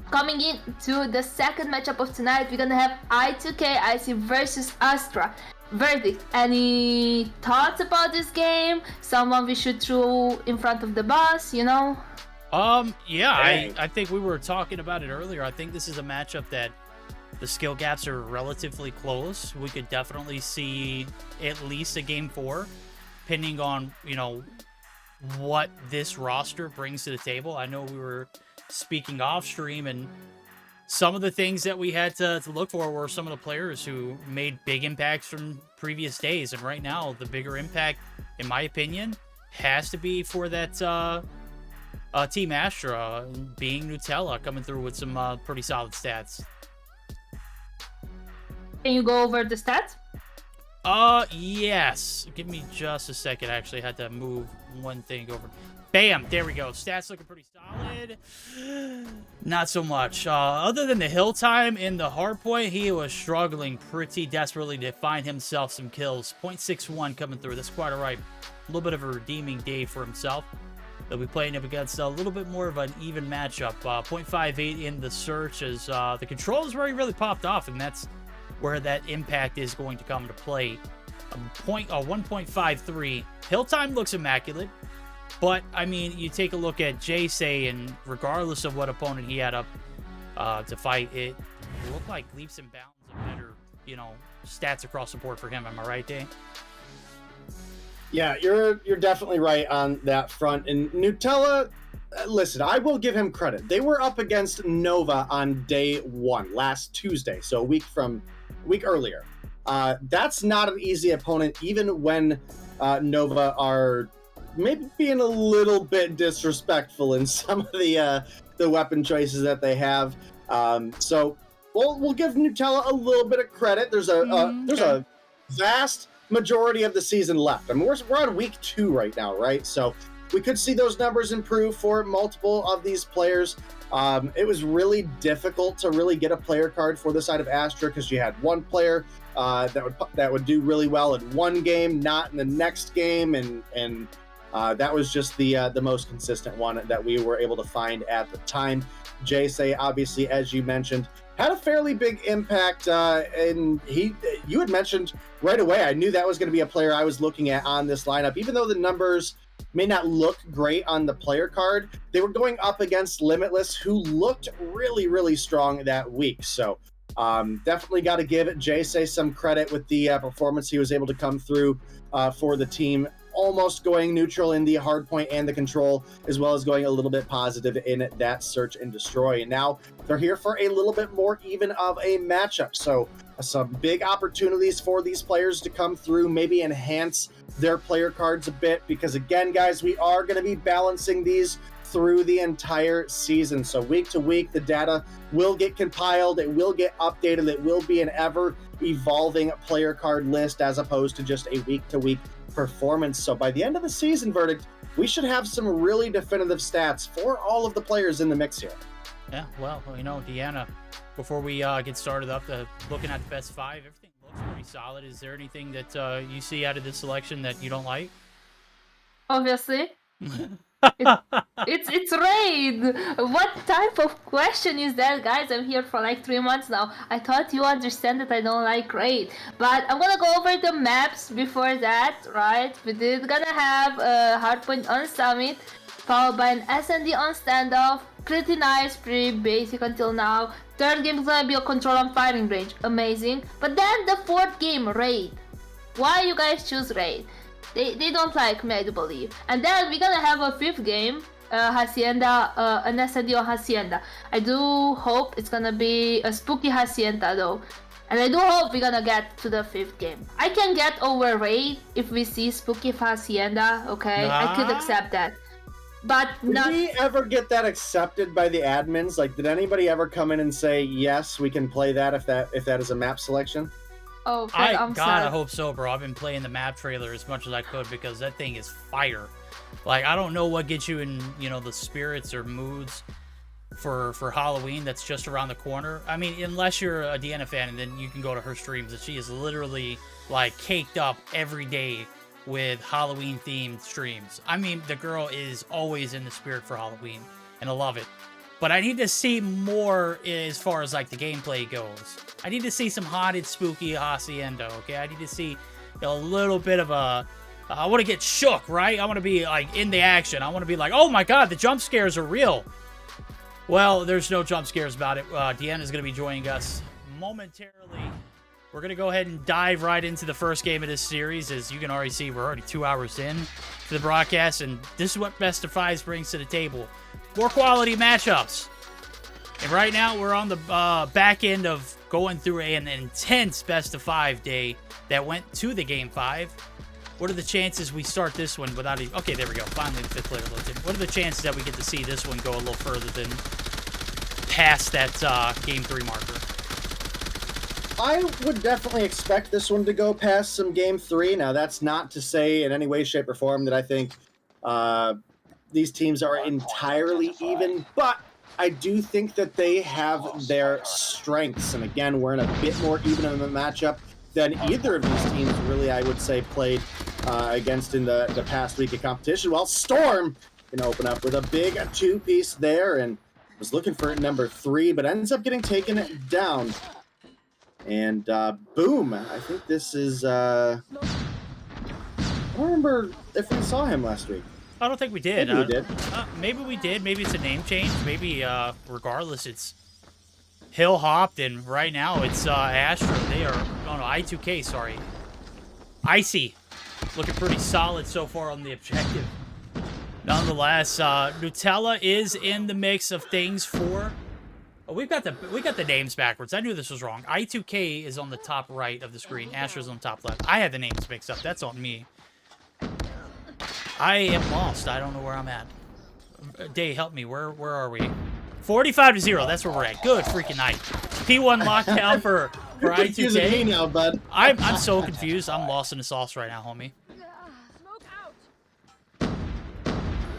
coming into the second matchup of tonight, we're gonna have I2K versus Astra. Verdict, any thoughts about this game? Someone we should throw in front of the bus, you know? Yeah, I think we were talking about it earlier. I think this is a matchup that the skill gaps are relatively close. We could definitely see at least a game 4, depending on, you know, what this roster brings to the table. I know we were speaking off stream, and some of the things that we had to look for were some of the players who made big impacts from previous days. And right now, the bigger impact, in my opinion, has to be for that Team Astra, being Nutella, coming through with some pretty solid stats. Can you go over the stats? Yes. Give me just a second. I actually had to move one thing over. Bam, there we go. Stats looking pretty solid. Not so much. Other than the hill time in the hardpoint, he was struggling pretty desperately to find himself some kills. 0.61 coming through. That's quite all right. A little bit of a redeeming day for himself. They'll be playing up against a little bit more of an even matchup. 0.58 in the search as the control is where he really popped off, and that's where that impact is going to come to play. 1.53. Hill time looks immaculate. But, I mean, you take a look at Jay, and regardless of what opponent he had up to fight, it looked like leaps and bounds of better, you know, stats across the board for him. Am I right, Day? Yeah, you're definitely right on that front. And Nutella, listen, I will give him credit. They were up against Nova on day 1, last Tuesday, so a week earlier. That's not an easy opponent, even when Nova are maybe being a little bit disrespectful in some of the weapon choices that they have. So we'll give Nutella a little bit of credit. There's a vast majority of the season left. I mean, we're on week 2 right now, right? So we could see those numbers improve for multiple of these players. It was really difficult to really get a player card for the side of Astra because you had one player that would do really well in one game, not in the next game, and that was just the most consistent one that we were able to find at the time. Jay, obviously, as you mentioned, had a fairly big impact, and you had mentioned right away, I knew that was going to be a player I was looking at on this lineup. Even though the numbers may not look great on the player card, they were going up against Limitless, who looked really, really strong that week. So definitely got to give Jay some credit with the performance he was able to come through for the team, almost going neutral in the hardpoint and the control, as well as going a little bit positive in that search and destroy. And now they're here for a little bit more even of a matchup. So some big opportunities for these players to come through, maybe enhance their player cards a bit, because again, guys, we are going to be balancing these through the entire season. So week to week, the data will get compiled, it will get updated, it will be an ever evolving player card list as opposed to just a week to week performance. So by the end of the season, Verdict, we should have some really definitive stats for all of the players in the mix here. Yeah, well, you know, Deanna, before we get started up, looking at the best 5, everything looks pretty solid. Is there anything that you see out of this selection that you don't like? Obviously. It's raid. What type of question is that, guys? I'm here for like 3 months now. I thought you understand that I don't like raid, but I'm gonna go over the maps before that, right? We did gonna have a hardpoint on Summit, followed by an SND on standoff. Pretty nice, pretty basic until now. Third game is gonna be a control on firing range, amazing. But then the 4th game, raid. Why you guys choose raid? They don't like me, I do believe. And then we're gonna have a 5th game, Hacienda, an SND on Hacienda. I do hope it's gonna be a spooky Hacienda though. And I do hope we're gonna get to the 5th game. I can get over raid if we see spooky Hacienda, okay? I could accept that. but Did not. we ever get that accepted by the admins? Like, did anybody ever come in and say, yes, we can play that if that is a map selection? Oh, Fred, I I'm gotta sad. hope so, bro. I've been playing the map trailer as much as I could because that thing is fire. Like, I don't know what gets you in, you know, the spirits or moods for Halloween that's just around the corner. I mean, unless you're a Deanna fan, and then you can go to her streams, and she is literally, like, caked up every day with Halloween-themed streams. I mean, the girl is always in the spirit for Halloween, and I love it. But I need to see more as far as, like, the gameplay goes. I need to see some haunted, spooky hacienda, okay? I need to see a little bit of a... I want to get shook, right? I want to be, like, in the action. I want to be like, oh my god, the jump scares are real. Well, there's no jump scares about it. Deanna's going to be joining us momentarily. We're going to go ahead and dive right into the first game of this series. As you can already see, we're already 2 hours in to the broadcast, and this is what Best of Fives brings to the table. More quality matchups. And right now, we're on the back end of going through an intense Best of 5 day that went to the Game 5. What are the chances we start this one without even... Okay, there we go. Finally, the 5th player looked in. What are the chances that we get to see this one go a little further than past that Game 3 marker? I would definitely expect this one to go past some Game 3. Now, that's not to say in any way, shape, or form that I think these teams are entirely even, but I do think that they have their strengths. And again, we're in a bit more even of a matchup than either of these teams really, I would say, played against in the past week of competition. Well, Storm can open up with a big 2-piece there and was looking for number 3, but ends up getting taken down. And boom, I think this is... I don't remember if we saw him last week. I don't think we did. Maybe we did. Maybe we did. Maybe it's a name change. Maybe, regardless, it's Hill Hopped, and right now it's Astra. They are... Oh, no, I2K, sorry. Icy. Looking pretty solid so far on the objective. Nonetheless, Nutella is in the mix of things for... Oh, we got the names backwards. I knew this was wrong. I2K is on the top right of the screen. Astra's on the top left. I had the names mixed up. That's on me. I am lost. I don't know where I'm at. Day, help me. Where are we? 45-0. That's where we're at. Good freaking night. P1 lockdown for I2K. Me now, bud. I'm so confused. I'm lost in the sauce right now, homie.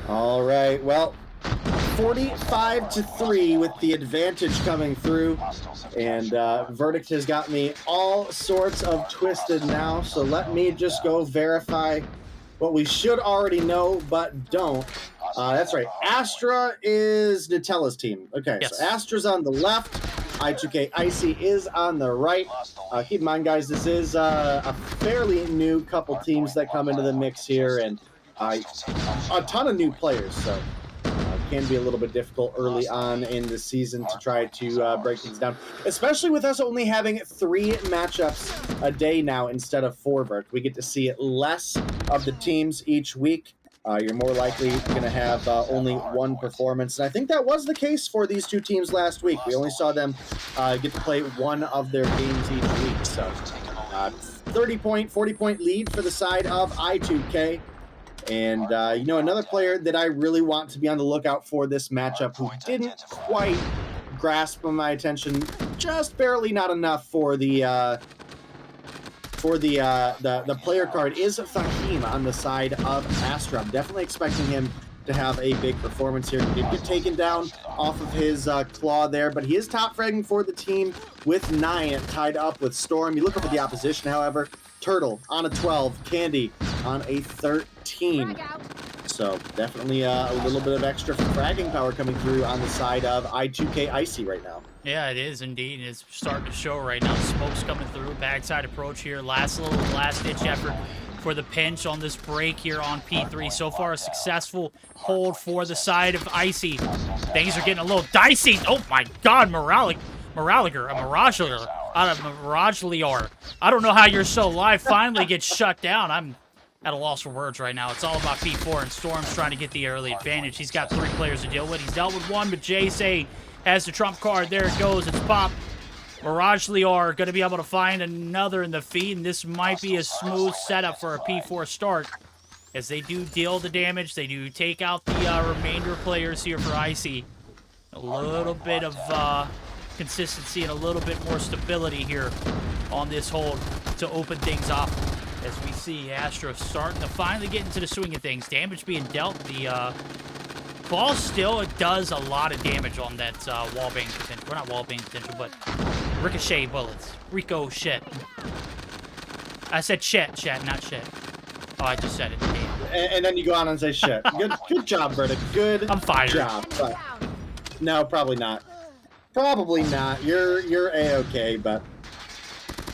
All right, well, 45-3 with the advantage coming through, and Verdict has got me all sorts of twisted now, so let me just go verify what we should already know, but don't. That's right, Astra is Nutella's team. Okay, yes. So Astra's on the left, I2K Icy is on the right. Keep in mind, guys, this is a fairly new couple teams that come into the mix here, and a ton of new players, so it can be a little bit difficult early on in the season to try to break things down, especially with us only having 3 matchups a day now instead of 4, Vert. We get to see less of the teams each week. You're more likely going to have only 1 performance, and I think that was the case for these 2 teams last week. We only saw them get to play 1 of their games each week, so 30-point, 40-point lead for the side of I2K. And, you know, another player that I really want to be on the lookout for this matchup who didn't quite grasp my attention, just barely not enough for the player card, is Fahim on the side of Astra. I'm definitely expecting him to have a big performance here. He did get taken down off of his claw there, but he is top fragging for the team with 9 tied up with Storm. You look up at the opposition, however, Turtle on a 12, Candy on a 13. So definitely a little bit of extra fragging power coming through on the side of I2K Icy right now. Yeah, it is indeed. It's starting to show right now. Smoke's coming through. Backside approach here. Last ditch effort for the pinch on this break here on P3. So far, a successful hold for the side of Icy. Things are getting a little dicey. Oh my God, Mirage out of Mirage Liar. I don't know how you're so live. Finally gets shut down. I'm at a loss for words right now. It's all about P4, and Storm's trying to get the early advantage. He's got 3 players to deal with. He's dealt with 1, but Jay has the trump card. There it goes. It's Pop. Mirage Liar going to be able to find another in the feed, and this might be a smooth setup for a P4 start. as they do deal the damage. They do take out the remainder players here for Icy. A little bit of consistency and a little bit more stability here on this hold to open things up. As we see Astra starting to finally get into the swing of things. Damage being dealt. The ball still does a lot of damage on that wallbang potential. Well, not wallbang potential, but ricochet bullets. Rico shit. I said shit, not shit. Oh, I just said it. Damn. And then you go on and say shit. Good job, Verdict. Good I'm fired. job. But no, probably not. Probably not. You're A-okay, but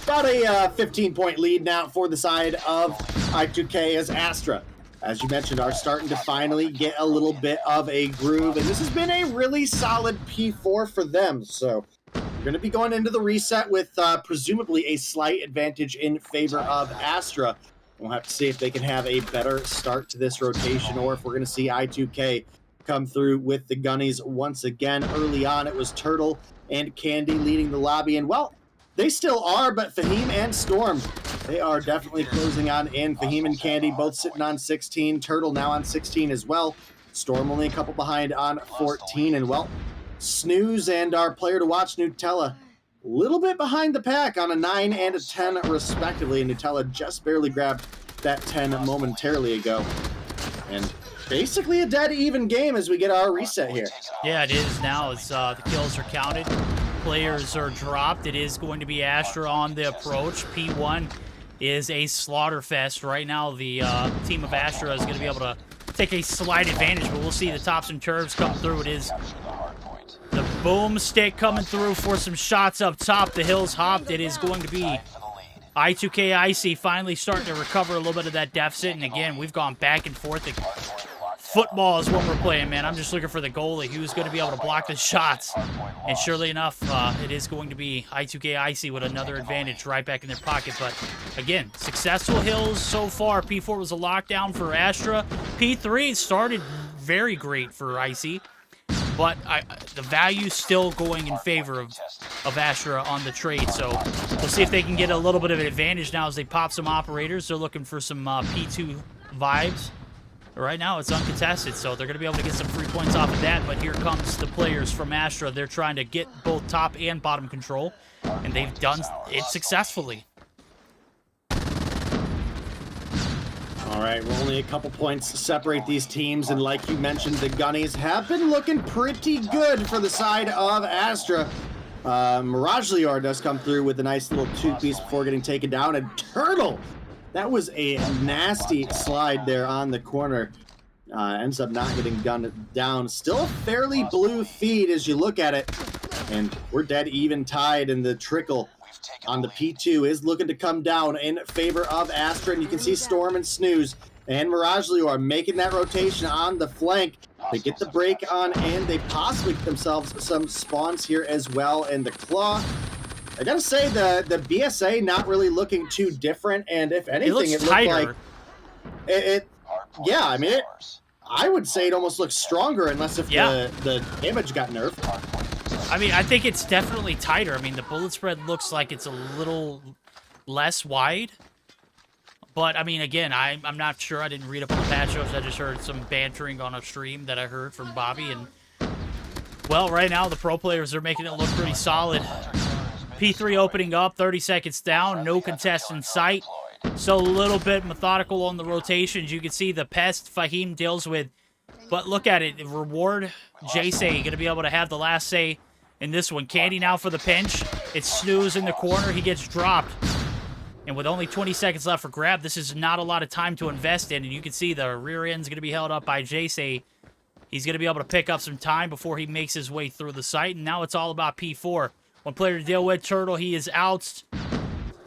about a 15-point lead now for the side of I2K as Astra, as you mentioned, are starting to finally get a little bit of a groove, and this has been a really solid P4 for them. So you're going to be going into the reset with presumably a slight advantage in favor of Astra. We'll have to see if they can have a better start to this rotation, or if we're going to see I2K come through with the gunnies once again. Early on, it was Turtle and Candy leading the lobby, and well, they still are, but Fahim and Storm, they are definitely closing on in. Fahim and Candy both sitting on 16. Turtle now on 16 as well. Storm only a couple behind on 14. And, well, Snooze and our player to watch, Nutella, a little bit behind the pack on a 9 and a 10, respectively. And Nutella just barely grabbed that 10 momentarily ago. And basically a dead even game as we get our reset here. Yeah, it is now as the kills are counted. Players are dropped. It is going to be Astra on the approach. P1 is a slaughter fest. Right now, the team of Astra is going to be able to take a slight advantage, but we'll see the tops and turves come through. It is the boomstick coming through for some shots up top. The hills hopped. It is going to be I2K Icy finally starting to recover a little bit of that deficit. And again, we've gone back and forth. Football is what we're playing, man. I'm just looking for the goalie who's going to be able to block the shots. And surely enough, it is going to be I2K Icy with another advantage right back in their pocket. But again, successful hills so far. P4 was a lockdown for Astra. P3 started very great for Icy. But the value's still going in favor of Astra on the trade. So we'll see if they can get a little bit of an advantage now as they pop some operators. They're looking for some P2 vibes. Right now, it's uncontested, so they're going to be able to get some free points off of that. But here comes the players from Astra. They're trying to get both top and bottom control, and they've done it successfully. All right, we're only a couple points to separate these teams, and like you mentioned, the gunnies have been looking pretty good for the side of Astra. Mirage Lior does come through with a nice little two-piece before getting taken down, and Turtle! That was a nasty slide there on the corner. Ends up not getting gunned down. Still a fairly blue feed as you look at it. And we're dead even tied, and the trickle on the P2 is looking to come down in favor of Astra. And you can see Storm and Snooze and Mirage Lior making that rotation on the flank. They get the break on, and they possibly get themselves some spawns here as well. And the Claw, I gotta say, the BSA not really looking too different, and if anything, it looked like yeah, I mean, I would say it almost looks stronger, unless if the damage got nerfed. I mean, I think it's definitely tighter. I mean, the bullet spread looks like it's a little less wide, but I mean, again, I'm not sure. I didn't read up on the patch notes. I just heard some bantering on a stream that I heard from Bobby, and well, right now the pro players are making it look pretty solid. P3 opening up, 30 seconds down, no contest in sight. So a little bit methodical on the rotations. You can see the pest Fahim deals with. But look at it. Reward, J-Say going to be able to have the last say in this one. Candy now for the pinch. It's Snooze in the corner. He gets dropped. And with only 20 seconds left for grab, this is not a lot of time to invest in. And you can see the rear end's going to be held up by J-Say. He's going to be able to pick up some time before he makes his way through the site. And now it's all about P4. One player to deal with, Turtle, he is out.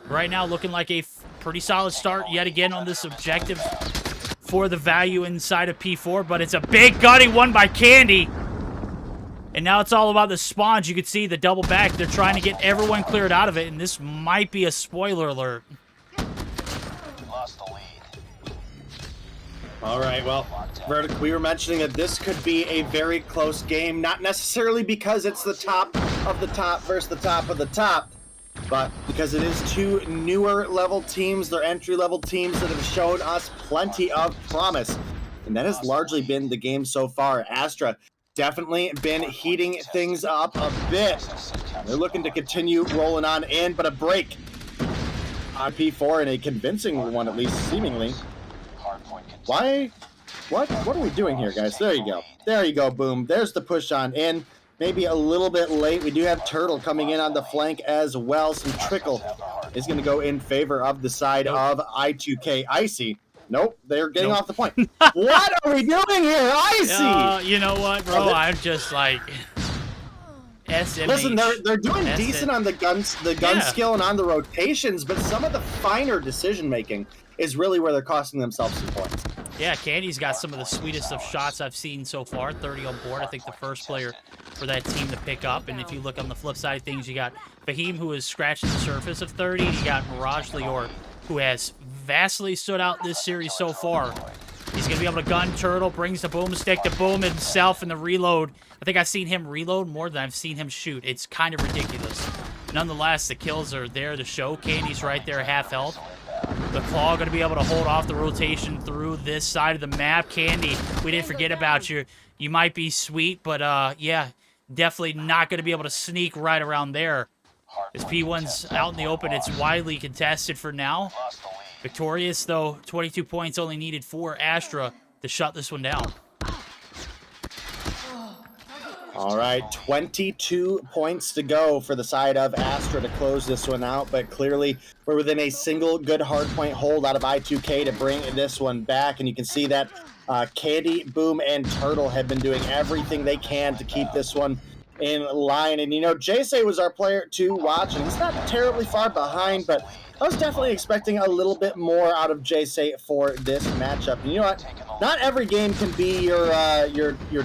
Right now looking like a pretty solid start yet again on this objective for the value inside of P4, but it's a big gutting one by Candy. And now it's all about the spawns. You can see the double back. They're trying to get everyone cleared out of it, and this might be a spoiler alert. Lost the lead. All right, well, Verdict, we were mentioning that this could be a very close game, not necessarily because it's the top of the top versus the top of the top, But because it is two newer level teams, they're entry-level teams that have shown us plenty of promise. And that has largely been the game so far. Astra definitely been heating things up a bit. They're looking to continue rolling on in, but a break on P4 and a convincing one, at least seemingly. Why? What are we doing here, guys? There you go. There you go, boom. There's the push on in. Maybe a little bit late. We do have Turtle coming in on the flank as well. Some trickle is going to go in favor of the side of I2K. Icy. Nope, they're getting off the point. What are we doing here, Icy? You know what, bro? I'm just like SMH. Listen, they're doing decent on the gun skill and on the rotations, but some of the finer decision making is really where they're costing themselves some points. Yeah, Candy's got some of the sweetest of shots I've seen so far. 30 on board. I think the first player for that team to pick up. And if you look on the flip side of things, you got Fahim, who has scratched the surface of 30. You got Mirage Lior, who has vastly stood out this series so far. He's going to be able to gun Turtle, brings the boomstick to boom himself in the reload. I think I've seen him reload more than I've seen him shoot. It's kind of ridiculous. Nonetheless, the kills are there to show. Candy's right there, half health. The Claw going to be able to hold off the rotation through this side of the map. Candy, we didn't forget about you. You might be sweet, but yeah, definitely not going to be able to sneak right around there. As P1's out in the open, it's widely contested for now. Victorious, though, 22 points only needed for Astra to shut this one down. All right, 22 points to go for the side of Astra to close this one out, but clearly we're within a single good hardpoint hold out of I2K to bring this one back, and you can see that Candy, Boom, and Turtle have been doing everything they can to keep this one in line. And, you know, Jace was our player to watch, and he's not terribly far behind, but I was definitely expecting a little bit more out of Jace for this matchup. And you know what? Not every game can be your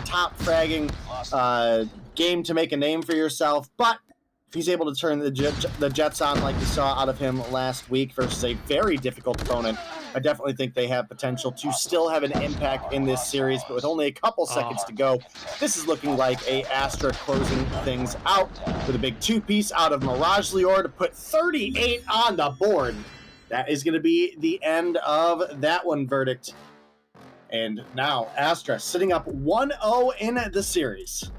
top fragging game to make a name for yourself, but if he's able to turn the Jets on like we saw out of him last week versus a very difficult opponent, I definitely think they have potential to still have an impact in this series. But with only a couple seconds to go, this is looking like a Astra closing things out with a big two-piece out of Mirage Lior to put 38 on the board. That is going to be the end of that one verdict. And now Astra sitting up 1-0 in the series.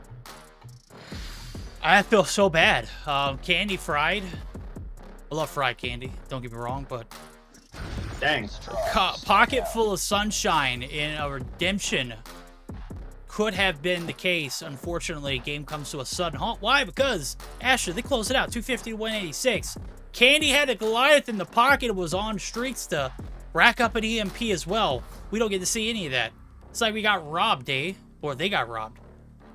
I feel so bad. Candy fried. I love fried candy, don't get me wrong, but dang. Pocket full of sunshine in a redemption could have been the case. Unfortunately, game comes to a sudden halt. Why? Because Astra, they close it out, 250 to 186. Candy had a Goliath in the pocket and was on streaks to rack up an EMP as well. We don't get to see any of that. It's like we got robbed, eh? Or they got robbed.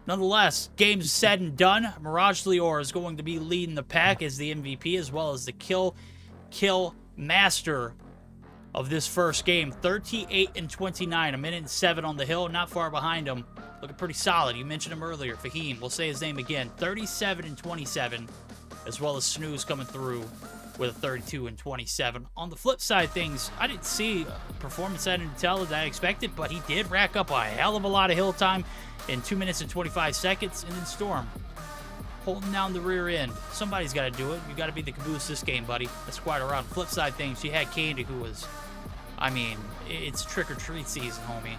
Nonetheless, game's said and done. Mirage Lior is going to be leading the pack as the MVP, as well as the kill master of this first game. 38 and 29, a minute and 7 on the hill, not far behind him. Looking pretty solid. You mentioned him earlier, Fahim. We'll say his name again. 37 and 27, as well as Snooze coming through with a 32 and 27. On the flip side of things, I didn't see performance at Intel that I expected, but he did rack up a hell of a lot of hill time in 2 minutes and 25 seconds. And then Storm holding down the rear end. Somebody's got to do it. You got to be the caboose this game, buddy. That's quite around. Flip side things, you had Candy, who was, I mean, it's trick-or-treat season, homie.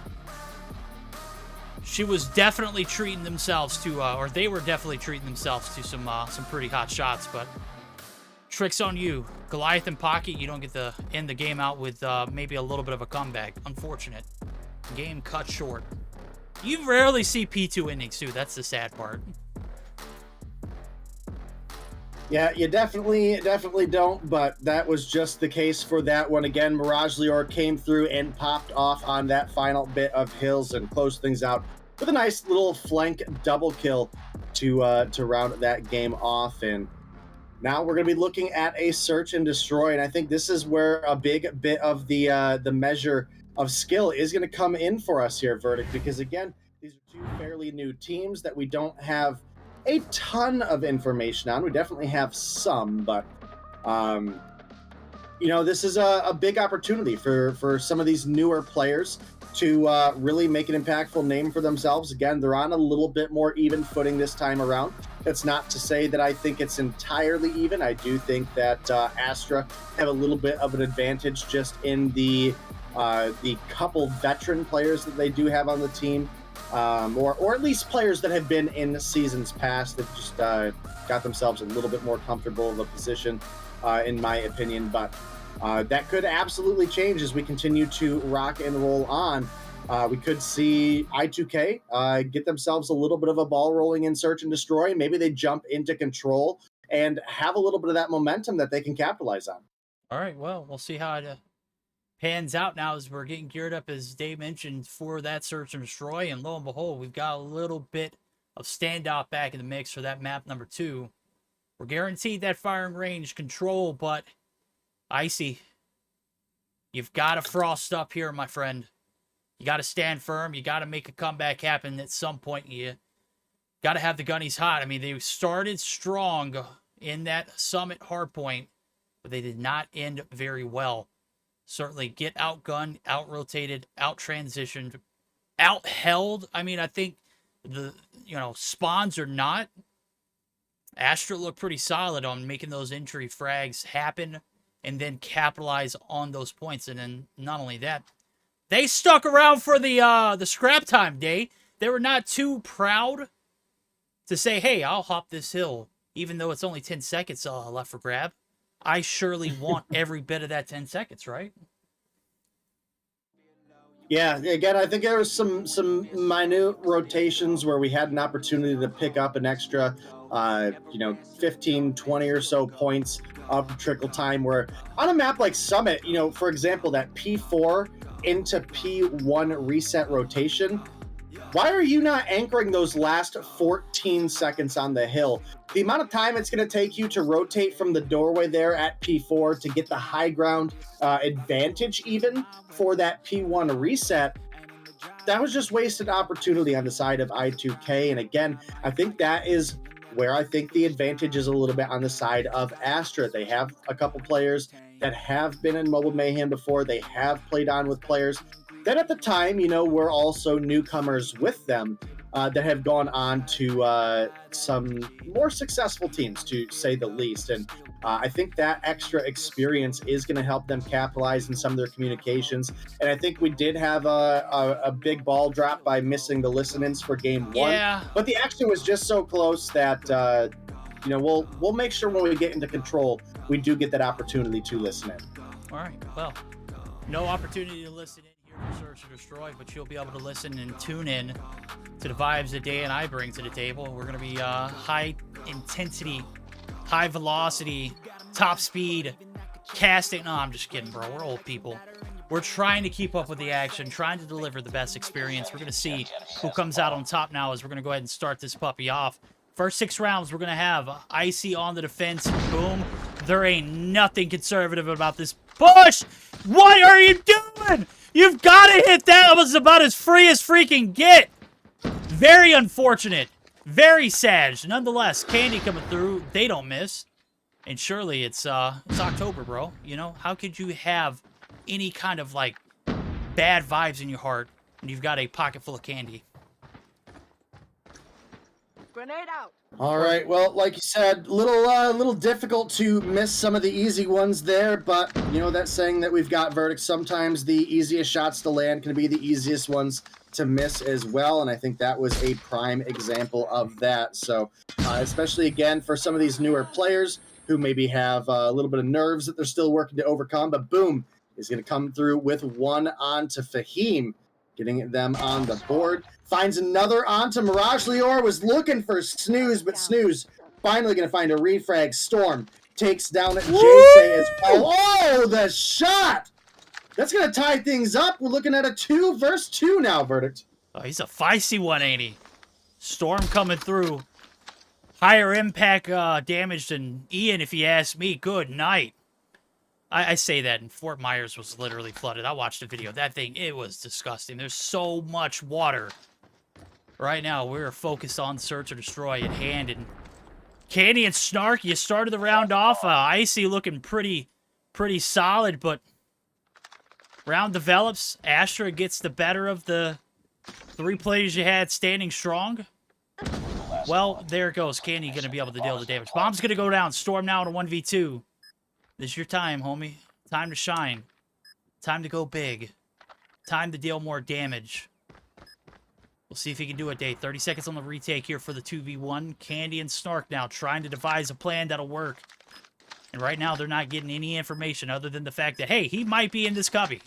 She was definitely treating themselves to, or they were definitely treating themselves to some pretty hot shots, but trick's on you. Goliath in pocket, you don't get to end the game out with maybe a little bit of a comeback. Unfortunate. Game cut short. You rarely see P2 innings, too. That's the sad part. Yeah, you definitely don't, but that was just the case for that one. Again, Mirage Lior came through and popped off on that final bit of hills and closed things out with a nice little flank double kill to round that game off. And now we're going to be looking at a search and destroy, and I think this is where a big bit of the measure of skill is going to come in for us here, Verdict, because again, these are two fairly new teams that we don't have a ton of information on. We definitely have some, but you know, this is a big opportunity for some of these newer players to really make an impactful name for themselves. Again, they're on a little bit more even footing this time around. That's not to say that I think it's entirely even. I do think that Astra have a little bit of an advantage just in the couple veteran players that they do have on the team, or at least players that have been in seasons past that just got themselves a little bit more comfortable of a position, in my opinion. But that could absolutely change as we continue to rock and roll on. We could see I2K get themselves a little bit of a ball rolling in search and destroy. Maybe they jump into control and have a little bit of that momentum that they can capitalize on. All right, well, we'll see how it pans out now as we're getting geared up, as Dave mentioned, for that search and destroy. And lo and behold, we've got a little bit of standoff back in the mix for that map number 2. We're guaranteed that firing range control, but Icy, you've got to frost up here, my friend. You got to stand firm. You got to make a comeback happen at some point. You got to have the gunnies hot. I mean, they started strong in that summit hardpoint, but they did not end very well. Certainly get outgunned, out-rotated, out-transitioned, out-held. I mean, I think the, spawns or not, Astra looked pretty solid on making those entry frags happen and then capitalize on those points. And then not only that, they stuck around for the scrap time day. They were not too proud to say, hey, I'll hop this hill, even though it's only 10 seconds left for grab. I surely want every bit of that 10 seconds, right? Yeah, again, I think there was some minute rotations where we had an opportunity to pick up an extra, 15, 20 or so points of trickle time, where on a map like Summit, for example, that P4 into P1 reset rotation, why are you not anchoring those last 14 seconds on the hill? The amount of time it's going to take you to rotate from the doorway there at P4 to get the high ground advantage even for that P1 reset, that was just wasted opportunity on the side of I2K. And again, I think that is where I think the advantage is a little bit on the side of Astra. They have a couple players that have been in Mobile Mayhem before. They have played on with players that at the time, were also newcomers with them that have gone on to some more successful teams, to say the least. And I think that extra experience is going to help them capitalize in some of their communications. And I think we did have a big ball drop by missing the listen-ins for game 1. Yeah. But the action was just so close that, we'll make sure when we get into control, we do get that opportunity to listen in. All right, well, no opportunity to listen in here for Search and Destroy, but you'll be able to listen and tune in to the vibes that Day and I bring to the table. We're going to be high intensity, high velocity, top speed, casting. No, I'm just kidding, bro. We're old people. We're trying to keep up with the action, trying to deliver the best experience. We're going to see who comes out on top now as we're going to go ahead and start this puppy off. First 6 rounds, we're going to have Icy on the defense. Boom. There ain't nothing conservative about this push. What are you doing? You've got to hit that. That was about as free as freaking get. Very unfortunate. Very sad. Nonetheless, Candy coming through. They don't miss. And surely it's October, bro. How could you have any kind of, bad vibes in your heart when you've got a pocket full of candy? Grenade out. All right. Well, like you said, little difficult to miss some of the easy ones there, but that saying that we've got verdicts. Sometimes the easiest shots to land can be the easiest ones to miss as well, and I think that was a prime example of that. So, especially again for some of these newer players who maybe have a little bit of nerves that they're still working to overcome, but boom, is going to come through with one onto Fahim, getting them on the board. Finds another onto Mirage. Lior was looking for Snooze, but Snooze finally going to find a refrag. Storm takes down Jay as well. Oh, the shot! That's going to tie things up. We're looking at a 2 versus 2 now, verdict. Oh, he's a feisty one, ain't he? Storm coming through. Higher impact damage than Ian, if you ask me. Good night. I say that, and Fort Myers was literally flooded. I watched the video. That thing, it was disgusting. There's so much water. Right now, we're focused on Search or Destroy at hand. And Candy and Snark, you started the round off. Icy looking pretty solid, but Round develops. Astra gets the better of the 3 players you had standing strong. Well, there it goes. Candy going to be able to deal the damage. Bomb's going to go down. Storm now to 1v2. This is your time, homie. Time to shine. Time to go big. Time to deal more damage. We'll see if he can do it, Dave. 30 seconds on the retake here for the 2v1. Candy and Snark now trying to devise a plan that'll work. And right now, they're not getting any information other than the fact that, hey, he might be in this cubby.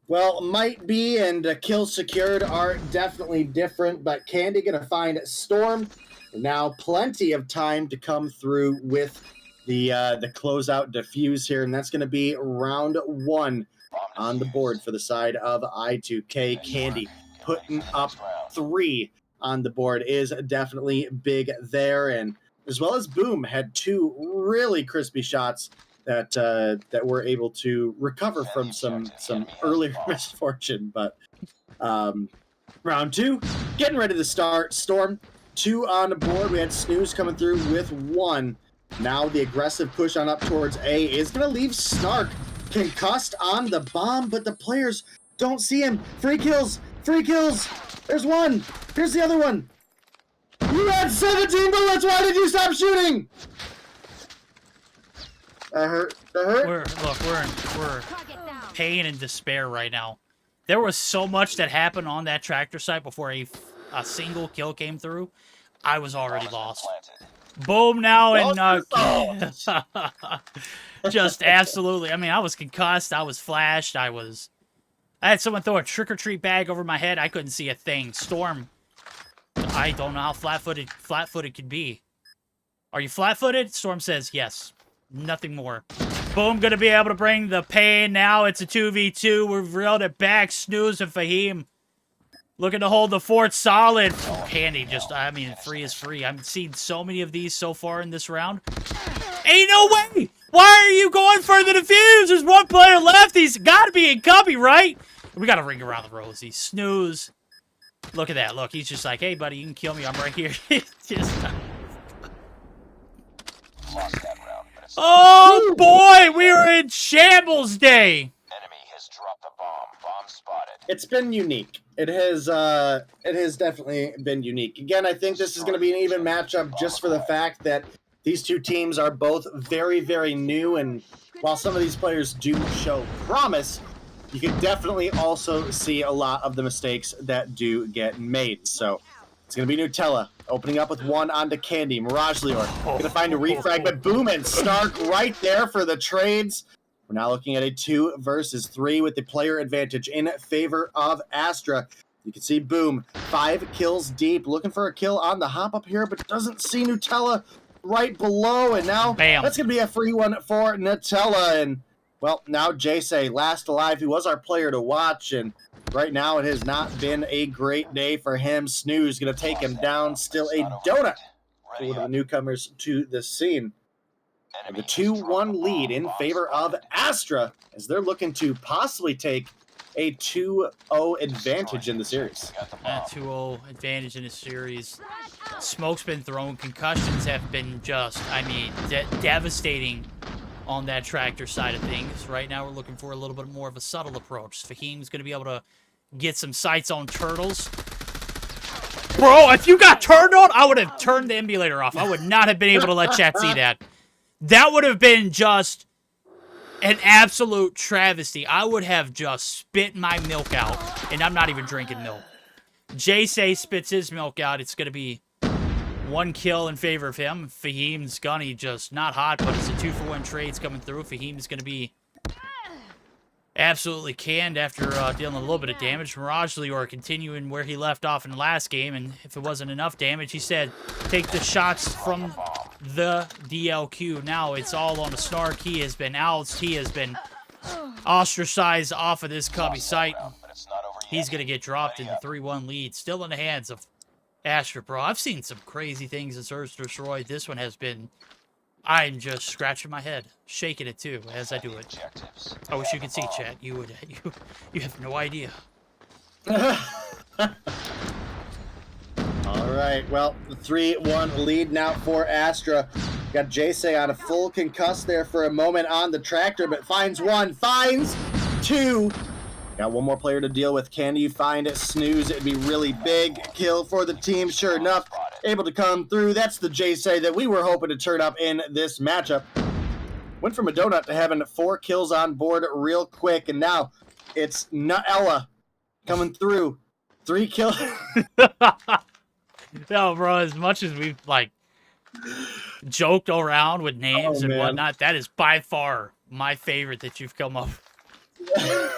Well, might be and kills secured are definitely different, but Candy going to find Storm. Now plenty of time to come through with the closeout defuse here, and that's going to be round 1 on the board for the side of I2K. Candy putting up 3 on the board is definitely big there, and as well as Boom had 2 really crispy shots that were able to recover from some earlier misfortune. But round 2, getting ready to start. Storm 2 on the board. We had Snooze coming through with 1. Now the aggressive push on up towards A is going to leave Snark concussed on the bomb, but the players don't see him. Free kills! Free kills! There's 1! Here's the other one! You had 17 bullets! Why did you stop shooting? That hurt. That hurt? We're in pain and despair right now. There was so much that happened on that tractor site before a single kill came through. I was already lost. Boom now and just absolutely. I mean, I was concussed. I was flashed. I had someone throw a trick-or-treat bag over my head. I couldn't see a thing. Storm. I don't know how flat-footed could be. Are you flat-footed? Storm says yes. Nothing more. Boom, gonna be able to bring the pain now. It's a 2v2. We've reeled it back. Snooze and Fahim looking to hold the fort solid. Candy just, I mean, free is free. I've seen so many of these so far in this round. Ain't no way! Why are you going for the defuse? There's 1 player left. He's got to be in cubby, right? We got to ring around the rosy. Snooze. Look at that. Look, he's just like, hey, buddy, you can kill me. I'm right here. Just... Oh, boy! We were in shambles day! Enemy has dropped the bomb. Bomb spotted. It's been unique. It has definitely been unique. Again, I think this is going to be an even matchup just for the fact that these 2 teams are both very, very new, and while some of these players do show promise, you can definitely also see a lot of the mistakes that do get made. So it's going to be Nutella opening up with 1 onto Candy. Mirage Lior going to find a refrag, but Boom and Stark right there for the trades. We're now looking at a 2 versus 3 with the player advantage in favor of Astra. You can see Boom, 5 kills deep, looking for a kill on the hop up here, but doesn't see Nutella right below. And now Bam. That's going to be a free one for Nutella. And, well, now Jace, last alive, he was our player to watch, and right now it has not been a great day for him. Snooze going to take him down. Still a donut for one of the newcomers to the scene. And the 2-1 lead in favor of Astra as they're looking to possibly take a 2-0 advantage in the series. 2-0 advantage in the series. Smoke's been thrown. Concussions have been just, I mean, devastating on that tractor side of things. Right now we're looking for a little bit more of a subtle approach. Fahim's going to be able to get some sights on turtles. Bro, if you got turned on, I would have turned the emulator off. I would not have been able to let chat see that. That would have been just an absolute travesty. I would have just spit my milk out, and I'm not even drinking milk. Jace spits his milk out. It's going to be 1 kill in favor of him. Fahim's gunny just not hot, but it's a 2-for-1 trades coming through. Fahim's going to be absolutely canned after dealing a little bit of damage. Mirage Lior continuing where he left off in the last game, and if it wasn't enough damage, he said, take the shots from the DLQ. Now it's all on the Snark. He has been ousted. He has been ostracized off of this cubby site. He's going to get dropped in the 3-1 lead. Still in the hands of Astra, bro. I've seen some crazy things in Search to Destroy. This one has been... I'm just scratching my head, shaking it too as I do it. I wish you could see, chat. You would. You have no idea. All right. Well, the 3-1 lead now for Astra. Got Jay on a full concuss there for a moment on the tractor, but finds one, finds two. Got one more player to deal with. Can you find Snooze? It'd be really big kill for the team. Sure enough, able to come through. That's the Jay that we were hoping to turn up in this matchup. Went from a donut to having 4 kills on board real quick, and now it's Nutella coming through. 3 kills. No, bro, as much as we've, like, joked around with names and whatnot, that is by far my favorite that you've come up with.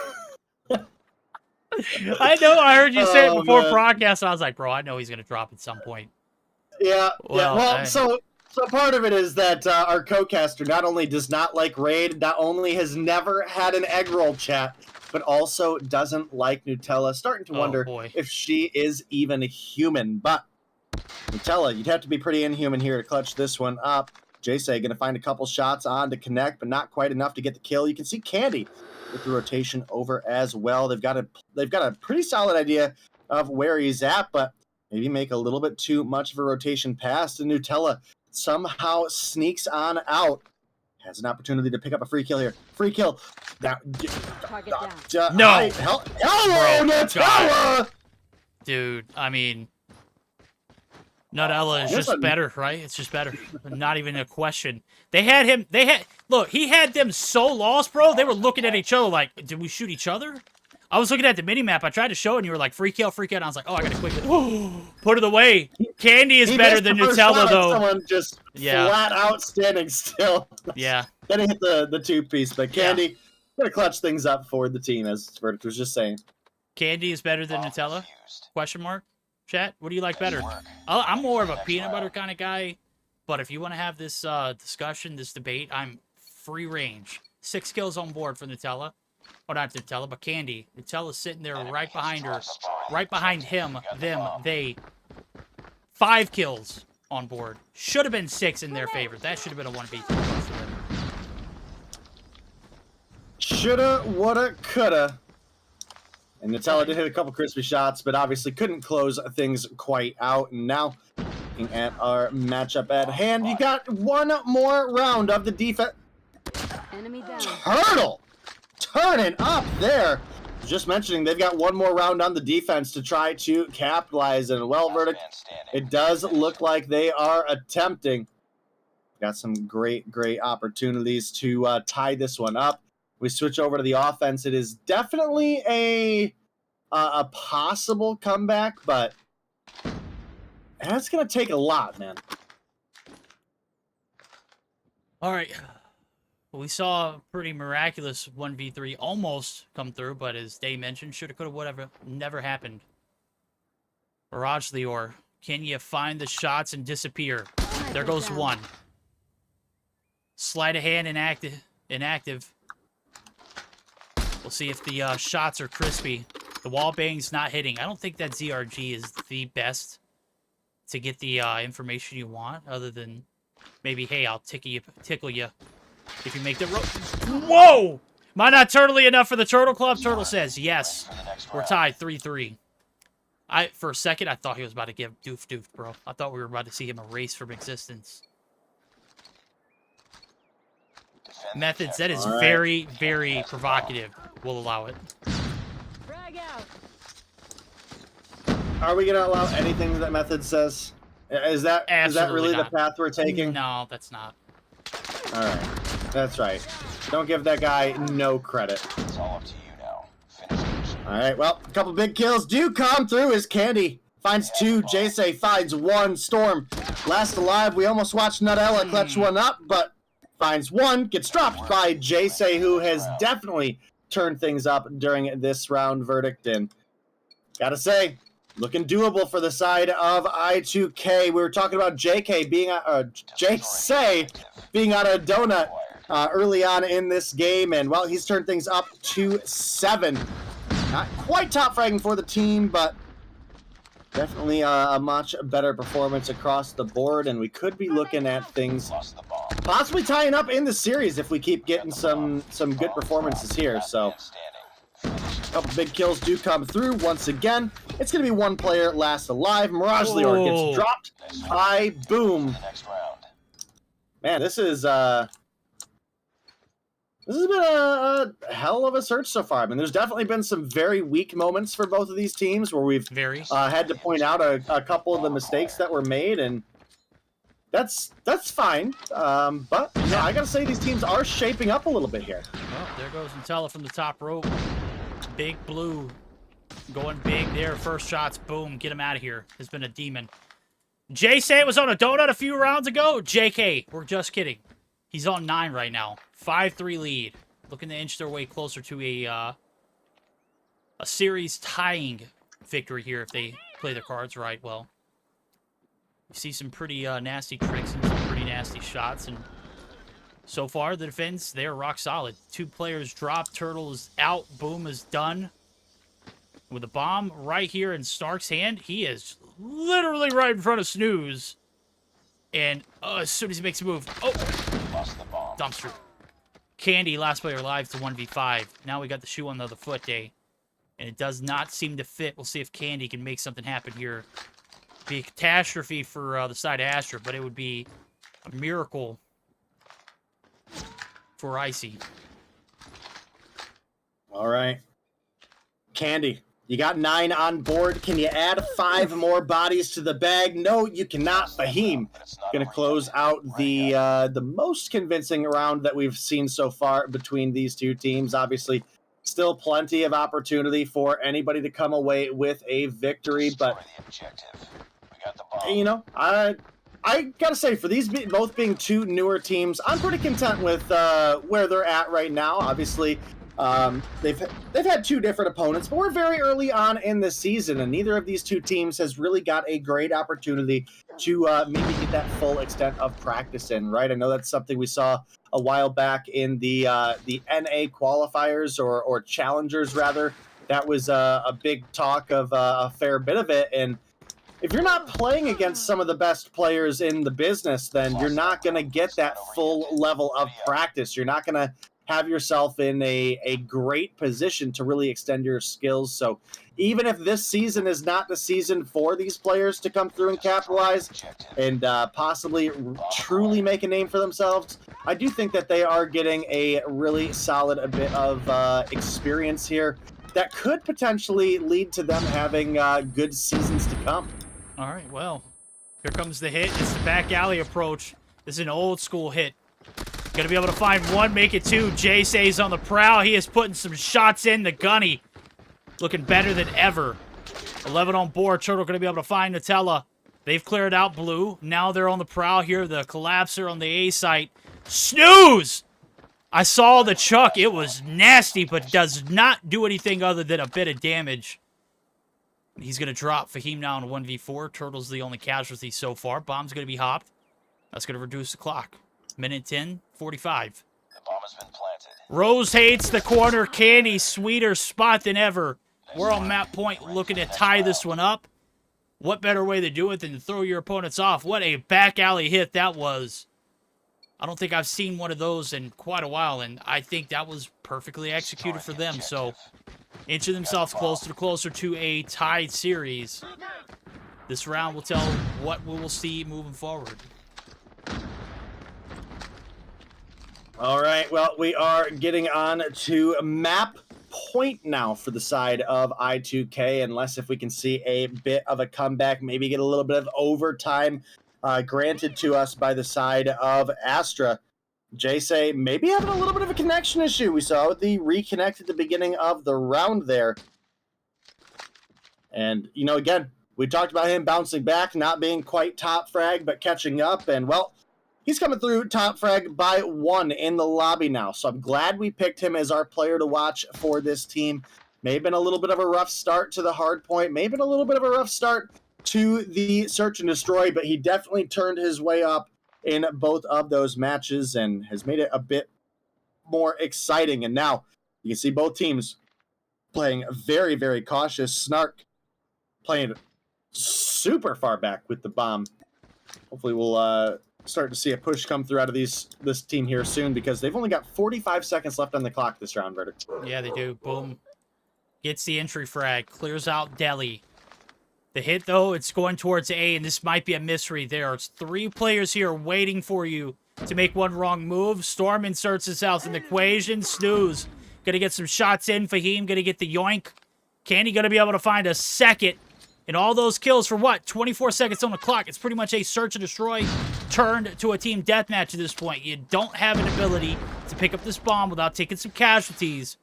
I know, I heard you say it before broadcast, and I was like, bro, I know he's going to drop at some point. Yeah, Well, so part of it is that our co-caster not only does not like Raid, not only has never had an egg roll chat, but also doesn't like Nutella. Starting to wonder if she is even a human. But Nutella, you'd have to be pretty inhuman here to clutch this one up. Jay going to find a couple shots on to connect, but not quite enough to get the kill. You can see Candy with the rotation over as well. They've got a pretty solid idea of where he's at, but maybe make a little bit too much of a rotation pass to Nutella. Somehow sneaks on out. Has an opportunity to pick up a free kill here. Free kill. Now, no. Hello, Nutella! Dude, I mean, Nutella is just better, right? It's just better. Not even a question. He had them so lost, bro. They were looking at each other like, did we shoot each other? I was looking at the mini-map. I tried to show it, and you were like, free kill, and I was like, oh, I gotta quickly put it away. Candy is better than Nutella, though. Someone just flat out standing still. Yeah. Then he hit the 2-piece, but Candy gonna clutch things up for the team, as Verdict was just saying. Candy is better than Nutella? Question mark? Chat, what do you like better? I'm more of a peanut butter kind of guy, but if you want to have this discussion, this debate, I'm free range. 6 kills on board for Nutella. Oh, not Nutella, but Candy. Nutella's sitting there right behind her. Right behind him, they. 5 kills on board. Should have been 6 in their favor. That should have been a 1v3. Shoulda, woulda, coulda. And Nutella did hit a couple crispy shots, but obviously couldn't close things quite out. And now, looking at our matchup at hand, you got one more round of the defense. Enemy down. Turtle! Turning up there. Just mentioning they've got one more round on the defense to try to capitalize. And well, Verdict, it does look like they are attempting. Got some great opportunities to tie this one up. We switch over to the offense. It is definitely a possible comeback, but that's going to take a lot, man. All right. We saw a pretty miraculous 1v3 almost come through, but as Day mentioned, shoulda, coulda, whatever, never happened. Barrage Lior, can you find the shots and disappear? There goes one. Sleight of hand inactive. We'll see if the shots are crispy. The wall bang's not hitting. I don't think that ZRG is the best to get the information you want, other than maybe, hey, I'll tickle you. If you make the Whoa! Am I not turtly enough for the Turtle Club? Turtle says yes. We're tied 3-3. For a second, I thought he was about to give doof, bro. I thought we were about to see him erase from existence. Methods, that is very, very provocative. We'll allow it. Frag out. Are we going to allow anything that Method says? Is that really the path we're taking? No, that's not. All right. That's right. Don't give that guy no credit. It's all up to you now. Finish the mission. All right, well, a couple big kills do come through as Candy finds 2. Jay finds 1. Storm last alive. We almost watched Nutella clutch one up, but finds 1. Gets dropped by Jay, who has definitely turned things up during this round. Verdict, and gotta say, looking doable for the side of I2K. We were talking about JK being Jay being out of donut early on in this game, and well, he's turned things up to 7. Not quite top fragging for the team, but definitely a much better performance across the board, and we could be looking at things possibly tying up in the series if we keep getting some good performances here. So a couple big kills do come through once again. It's going to be 1 player last alive. Mirage Lior gets dropped by Boom. Man, this has been a hell of a search so far. I mean, there's definitely been some very weak moments for both of these teams where we've had to point out a couple of the mistakes that were made, and that's fine. But you know, I gotta say these teams are shaping up a little bit here. Well, there goes Nutella from the top rope. Big Blue going big there. First shots, boom, get him out of here. Has been a demon. Jay say it was on a donut a few rounds ago. JK, we're just kidding. He's on 9 right now. 5-3 lead. Looking to inch their way closer to a series tying victory here if they play their cards right. Well, you see some pretty nasty tricks and some pretty nasty shots. And so far, the defense, they're rock solid. 2 players drop. Turtle is out. Boom is done. With a bomb right here in Stark's hand, he is literally right in front of Snooze. And as soon as he makes a move, Lost the bomb. dumpster. Candy, last player alive to 1v5. Now we got the shoe on the other foot day. And it does not seem to fit. We'll see if Candy can make something happen here. Be a catastrophe for the side of Astra, but it would be a miracle for Icy. All right. Candy, you got 9 on board. Can you add 5 more bodies to the bag? No, you cannot. Fahim going to close out the most convincing round that we've seen so far between these two teams. Obviously, still plenty of opportunity for anybody to come away with a victory, but The objective. We got the bomb. you know, I gotta say, for these both being 2 newer teams, I'm pretty content with where they're at right now. Obviously, they've had 2 different opponents, but we're very early on in the season, and neither of these 2 teams has really got a great opportunity to maybe get that full extent of practice in. Right? I know that's something we saw a while back in the NA qualifiers or challengers rather. That was a big talk of a fair bit of it, and if you're not playing against some of the best players in the business, then you're not going to get that full level of practice. You're not going to have yourself in a great position to really extend your skills. So even if this season is not the season for these players to come through and capitalize and possibly truly make a name for themselves, I do think that they are getting a really solid bit of experience here that could potentially lead to them having good seasons to come. All right, well, here comes the hit. It's the back alley approach. This is an old school hit. Gonna be able to find 1, make it 2. Jay says on the prowl. He is putting some shots in. The gunny looking better than ever. 11 on board. Turtle gonna be able to find Nutella. They've cleared out Blue. Now they're on the prowl here. The collapser on the A site. Snooze! I saw the chuck. It was nasty, but does not do anything other than a bit of damage. He's going to drop Fahim now in 1v4. Turtle's the only casualty so far. Bomb's going to be hopped. That's going to reduce the clock. Minute 10, 45. The bomb has been planted. Rose hates the corner. Candy, sweeter spot than ever. We're on map point looking to tie this one up. What better way to do it than to throw your opponents off? What a back alley hit that was. I don't think I've seen one of those in quite a while, and I think that was perfectly executed for them. So, inching themselves closer to a tied series. This round will tell what we will see moving forward. All right, well, we are getting on to map point now for the side of I2K, unless if we can see a bit of a comeback, maybe get a little bit of overtime granted to us by the side of Astra. Jay say maybe having a little bit of a connection issue. We saw the reconnect at the beginning of the round there. And, you know, again, we talked about him bouncing back, not being quite top frag, but catching up. And, well, he's coming through top frag by 1 in the lobby now. So I'm glad we picked him as our player to watch for this team. May have been a little bit of a rough start to the hard point. May have been a little bit of a rough start to the search and destroy, but he definitely turned his way up in both of those matches and has made it a bit more exciting. And now you can see both teams playing very, very cautious. Snark playing super far back with the bomb. Hopefully we'll start to see a push come through out of this team here soon, because they've only got 45 seconds left on the clock this round, Verdict. Yeah, they do. Boom. Gets the entry frag. Clears out Delhi. The hit, though, it's going towards A, and this might be a mystery. There's 3 players here waiting for you to make one wrong move. Storm inserts himself in the equation. Snooze gonna get some shots in. Fahim gonna get the yoink. Candy gonna be able to find a second. And all those kills for what? 24 seconds on the clock. It's pretty much a search and destroy turned to a team deathmatch at this point. You don't have an ability to pick up this bomb without taking some casualties.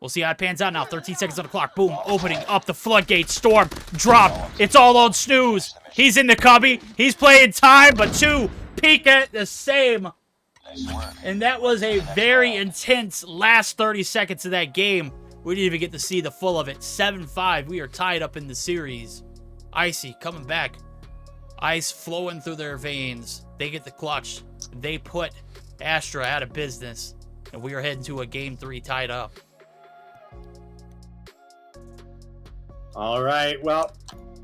We'll see how it pans out now. 13 seconds on the clock. Boom. Opening up the floodgate. Storm. Drop. It's all on Snooze. He's in the cubby. He's playing time, but two peak at the same. And that was a very intense last 30 seconds of that game. We didn't even get to see the full of it. 7-5. We are tied up in the series. Icy coming back. Ice flowing through their veins. They get the clutch. They put Astra out of business. And we are heading to a game 3 tied up. All right, well,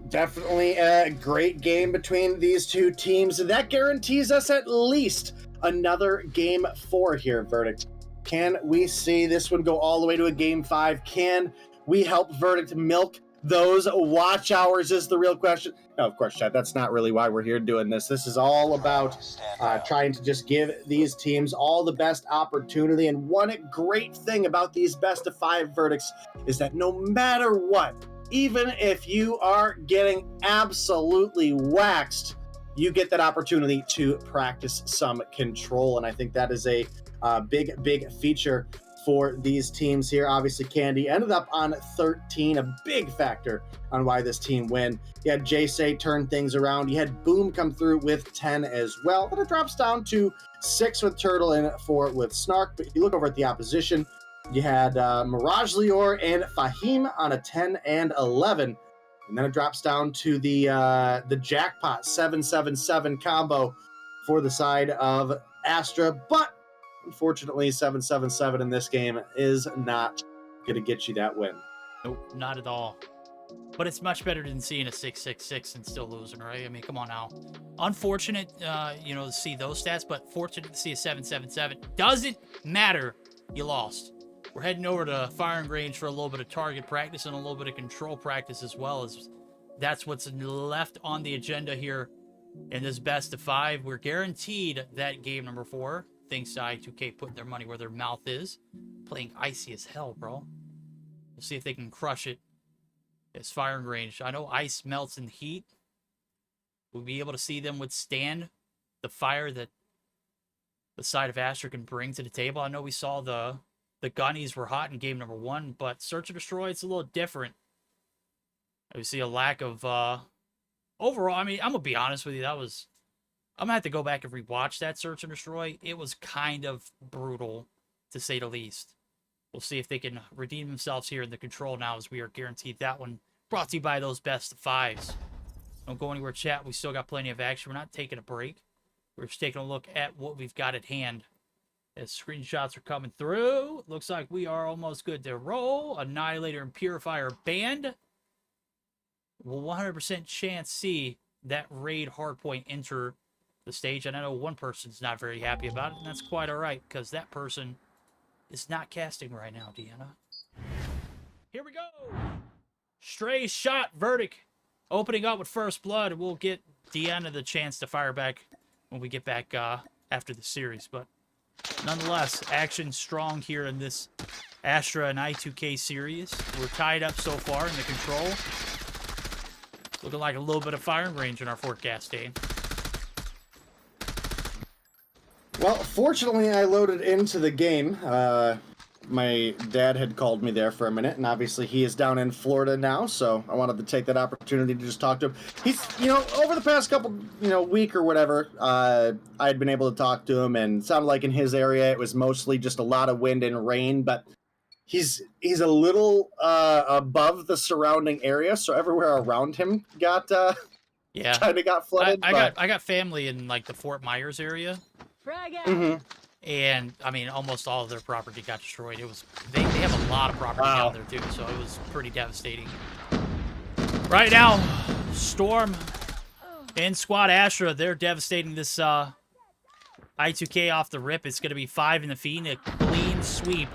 definitely a great game between these two teams, and that guarantees us at least another game 4 here, Verdict. Can we see this one go all the way to a game 5? Can we help Verdict milk those watch hours is the real question. No, of course, Chad, that's not really why we're here doing this. This is all about trying to just give these teams all the best opportunity. And one great thing about these best of 5 verdicts is that no matter what, even if you are getting absolutely waxed, you get that opportunity to practice some control. And I think that is a big feature for these teams here. Obviously, Candy ended up on 13, a big factor on why this team win. You had Jace turn things around. You had Boom come through with 10 as well. Then it drops down to 6 with Turtle and 4 with Snark. But you look over at the opposition, you had Mirage Lior and Fahim on a 10 and 11. And then it drops down to the jackpot 7-7-7 combo for the side of Astra. But unfortunately, 7-7-7 in this game is not going to get you that win. Nope, not at all. But it's much better than seeing a 6-6-6 and still losing, right? I mean, come on now. Unfortunate, to see those stats, but fortunate to see a 7-7-7. Doesn't matter. You lost. We're heading over to firing range for a little bit of target practice and a little bit of control practice as well, as that's what's left on the agenda here in this best of 5. We're guaranteed that game number 4. Thanks to I2K putting their money where their mouth is. Playing icy as hell, bro. We'll see if they can crush it. It's firing range. I know ice melts in heat. We'll be able to see them withstand the fire that the side of Astra can bring to the table. I know we saw the gunnies were hot in game number 1, but Search and Destroy, it's a little different. We see a lack of overall. I mean, I'm gonna be honest with you. I'm gonna have to go back and rewatch that Search and Destroy. It was kind of brutal, to say the least. We'll see if they can redeem themselves here in the control now, as we are guaranteed that one. Brought to you by those best of 5s. Don't go anywhere, chat. We still got plenty of action. We're not taking a break. We're just taking a look at what we've got at hand. As screenshots are coming through, looks like we are almost good to roll. Annihilator and Purifier banned. We'll 100% chance see that raid hardpoint enter the stage. And I know one person's not very happy about it, and that's quite all right, because that person is not casting right now, Deanna. Here we go. Stray shot verdict. Opening up with first blood. We'll get Deanna the chance to fire back when we get back after the series. But nonetheless, action strong here in this Astra and I2K series. We're tied up so far in the control. Looking like a little bit of firing range in our forecast, Dane. Well, fortunately, I loaded into the game. My dad had called me there for a minute, and obviously he is down in Florida now, so I wanted to take that opportunity to just talk to him. He's, over the past couple, week or whatever, I had been able to talk to him, and it sounded like in his area it was mostly just a lot of wind and rain, but he's a little above the surrounding area, so everywhere around him got kind of got flooded. I got family in like the Fort Myers area. Frag out. Mm-hmm. And I mean, almost all of their property got destroyed. It was they have a lot of property down there too, so it was pretty devastating. Right now, Storm and Squad Astra, they're devastating this I2K off the rip. It's going to be 5 in the feed, a clean sweep,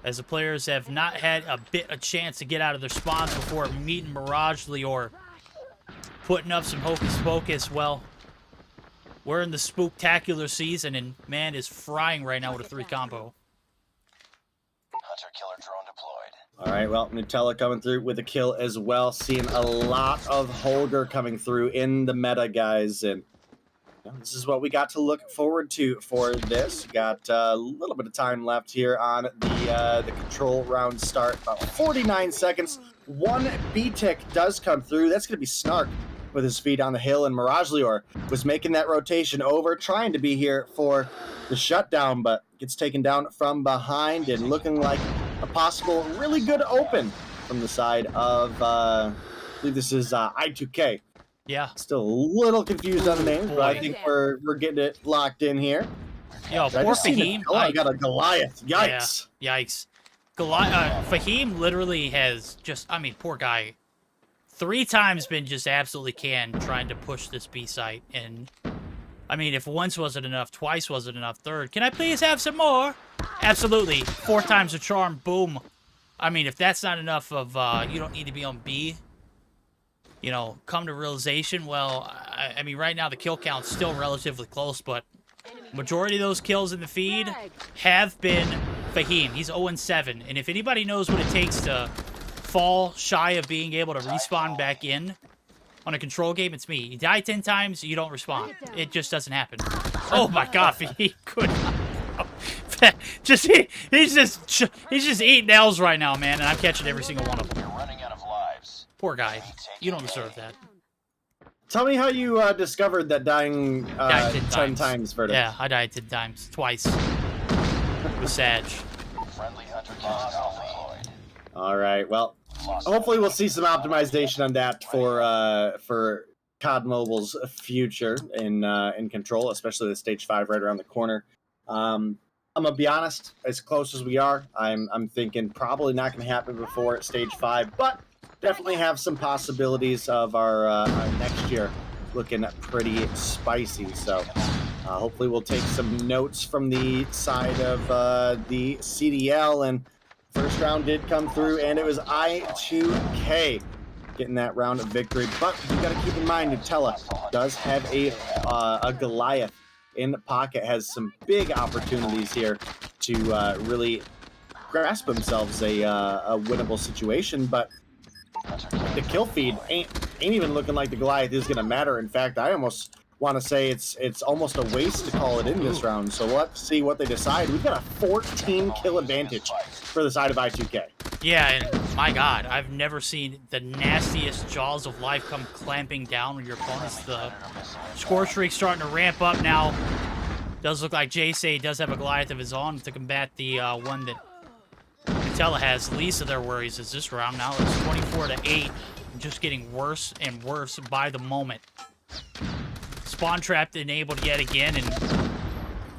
as the players have not had a chance to get out of their spawns before meeting Mirage Lior, putting up some hocus pocus. Well, We're in the spooktacular season, and man is frying right now with a 3 combo. Hunter-killer drone deployed. All right, well, Nutella coming through with a kill as well. Seeing a lot of Holger coming through in the meta, guys. And this is what we got to look forward to for this. Got a little bit of time left here on the control round start. About 49 seconds. One B-tick does come through. That's going to be Snark with his feet on the hill. And Mirage Lior was making that rotation over, trying to be here for the shutdown, but gets taken down from behind and looking like a possible really good open from the side of, I believe this is I2K. Yeah. Still a little confused on the names, but I think we're getting it locked in here. Yo, poor Fahim. Oh, I got a Goliath. Yikes. Yeah, yikes. Fahim literally has just, I mean, poor guy. 3 times been just absolutely canned trying to push this B site. And, I mean, if once wasn't enough, twice wasn't enough, third. Can I please have some more? Absolutely. 4 times the charm. Boom. I mean, if that's not enough of, you don't need to be on B. You know, come to realization, well, I mean, right now the kill count's still relatively close, but majority of those kills in the feed have been Fahim. He's 0-7, and if anybody knows what it takes to fall shy of being able to respawn back in on a control game, it's me. You die 10 times, you don't respawn. It just doesn't happen. Oh my god, he could not. He's just eating L's right now, man, and I'm catching every single one of them. You're running out of lives. Poor guy. You don't deserve that. Tell me how you discovered that dying Died 10 times verdict. Yeah, I died 10 times. Twice. It was sad. Friendly hunter-killer deployed. All right, well, hopefully we'll see some optimization on that for COD Mobile's future in Control, especially the Stage 5 right around the corner. I'm gonna be honest, as close as we are, I'm thinking probably not gonna happen before Stage 5, but definitely have some possibilities of our next year looking pretty spicy. So hopefully we'll take some notes from the side of the CDL. And first round did come through, and it was I2K getting that round of victory. But you got to keep in mind, Nutella does have a Goliath in the pocket, has some big opportunities here to really grasp themselves a winnable situation. But the kill feed ain't even looking like the Goliath is going to matter. In fact, I almost want to say it's almost a waste to call it in this round. So let's see what they decide. We've got a 14 kill advantage for the side of I2K. Yeah, and my god, I've never seen the nastiest jaws of life come clamping down on your opponents. The score streak's starting to ramp up now. Does look like Jay does have a Goliath of his own to combat the one that Nutella has. Least of their worries is this round now. It's 24-8, just getting worse and worse by the moment. Spawn trapped enabled yet again, and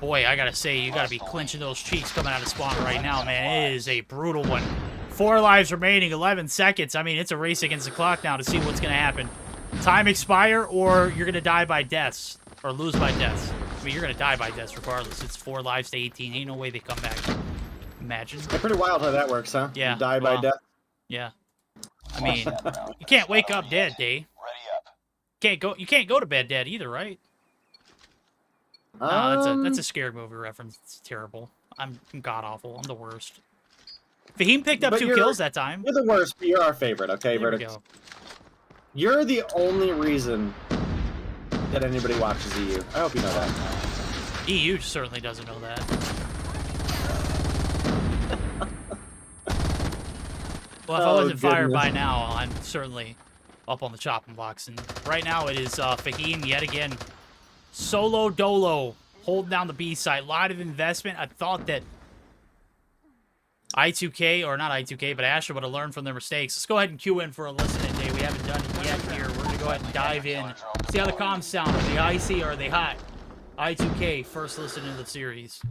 boy, I gotta say, you gotta be clenching those cheeks coming out of spawn right now, man. It is a brutal one. 4 lives remaining, 11 seconds. I mean, it's a race against the clock now to see what's gonna happen. Time expire, or you're gonna die by deaths, or lose by deaths. I mean, you're gonna die by deaths regardless. It's 4 lives to 18. Ain't no way they come back. Imagine. It's pretty wild how that works, huh? Yeah. You die by death. Yeah. I mean, you can't wake up dead, Day. Ready up. You can't go to bed dead either, right? That's a scary movie reference. It's terrible. I'm god awful. I'm the worst. Fahim picked up 2 kills that time. You're the worst, but you're our favorite, okay, There we Verdict? go. You're the only reason that anybody watches EU. I hope you know that. EU certainly doesn't know that. Well, if I wasn't fired by now, I'm certainly up on the chopping block. And right now it is Fahim yet again. Solo dolo, holding down the B side. A lot of investment. I thought that I2K, or not I2K, but Astra would have learned from their mistakes. Let's go ahead and queue in for a listening day. We haven't done it yet here. We're going to go ahead and dive in. See how the comms sound. Are they icy or are they hot? I2K, first listen in the series.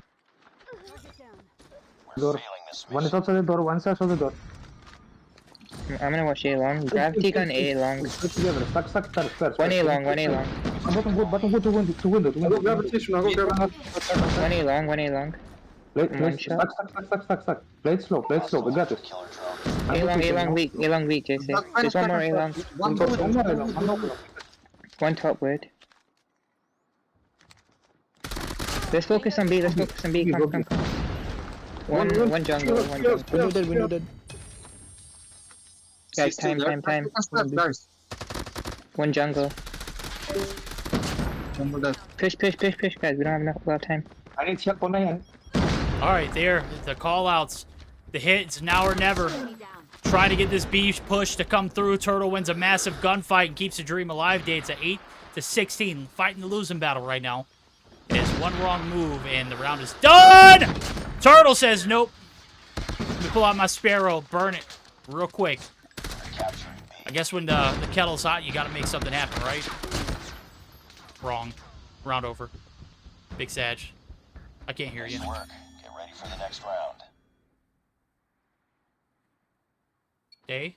Door. One is outside the door, one is outside the door. I'm gonna watch A long. Gravity gun A long. Stuck together, stuck. One A long, one A long. Bottom go to window. One A long, one A long. One shot. Stuck. Play it slow, we got it. A long weak, JC. There's one more A long. One top wood. Let's focus on B. Let's focus on B. Come. One jungle. One jungle. We needed. Guys, time. One jungle. Push, guys. We don't have enough time. I need help on my hand. All right, there. The call-outs. The hits, now or never. Trying to get this B push to come through. Turtle wins a massive gunfight and keeps the dream alive. Day, it's a 8-16. Fighting the losing battle right now. It is one wrong move, and the round is done! Turtle says nope. Let me pull out my Sparrow. Burn it real quick. I guess when the kettle's hot, you got to make something happen, right? Wrong. Round over. Big Sag. I can't hear you. Nice work. Get ready for the next round. Day?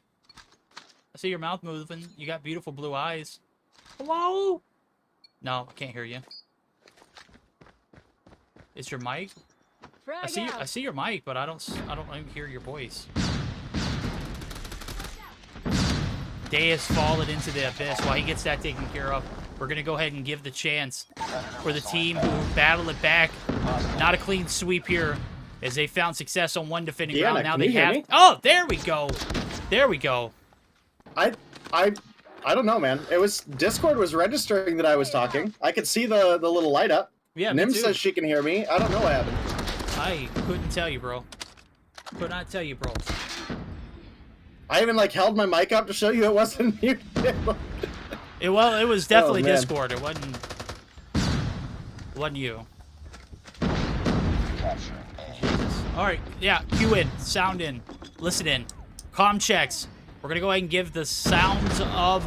I see your mouth moving. You got beautiful blue eyes. Hello? No, I can't hear you. It's your mic? I see your mic, but I don't even hear your voice. Day has fallen into the abyss. While he gets that taken care of, we're gonna go ahead and give the chance for the team who battle it back. Not a clean sweep here, as they found success on one defending round. Now they have. Oh, there we go. There we go. I don't know, man. It was Discord was registering that I was talking. I could see the little light up. Yeah, Nim says she can hear me. I don't know what happened. I couldn't tell you, bro. Could not tell you, bro. I even like held my mic up to show you it wasn't muted. It was definitely Discord. It wasn't you. Jesus. All right, yeah. Cue in, sound in, listen in, comm checks. We're gonna go ahead and give the sounds of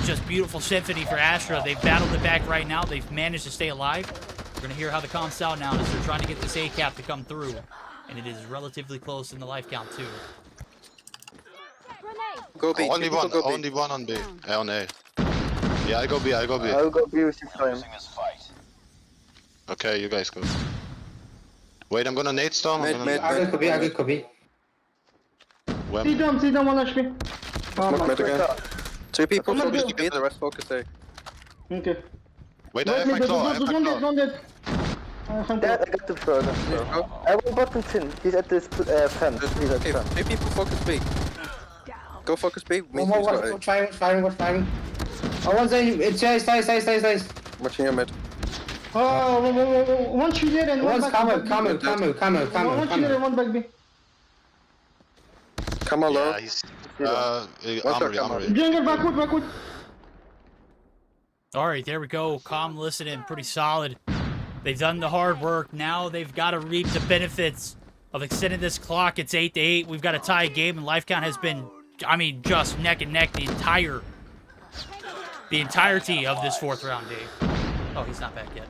just beautiful symphony for Astra. They've battled it back right now. They've managed to stay alive. We're gonna hear how the comms sound now as they're trying to get this A cap to come through, and it is relatively close in the life count too. Go B. Only one on B. On A. Yeah, I go B. I'll go B with time. Okay, you guys go. Wait, I'm gonna nade storm. I go copy. When? See them, 1 HP. Smoke mid again. 2 people focus B, the rest focus A. Okay. Wait, I have my claw. Don't dead. I got the further. I will bottom tin. He's at this fence. He's at fence. 2 people focus B. Go focus B. What's firing? Oh, one's in. Stay. Watching your mid. Oh, one shooter and one back. Coming. One shooter and one back B. Come on, low. Yeah, he's armory. Jungle, backward. All right, there we go. Calm listening, pretty solid. They've done the hard work. Now they've got to reap the benefits of extending this clock. It's 8-8. We've got a tie game, and life count has been, I mean, just neck and neck the entirety of this 4th round, Dave. Oh, he's not back yet.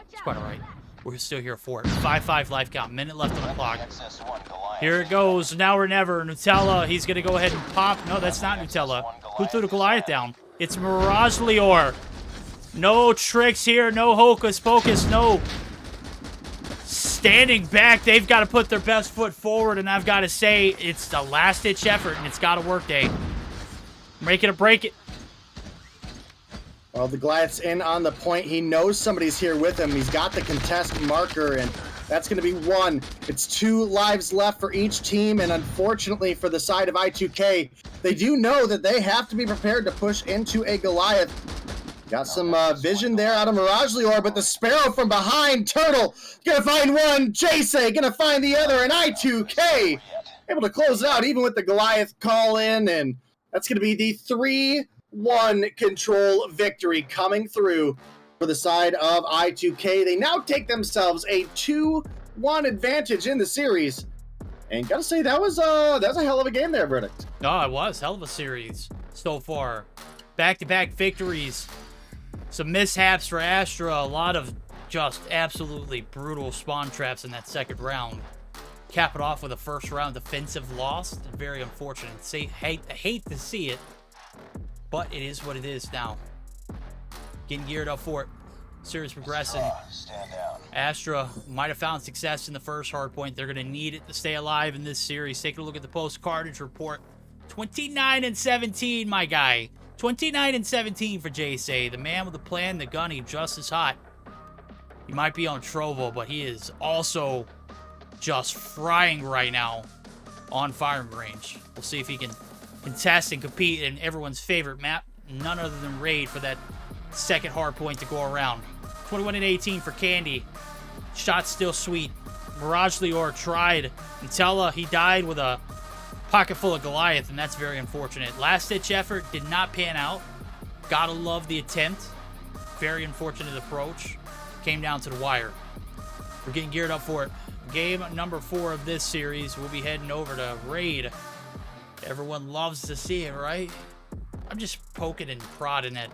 It's quite all right. We're still here for it. 5-5 life count. Minute left on the clock. Here it goes. Now or never. Nutella. He's going to go ahead and pop. No, that's not Nutella. Who threw the Goliath down? It's Mirage Lior. No tricks here. No hocus pocus. No standing back. They've got to put their best foot forward, and I've got to say, it's the last-ditch effort, and it's got to work, Dave. Make it or break it. Well, the Goliath's in on the point. He knows somebody's here with him. He's got the contest marker, and that's going to be 1. It's 2 lives left for each team, and unfortunately for the side of I2K, they do know that they have to be prepared to push into a Goliath. Got some vision there out of Mirage Lior, but the Sparrow from behind. Turtle gonna find one. Jace gonna find the other, and I2K able to close it out even with the Goliath call in, and that's gonna be the 3-1 control victory coming through for the side of I2K. They now take themselves a 2-1 advantage in the series, and gotta say that was a hell of a game there, Verdict. Oh, it was hell of a series so far. Back-to-back victories. Some mishaps for Astra. A lot of just absolutely brutal spawn traps in that 2nd round. Cap it off with a 1st round defensive loss. Very unfortunate. I hate to see it, but it is what it is now. Getting geared up for it. Series progressing. Astra might have found success in the 1st hardpoint. They're going to need it to stay alive in this series. Taking a look at the post-cartage report. 29-17, my guy. 29-17 for JSA. The man with the plan, the gun, he just as hot. He might be on Trovo, but he is also just frying right now on firing range. We'll see if he can contest and compete in everyone's favorite map, none other than Raid, for that second hard point to go around. 21-18 for Candy. Shot still sweet. Mirage Lior tried. Intella, he died with a pocket full of Goliath, and that's very unfortunate. Last-ditch effort did not pan out. Gotta love the attempt. Very unfortunate approach. Came down to the wire. We're getting geared up for it. Game number 4 of this series. We'll be heading over to Raid. Everyone loves to see it, right? I'm just poking and prodding at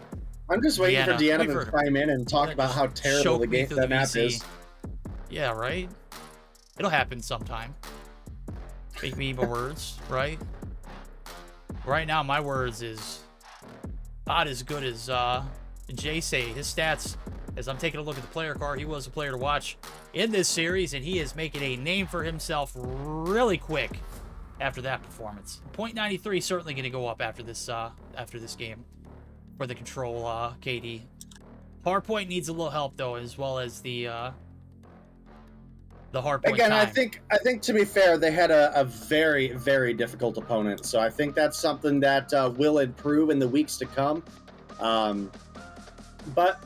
I'm just waiting for Deanna We've to chime in and talk about how terrible the game that map is. Yeah, right? It'll happen sometime. Make me my words, right? Right now, my words is not as good as Jay say. His stats, as I'm taking a look at the player card, he was a player to watch in this series, and he is making a name for himself really quick after that performance. .93 certainly going to go up after this game for the control KD. Hardpoint needs a little help though, as well as the hardpoint again time. I think to be fair, they had a very, very difficult opponent, so I think that's something that will improve in the weeks to come. But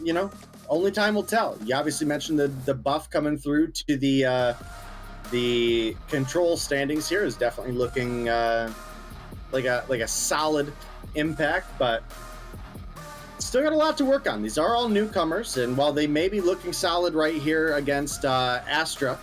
you know, only time will tell. You obviously mentioned the buff coming through to the control standings here is definitely looking like a solid impact, but still got a lot to work on. These are all newcomers, and while they may be looking solid right here against Astra,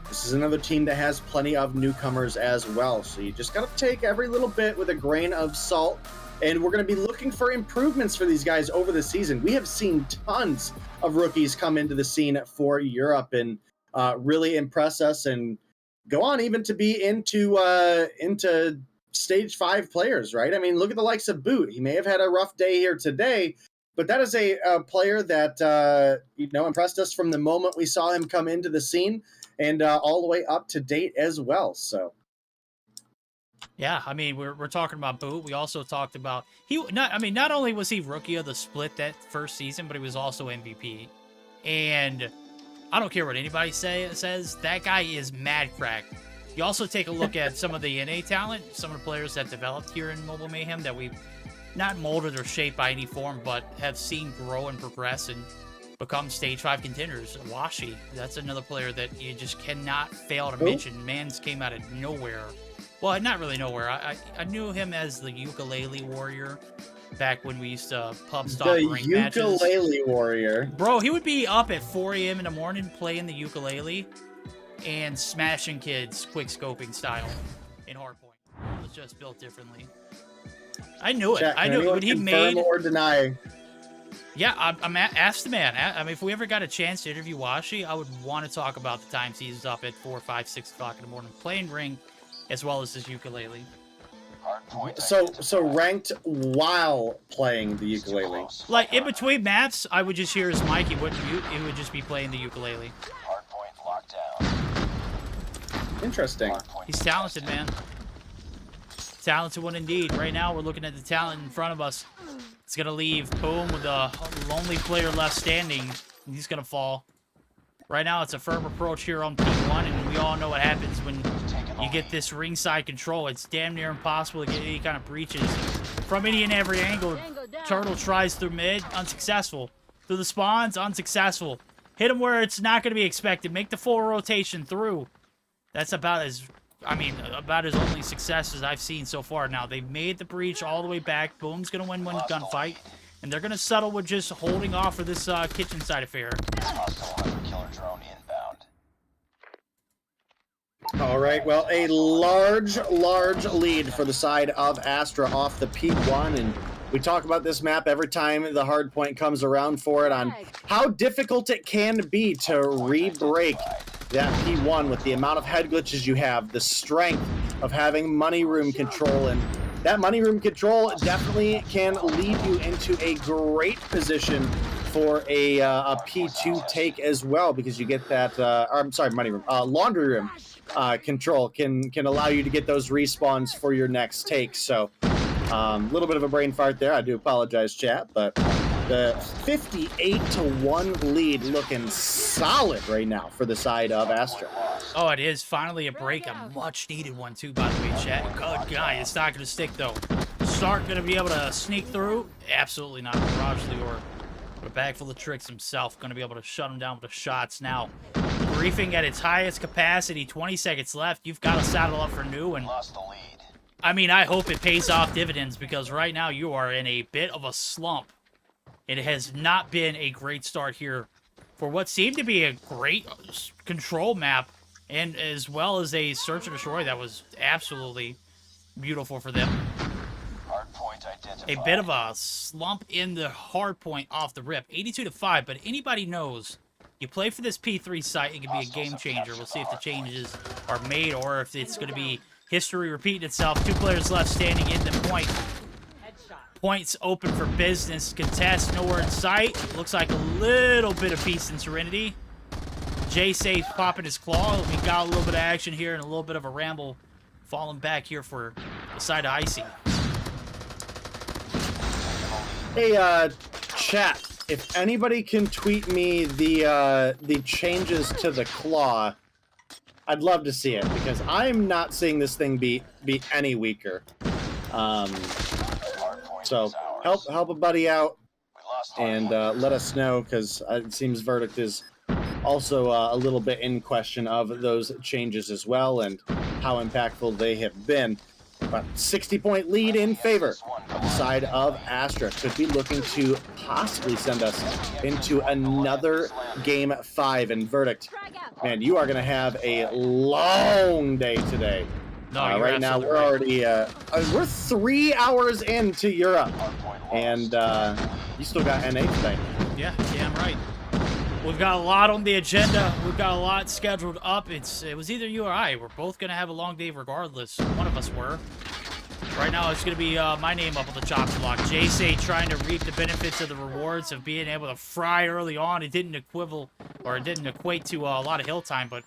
this is another team that has plenty of newcomers as well. So you just got to take every little bit with a grain of salt, and we're going to be looking for improvements for these guys over the season. We have seen tons of rookies come into the scene for Europe and really impress us and go on even to be into stage 5 players, right? I mean, look at the likes of Boot. He may have had a rough day here today, but that is a player that impressed us from the moment we saw him come into the scene and all the way up to date as well. So yeah, I mean, we're talking about Boot. We also talked about not only was he rookie of the split that first season, but he was also MVP. And I don't care what anybody says, that guy is mad crack. You also take a look at some of the NA talent, some of the players that developed here in Mobile Mayhem that we've not molded or shaped by any form, but have seen grow and progress and become stage 5 contenders. Washi, that's another player that you just cannot fail to mention. Mans came out of nowhere. Well, not really nowhere. I knew him as the ukulele warrior back when we used to pub stop ring matches. The ukulele warrior. Bro, he would be up at 4 a.m. in the morning playing the ukulele and smashing kids quick scoping style in hardpoint. It was just built differently. I knew it. I knew it when he made or deny. Yeah, ask the man. I mean, if we ever got a chance to interview Washi, I would want to talk about the times he's up at 4, 5, 6 o'clock in the morning playing ring, as well as his ukulele. So ranked while playing the ukulele. Like in between maps, I would just hear his mic. He wouldn't mute. He would just be playing the ukulele. Hardpoint locked down. Interesting. He's talented, man. Talented one indeed. Right now, we're looking at the talent in front of us. It's gonna leave Boom with a lonely player left standing. He's gonna fall. Right now, it's a firm approach here on P1, and we all know what happens when you get this ringside control. It's damn near impossible to get any kind of breaches from any and every angle. Turtle tries through mid, unsuccessful. Through the spawns, unsuccessful. Hit him where it's not going to be expected. Make the full rotation through. That's about as only success as I've seen so far. Now, they've made the breach all the way back. Boom's going to win one gunfight. And they're going to settle with just holding off for this kitchen side affair. Killer drone inbound. All right, well, a large lead for the side of Astra off the P1, and we talk about this map every time the hard point comes around for it on how difficult it can be to re-break that P1 with the amount of head glitches you have, the strength of having money room control, and that money room control definitely can lead you into a great position for a P2 take as well, because you get that, money room, laundry room control can allow you to get those respawns for your next take. So a little bit of a brain fart there. I do apologize, chat, but The 58-1 lead looking solid right now for the side of Astra. Oh, it is finally a break, a much-needed one too, by the way, chat. Good guy. It's not going to stick, though. Stark going to be able to sneak through? Absolutely not. Rajli or a bag full of tricks himself going to be able to shut him down with the shots. Now, briefing at its highest capacity, 20 seconds left. You've got to saddle up for new, and I mean, I hope it pays off dividends, because right now you are in a bit of a slump. It has not been a great start here for what seemed to be a great control map, and as well as a search and destroy that was absolutely beautiful for them. A bit of a slump in the hard point off the rip, 82-5, but anybody knows you play for this P3 site, it can be a game changer. We'll see if the changes are made or if it's going to be history repeating itself. 2 players left standing in the point. Points open for business. Contest nowhere in sight. Looks like a little bit of peace and serenity. J-Safe popping his claw. We got a little bit of action here and a little bit of a ramble falling back here for the side of Icy. Hey, chat, if anybody can tweet me the changes to the claw, I'd love to see it, because I'm not seeing this thing be any weaker. So help a buddy out and let us know, because it seems Verdict is also a little bit in question of those changes as well and how impactful they have been. But 60-point lead in favor of the side of Astra. Could be looking to possibly send us into another Game 5. And Verdict, man, you are going to have a long day today. No, right now, we're already we're 3 hours into Europe. And you still got NA today. Yeah, damn right. We've got a lot on the agenda. We've got a lot scheduled up. It was either you or I. We're both going to have a long day regardless. One of us were. Right now, it's going to be my name up on the chopping block. J-Say trying to reap the benefits of the rewards of being able to fry early on. It didn't equate to a lot of hill time, but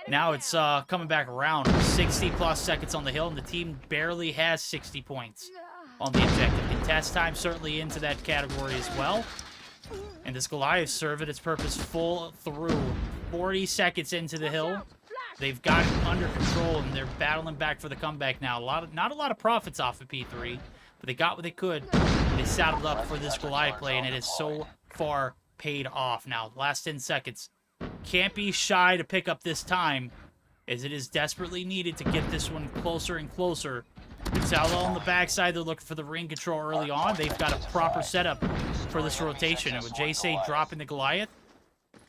now it's coming back around. 60-plus seconds on the hill, and the team barely has 60 points on the objective. Contest time certainly into that category as well. And this Goliath served its purpose full through. 40 seconds into the hill. They've got it under control, and they're battling back for the comeback now. Not a lot of profits off of P3, but they got what they could. They saddled up for this Goliath play, and it has so far paid off. Now, last 10 seconds. Can't be shy to pick up this time, as it is desperately needed to get this one closer and closer. Gonzalo on the backside, they're looking for the ring control early on. They've got a proper setup for this rotation. And with J-Say dropping the Goliath,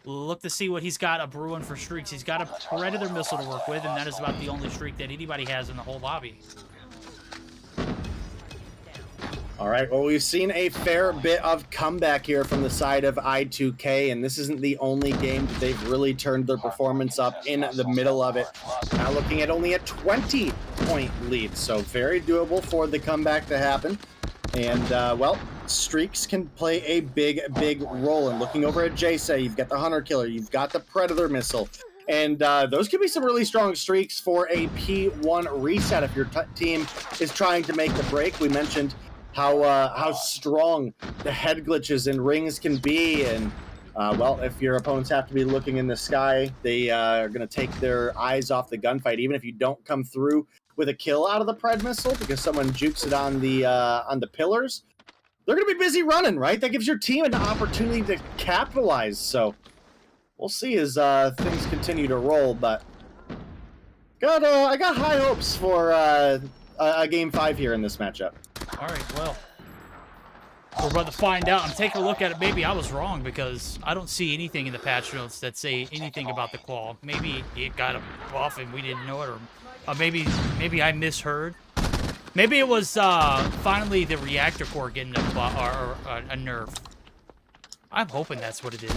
look to see what he's got a brewing for streaks. He's got a Predator missile to work with, and that is about the only streak that anybody has in the whole lobby. All right, well, we've seen a fair bit of comeback here from the side of I2K, and this isn't the only game that they've really turned their performance up in the middle of it. Now looking at only a 20-point lead, so very doable for the comeback to happen. And, well, streaks can play a big role. And looking over at J-Say, you've got the Hunter Killer, you've got the Predator Missile, and those could be some really strong streaks for a P1 reset if your team is trying to make the break. We mentioned how strong the head glitches and rings can be, and well, if your opponents have to be looking in the sky, they are going to take their eyes off the gunfight, even if you don't come through with a kill out of the Pred missile because someone jukes it on the pillars. They're going to be busy running, right? That gives your team an opportunity to capitalize. So we'll see as things continue to roll, but I got high hopes for a Game 5 here in this matchup. All right, well, we're about to find out. I'm taking a look at it. Maybe I was wrong, because I don't see anything in the patch notes that say anything about the claw. Maybe it got a buff and we didn't know it, or maybe I misheard. Maybe it was finally the reactor core getting a nerf. I'm hoping that's what it is.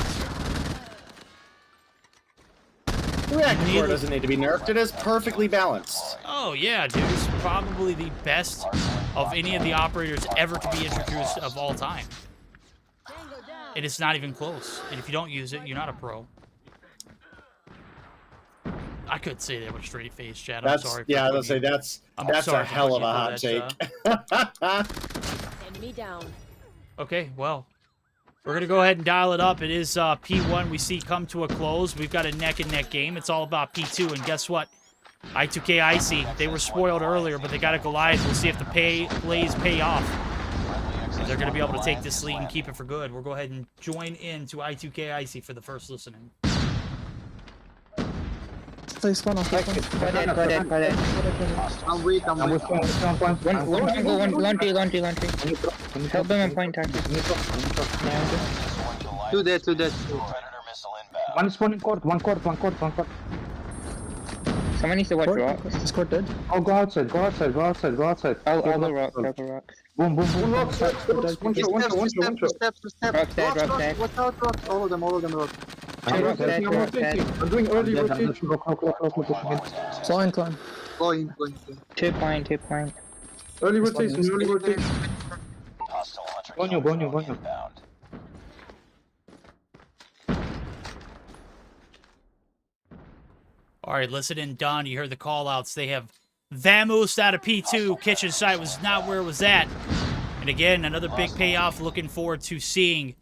The reactor core doesn't need to be nerfed. It is perfectly balanced. Oh, yeah, dude. It's probably the best of any of the operators ever to be introduced of all time. And it's not even close. And if you don't use it, you're not a pro. I could say that with a straight face, Chad. I'm sorry. Yeah, I was going to say, that's a hell of a hot take. Enemy down. Okay, well, We're going to go ahead and dial it up. It is P1 we see come to a close. We've got a neck-and-neck game. It's all about P2, and guess what? I2K Icy, they were spoiled earlier, but they got a Goliath. We'll see if the plays pay off. And they're going to be able to take this lead and keep it for good. We'll go ahead and join in to I2K Icy for the first listening. Please one off. Go ahead. I'm weak. One tree. Help him and point target. Two dead. Predator missile inbound. One spawning court. One court. Someone needs to watch rocks. Is court dead? Oh, go outside. All the rocks. Boom. One step. Rocks dead. Watch out, rocks. All of them rock. Two rocks dead. I'm doing early rotation. Climb. Going. 2 point. Early rotation. Hostile hunter Bonio. inbound. All right, listen in, Don. You heard the call-outs. They have Vamoose out of P2. Kitchen site was not where it was at. And again, another big payoff. Looking forward to seeing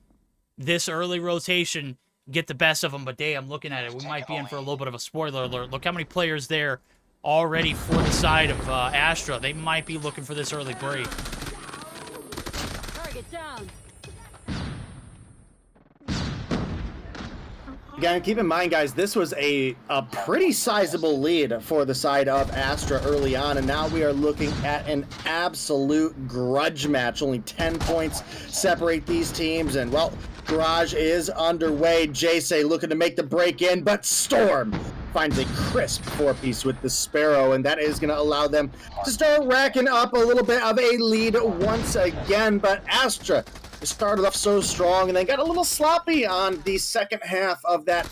this early rotation get the best of them. But damn, looking at it, we might be in for a little bit of a spoiler alert. Look how many players there already for the side of Astra. They might be looking for this early break. Target down. Again, keep in mind, guys, this was a pretty sizable lead for the side of Astra early on, and now we are looking at an absolute grudge match. Only 10 points separate these teams, and, well, Garage is underway. Jay looking to make the break in, but Storm finds a crisp 4-piece with the Sparrow, and that is going to allow them to start racking up a little bit of a lead once again, but Astra started off so strong and then got a little sloppy on the second half of that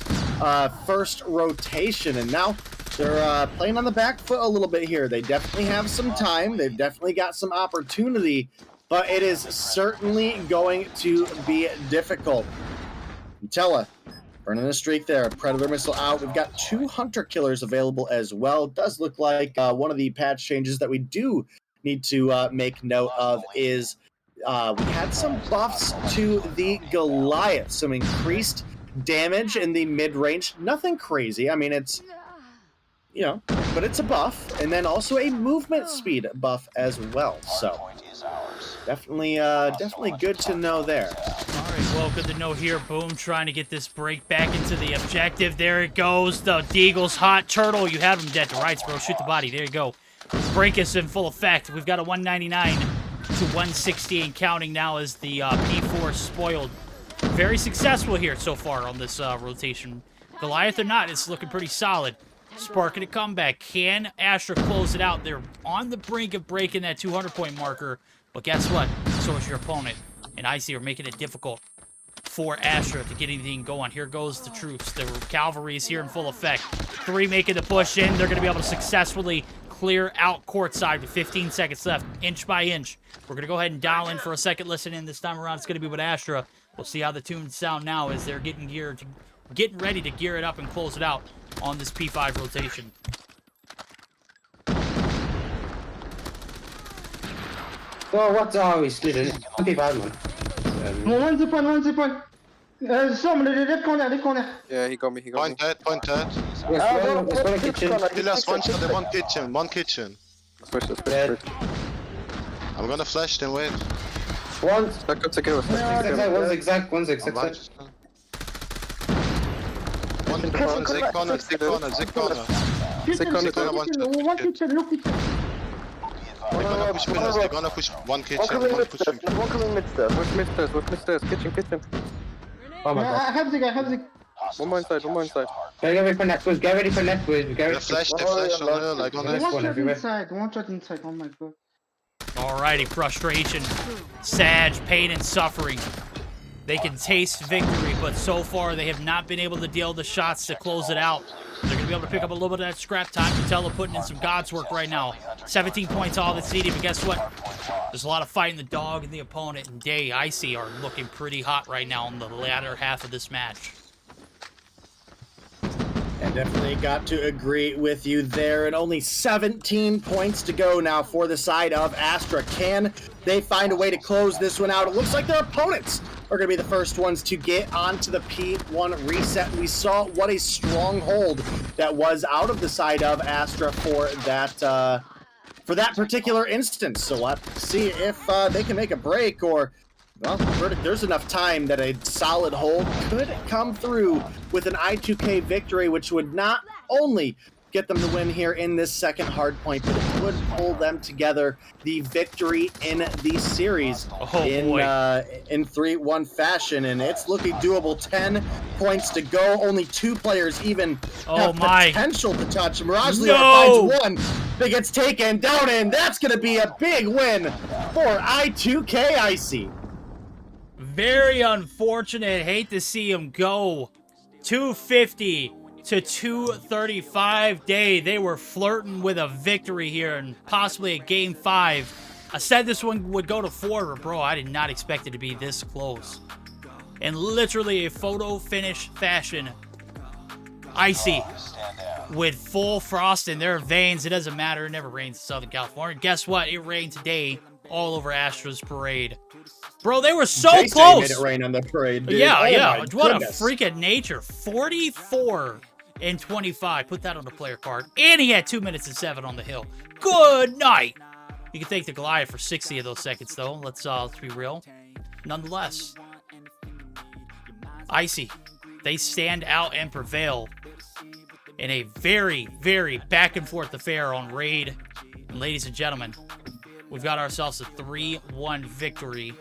first rotation, and now they're playing on the back foot a little bit here. They definitely have some time. They've definitely got some opportunity, but it is certainly going to be difficult. Tella burning a streak there. Predator missile out. We've got 2 hunter killers available as well. It does look like one of the patch changes that we do need to make note of is we had some buffs to the Goliath, some increased damage in the mid-range. Nothing crazy. I mean, it's, you know, but it's a buff, and then also a movement speed buff as well. So definitely good to know there. All right, well, good to know here. Boom, trying to get this break back into the objective. There it goes. The Deagle's hot turtle. You have him dead to rights, bro. Shoot the body. There you go. Break is in full effect. We've got a 199 to 160 and counting now as the P4 spoiled. Very successful here so far on this rotation. Goliath or not, it's looking pretty solid. Sparking a comeback. Can Astra close it out? They're on the brink of breaking that 200-point marker, but guess what? So is your opponent. And Icy are making it difficult for Astra to get anything going. Here goes the troops. The cavalry is here in full effect. 3 making the push in. They're going to be able to successfully clear out courtside with 15 seconds left, inch by inch. We're going to go ahead and dial in for a second listen in. This time around, it's going to be with Astra. We'll see how the tunes sound now as they're getting ready to gear it up and close it out on this P5 rotation. Oh, what's always split? P5, man. One zip one. Somebody, red corner. Yeah, he got me. Point dead. One kitchen. Last one shot, one kitchen. Dead. I'm gonna flash, then wait. One. Back up to kill. One zigzag. One zig corner. One kitchen, look kitchen. They're gonna push pillars. They're gonna push one kitchen. One coming mid-stairs. Kitchen. Oh my god. I have zig. One more inside. Get ready for net push. They flash on her, like on her. One shot inside. Oh my god. Alrighty, frustration, Sag, pain, and suffering. They can taste victory, but so far they have not been able to deal the shots to close it out. They're going to be able to pick up a little bit of that scrap time. Patella putting in some God's work right now. 17 points all that's needed, but guess what? There's a lot of fighting the dog and the opponent, and Day, Icy are looking pretty hot right now in the latter half of this match. And definitely got to agree with you there. And only 17 points to go now for the side of Astra. Can they find a way to close this one out? It looks like their opponents are going to be the first ones to get onto the P1 reset. We saw what a stronghold that was out of the side of Astra for that particular instance. So let's see if they can make a break, or, well, Verdict, there's enough time that a solid hold could come through with an I2K victory, which would not only get them to win here in this second hard point, but it would pull them together the victory in the series in 3-1 fashion, and it's looking doable. 10 points to go. Only 2 players even have potential to touch. Mirage Leo finds one that gets taken down, and that's going to be a big win for I2K Icy. Very unfortunate. Hate to see him go. 250 to 235 day. They were flirting with a victory here and possibly a game 5. I said this one would go to 4, but bro, I did not expect it to be this close. And literally a photo finish fashion. Icy with full frost in their veins. It doesn't matter. It never rains in Southern California. Guess what? It rained today all over Astra's parade. Bro, they were so close. Made it rain on the parade, dude. Yeah, oh yeah. What a freak of nature. 44 and 25. Put that on the player card. And he had 2 minutes and 7 on the hill. Good night. You can thank the Goliath for 60 of those seconds, though. Let's be real. Nonetheless, Icy, they stand out and prevail in a very, very back and forth affair on Raid. And ladies and gentlemen, we've got ourselves a 3-1 victory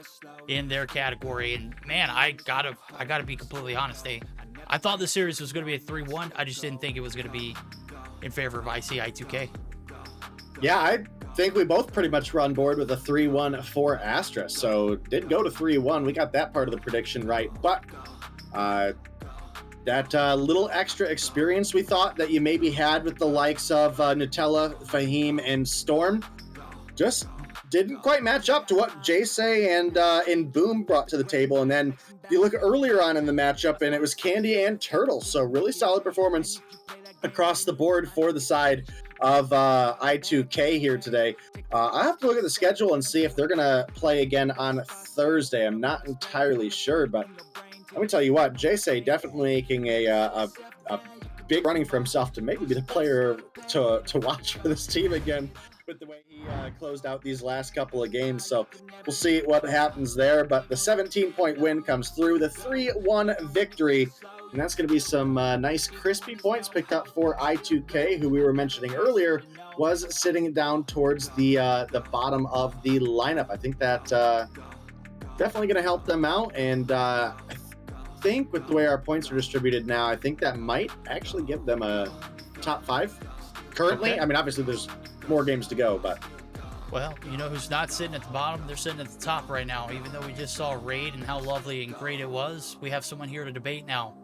in their category. And man, I gotta be completely honest. I thought the series was gonna be a 3-1. I just didn't think it was gonna be in favor of I2K. Yeah, I think we both pretty much were on board with a 3-1 for Astra. So did go to 3-1. We got that part of the prediction right. But that little extra experience we thought that you maybe had with the likes of Nutella, Fahim, and Storm just didn't quite match up to what Jace and Boom brought to the table. And then you look earlier on in the matchup, and it was Candy and Turtle. So really solid performance across the board for the side of I2K here today. I have to look at the schedule and see if they're going to play again on Thursday. I'm not entirely sure, but let me tell you what, Jace definitely making a big running for himself to maybe be the player to watch for this team again, with the way he closed out these last couple of games. So we'll see what happens there. But the 17-point win comes through, the 3-1 victory, and that's going to be some nice crispy points picked up for I2K, who we were mentioning earlier was sitting down towards the bottom of the lineup. I think that definitely going to help them out, and I think with the way our points are distributed now, I think that might actually give them a top 5 currently. Okay. I mean, obviously there's more games to go, but well, you know who's not sitting at the bottom? They're sitting at the top right now. Even though we just saw Raid and how lovely and great it was, we have someone here to debate now.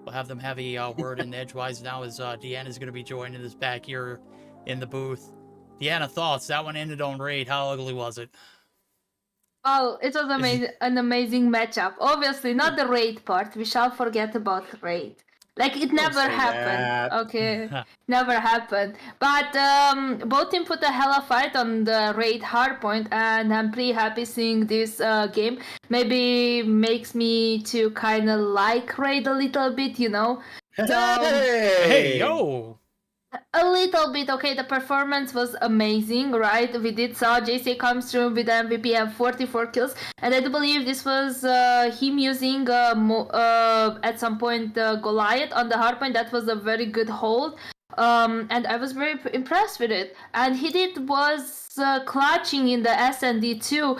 We'll have them have a word in edgewise now, as Deanna's going to be joining us back here in the booth. Deanna, thoughts? That one ended on Raid. How ugly was it? Oh, it was amazing, an amazing matchup. Obviously, not the Raid part. We shall forget about Raid. Like, it never happened. Okay, never happened. But both teams put a hella fight on the Raid hardpoint, and I'm pretty happy seeing this game. Maybe makes me to kind of like Raid a little bit, you know. Hey, yo! A little bit, okay, the performance was amazing, right? We did saw JC comes through with the MVP and 44 kills, and I do believe this was him using at some point Goliath on the hardpoint. That was a very good hold, and I was very impressed with it. And he was clutching in the SND too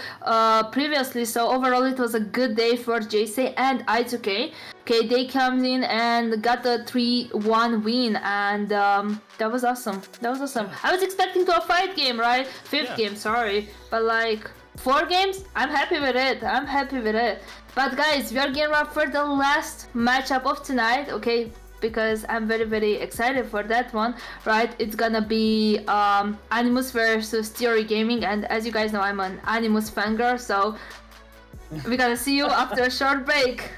previously, so overall it was a good day for JC and I2K. Okay, they come in and got a 3-1 win, and that was awesome. That was awesome. I was expecting to a 5 game, right? 5th game, sorry. But like 4 games, I'm happy with it. I'm happy with it. But guys, we are getting up for the last matchup of tonight, okay? Because I'm very, very excited for that one, right? It's gonna be Animus versus Theory Gaming, and as you guys know, I'm an Animus fangirl, so we're gonna see you after a short break.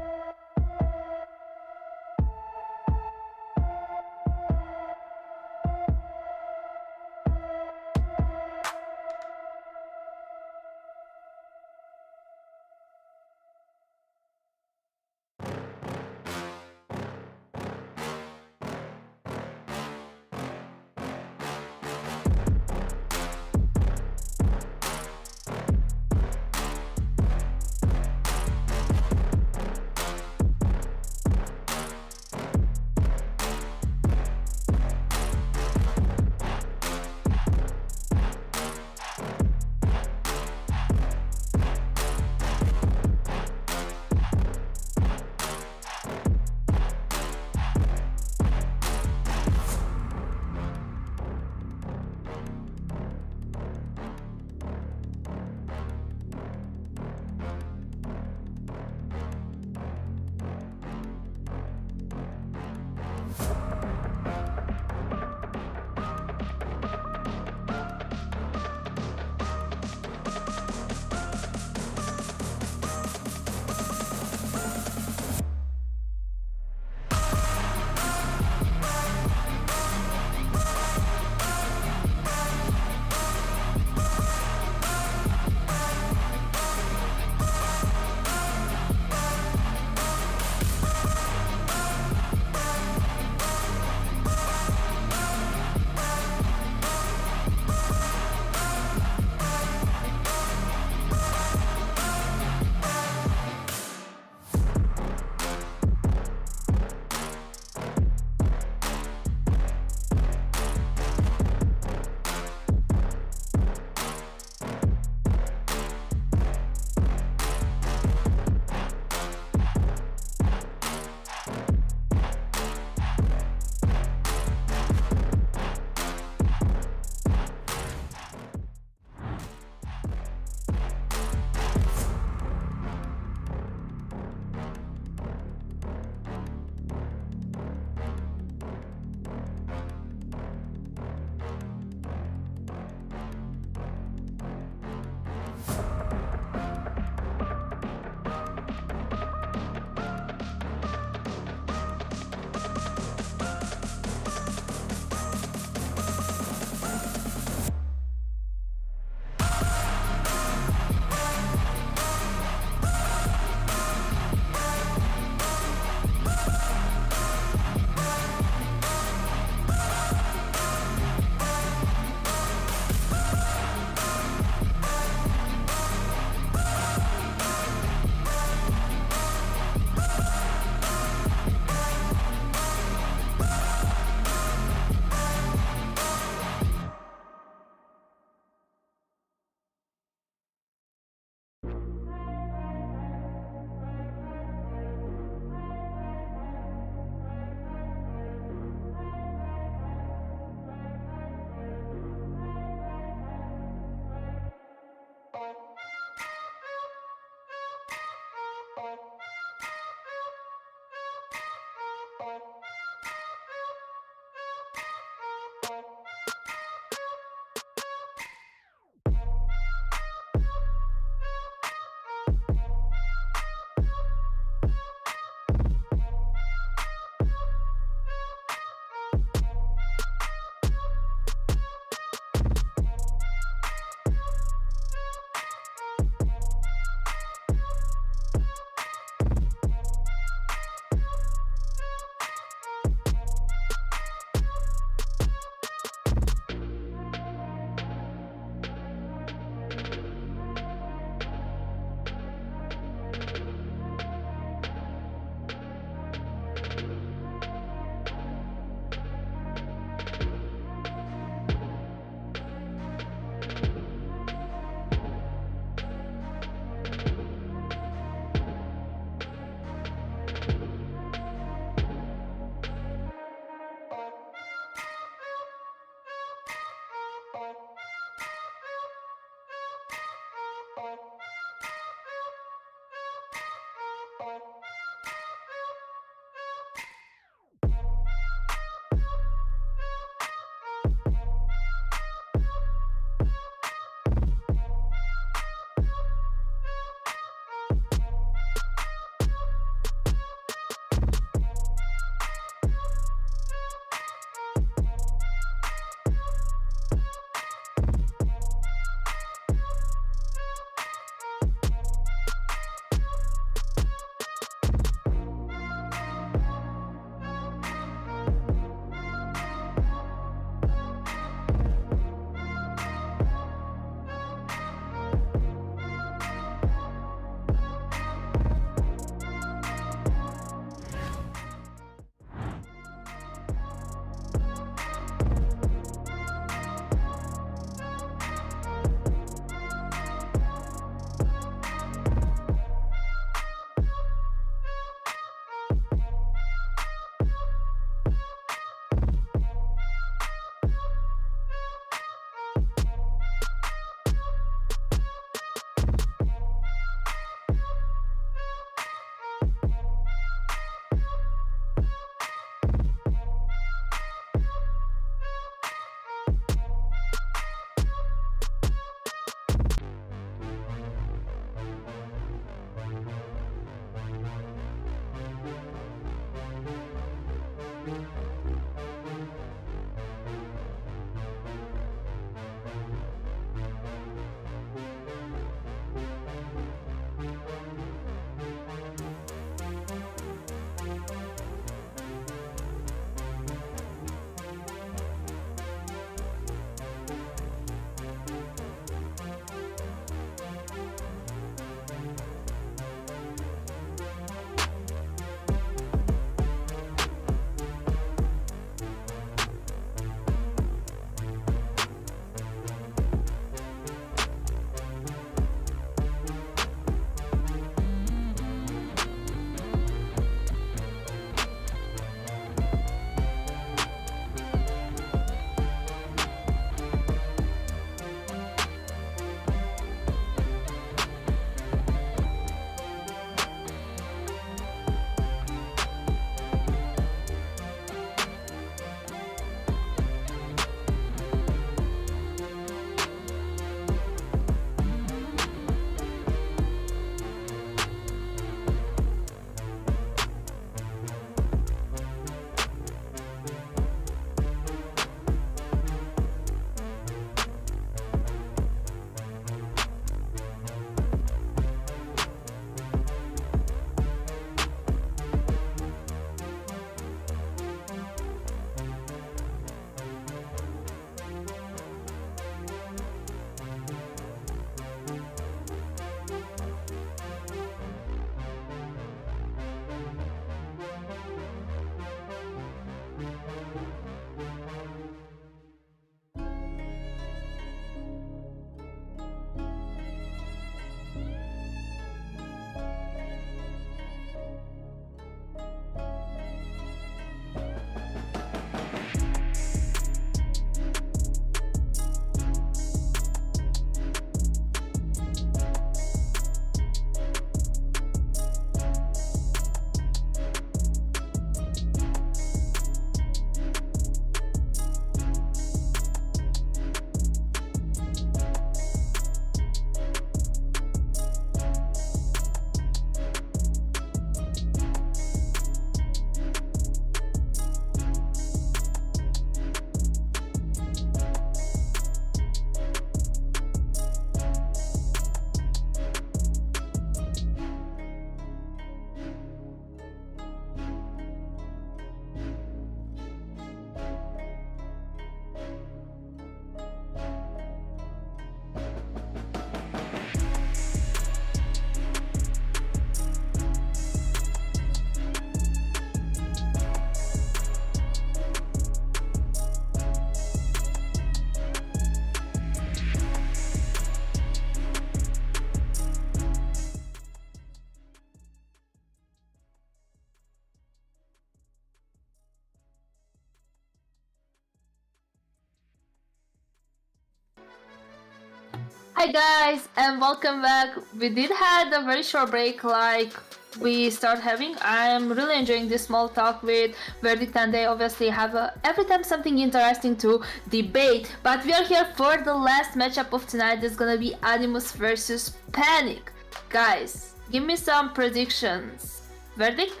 Hi guys, and welcome back. We did had a very short break like we start having. I'm really enjoying this small talk with Verdict, and they obviously have every time something interesting to debate. But we are here for the last matchup of tonight. It's gonna be Animus versus Panic. Guys, give me some predictions. Verdict?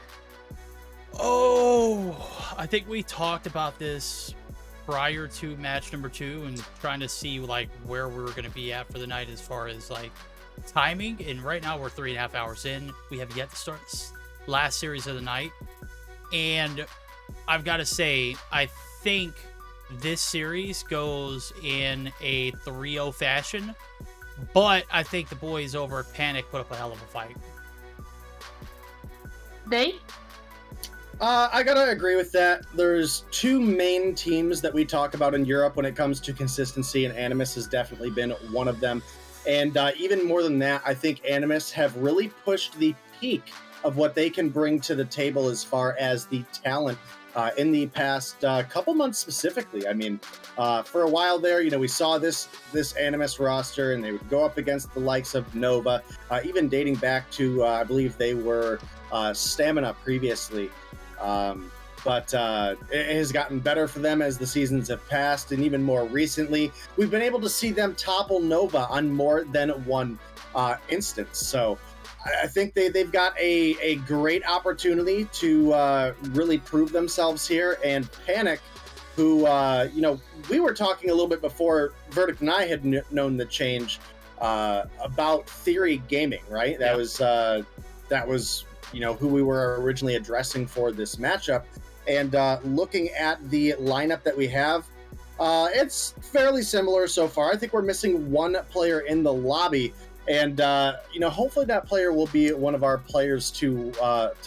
Oh, I think we talked about this prior to match number 2 and trying to see like where we were going to be at for the night as far as like timing. And right now we're 3.5 hours in. We have yet to start this last series of the night. And I've got to say, I think this series goes in a 3-0 fashion. But I think the boys over at Panic put up a hell of a fight. They? I gotta agree with that. There's two main teams that we talk about in Europe when it comes to consistency, and Animus has definitely been one of them. And even more than that, I think Animus have really pushed the peak of what they can bring to the table as far as the talent in the past couple months specifically. I mean, for a while there, we saw this Animus roster, and they would go up against the likes of Nova, even dating back to, I believe they were Stamina previously. But it has gotten better for them as the seasons have passed, and even more recently, we've been able to see them topple Nova on more than one instance. So I think they've got a great opportunity to really prove themselves here. And Panic, who, we were talking a little bit before Verdict and I had known the change about Theory Gaming, right? That was who we were originally addressing for this matchup. And looking at the lineup that we have, it's fairly similar so far. I think we're missing one player in the lobby, and hopefully that player will be one of our players to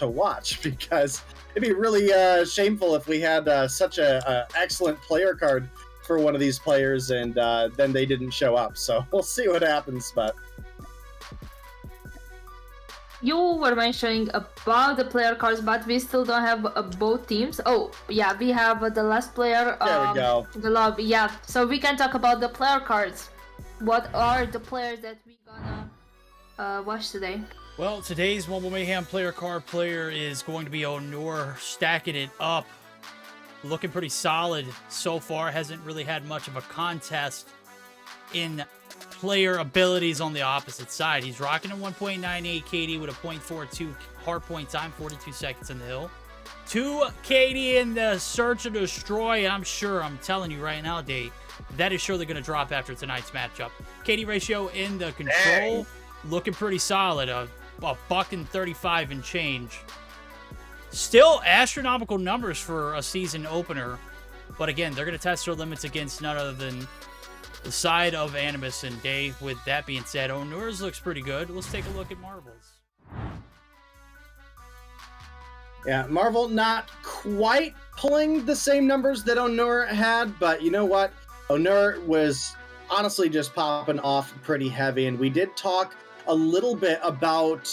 watch, because it'd be really shameful if we had such a excellent player card for one of these players and then they didn't show up. So we'll see what happens, but. You were mentioning about the player cards, but we still don't have both teams. Oh, yeah, we have the last player. There we go. The lobby, yeah. So we can talk about the player cards. What are the players that we gonna watch today? Well, today's Mobile Mayhem player card player is going to be Onur, stacking it up. Looking pretty solid so far. Hasn't really had much of a contest in player abilities on the opposite side. He's rocking a 1.98 KD with a 0.42 hardpoint time, 42 seconds in the hill. 2 KD in the search and destroy, and I'm telling you right now, Dave, that is surely going to drop after tonight's matchup. KD ratio in the control, looking pretty solid. A $1.35 and change. Still astronomical numbers for a season opener, but again, they're going to test their limits against none other than the side of Animus and Dave. With that being said, Onur's looks pretty good. Let's take a look at Marvel's. Yeah, Marvel not quite pulling the same numbers that Onur had, but you know what? Onur was honestly just popping off pretty heavy, and we did talk a little bit about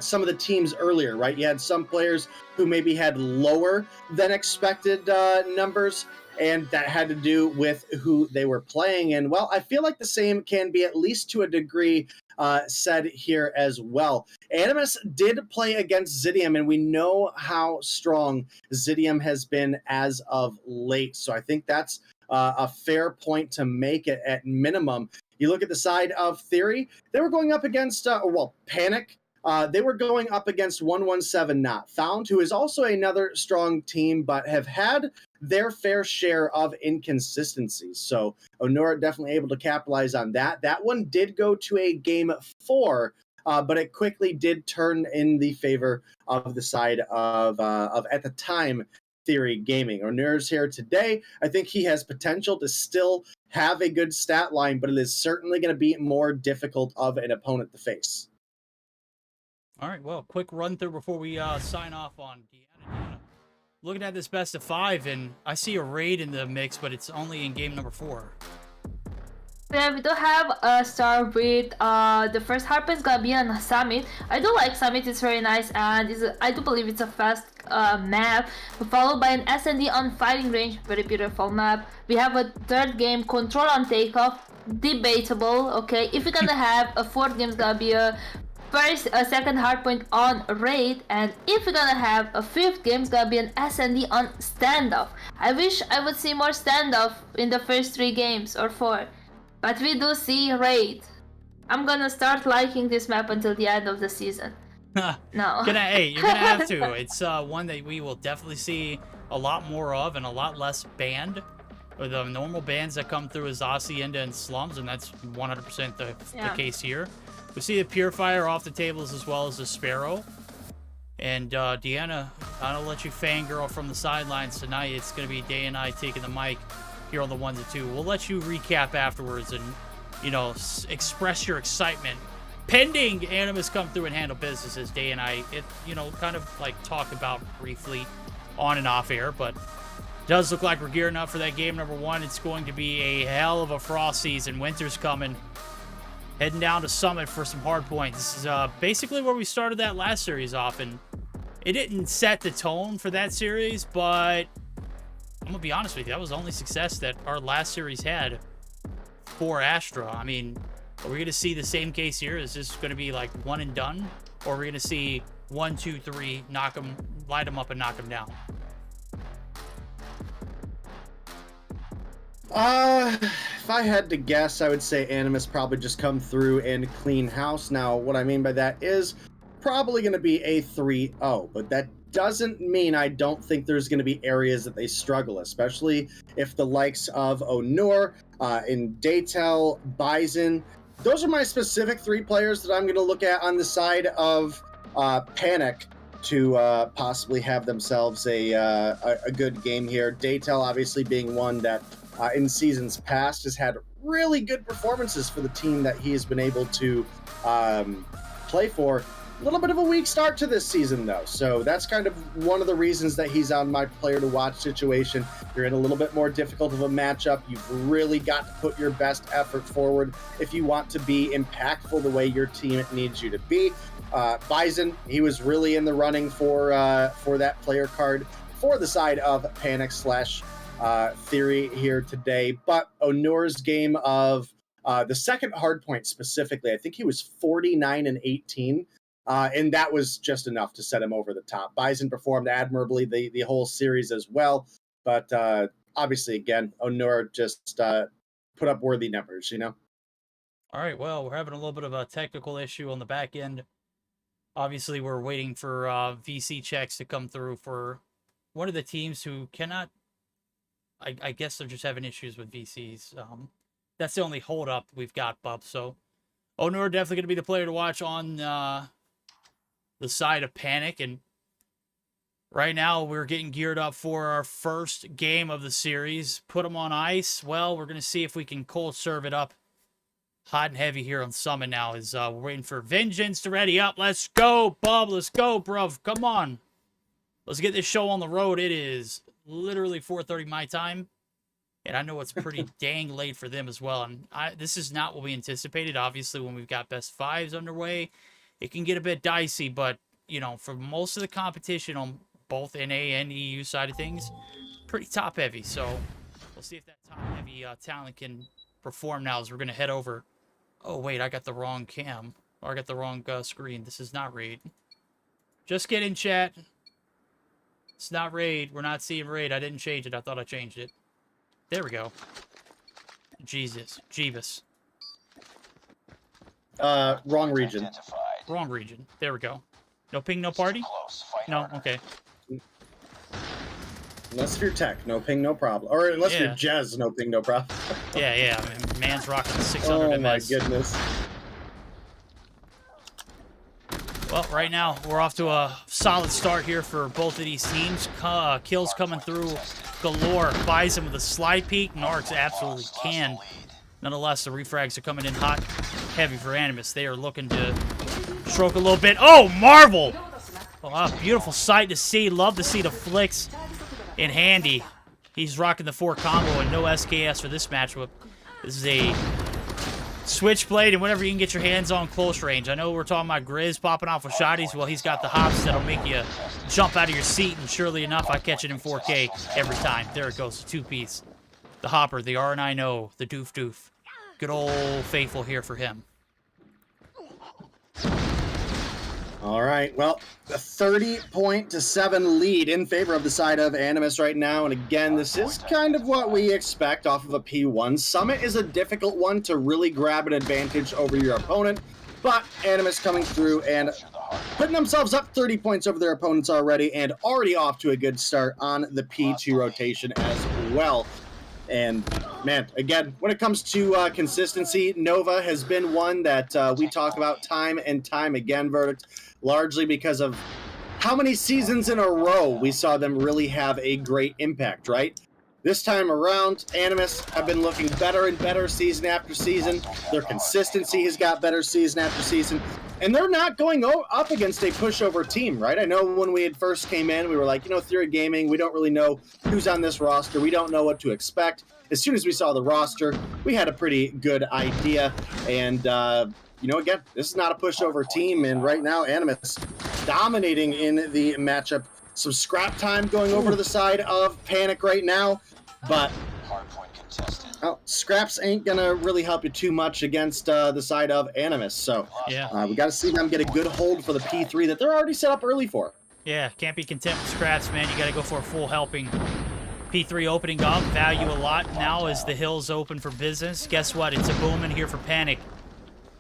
some of the teams earlier, right? You had some players who maybe had lower than expected numbers, and that had to do with who they were playing. And, well, I feel like the same can be, at least to a degree, said here as well. Animus did play against Xitium, and we know how strong Xitium has been as of late. So I think that's a fair point to make it at minimum. You look at the side of Theory, they were going up against, Panic. They were going up against 117 Not Found, who is also another strong team, but have had their fair share of inconsistencies. So Onur definitely able to capitalize on that. That one did go to a game 4, but it quickly did turn in the favor of the side of at the time, Theory Gaming. Onur's here today. I think he has potential to still have a good stat line, but it is certainly going to be more difficult of an opponent to face. All right, well, quick run through before we sign off on Deanna. Looking at this best of 5, and I see a raid in the mix, but it's only in game number 4. Yeah, we do have a star with the first hardpoint is gonna be on Summit. I do like Summit, it's very nice, and I do believe it's a fast map, followed by an SND on Fighting Range, very beautiful map. We have a third game, Control on Takeoff, debatable. Okay, if you're gonna have a fourth game, it's gonna be a second hardpoint on raid, and if you're gonna have a fifth game, it's gonna be an S&D on standoff. I wish I would see more standoff in the first 3 games or 4, but we do see raid. I'm gonna start liking this map until the end of the season. No. Hey, you're gonna have to. It's one that we will definitely see a lot more of and a lot less banned. Or the normal bans that come through is Hacienda and Slums, and that's 100% the case here. We see the Purifier off the tables as well as the Sparrow. And Deanna, I'll let you fangirl from the sidelines tonight. It's going to be Day and I taking the mic here on the 1s and 2. We'll let you recap afterwards and, you know, express your excitement. Pending Animus come through and handle business as Day and I, you know, kind of like talk about briefly on and off air, but does look like we're gearing up for that game number 1. It's going to be a hell of a frost season. Winter's coming. Heading down to Summit for some hard points. This is basically where we started that last series off, and it didn't set the tone for that series, but I'm going to be honest with you, that was the only success that our last series had for Astra. I mean, are we going to see the same case here? Is this going to be like one and done? Or are we going to see 1, 2, 3, knock them, light them up and knock them down? If I had to guess, I would say Animus probably just come through and clean house. Now, what I mean by that is probably going to be a 3-0, but that doesn't mean I don't think there's going to be areas that they struggle, especially if the likes of Onur, in Daytel, Bison, those are my specific 3 players that I'm going to look at on the side of Panic to possibly have themselves a good game here. Daytel obviously being one that in seasons past has had really good performances for the team that he has been able to play for. A little bit of a weak start to this season, though, so that's kind of one of the reasons that he's on my player to watch situation. You're in a little bit more difficult of a matchup. You've really got to put your best effort forward if you want to be impactful the way your team needs you to be. Bison, he was really in the running for that player card for the side of Panic / Theory here today, but Onur's game of the second hardpoint specifically, I think he was 49 and 18. And that was just enough to set him over the top. Bison performed admirably the whole series as well. But obviously, again, Onur just put up worthy numbers, you know? All right, well, we're having a little bit of a technical issue on the back end. Obviously, we're waiting for VC checks to come through for one of the teams who cannot... I guess they're just having issues with VCs. That's the only holdup we've got, Bub. So, Onur definitely going to be the player to watch on... the side of Panic, and right now we're getting geared up for our first game of the series. Put them on ice. Well, we're going to see if we can cold serve it up hot and heavy here on Summit now. We're waiting for Vengeance to ready up. Let's go, Bub. Let's go, bruv. Come on. Let's get this show on the road. It is literally 4:30 my time, and I know it's pretty dang late for them as well. And this is not what we anticipated. Obviously, when we've got best fives underway, it can get a bit dicey, but, you know, for most of the competition on both NA and EU side of things, pretty top-heavy. So we'll see if that top-heavy talent can perform now as we're going to head over. Oh, wait, I got the wrong cam. Or I got the wrong screen. This is not Raid. Just kidding, chat. It's not Raid. We're not seeing Raid. I didn't change it. I thought I changed it. There we go. Jesus. Jeebus. Wrong region. Wrong region. There we go. No ping, no party? No? Okay. Unless you're tech, no ping, no problem. Or unless you're Jez, no ping, no problem. Yeah. I mean, man's rocking 600 Oh my MS. goodness. Well, right now, we're off to a solid start here for both of these teams. Kills coming through galore. Bison with a slide peek. Narcs absolutely can. Nonetheless, the refrags are coming in hot, heavy for Animus. They are looking to stroke a little bit. Oh, Marvel! Oh, beautiful sight to see. Love to see the flicks in handy. He's rocking the 4 combo and no SKS for this matchup. This is a switchblade, and whenever you can get your hands on close range. I know we're talking about Grizz popping off with shotties. Well, he's got the hops that'll make you jump out of your seat, and surely enough, I catch it in 4K every time. There it goes, the 2-piece. The hopper, the R9O, the doof. Good old faithful here for him. All right, well, a 30-7 lead in favor of the side of Animus right now. And again, this is kind of what we expect off of a P1. Summit is a difficult one to really grab an advantage over your opponent, but Animus coming through and putting themselves up 30 points over their opponents already, and already off to a good start on the P2 rotation as well. And man, again, when it comes to consistency, Nova has been one that we talk about time and time again, Verdict, largely because of how many seasons in a row we saw them really have a great impact, right? This time around, Animus have been looking better and better season after season. Their consistency has got better season after season. And they're not going up against a pushover team, right? I know when we had first came in, we were like, you know, Theory Gaming, we don't really know who's on this roster. We don't know what to expect. As soon as we saw the roster, we had a pretty good idea. And, you know, again, this is not a pushover team. And right now, Animus dominating in the matchup. Some scrap time going over to the side of Panic right now. But well, scraps ain't gonna really help you too much against the side of Animus. So yeah, we got to see them get a good hold for the P3 that they're already set up early for. Yeah, can't be content with scraps, man. You got to go for a full helping. P3 opening up, value a lot now as the hills open for business. Guess what? It's a boom in here for Panic.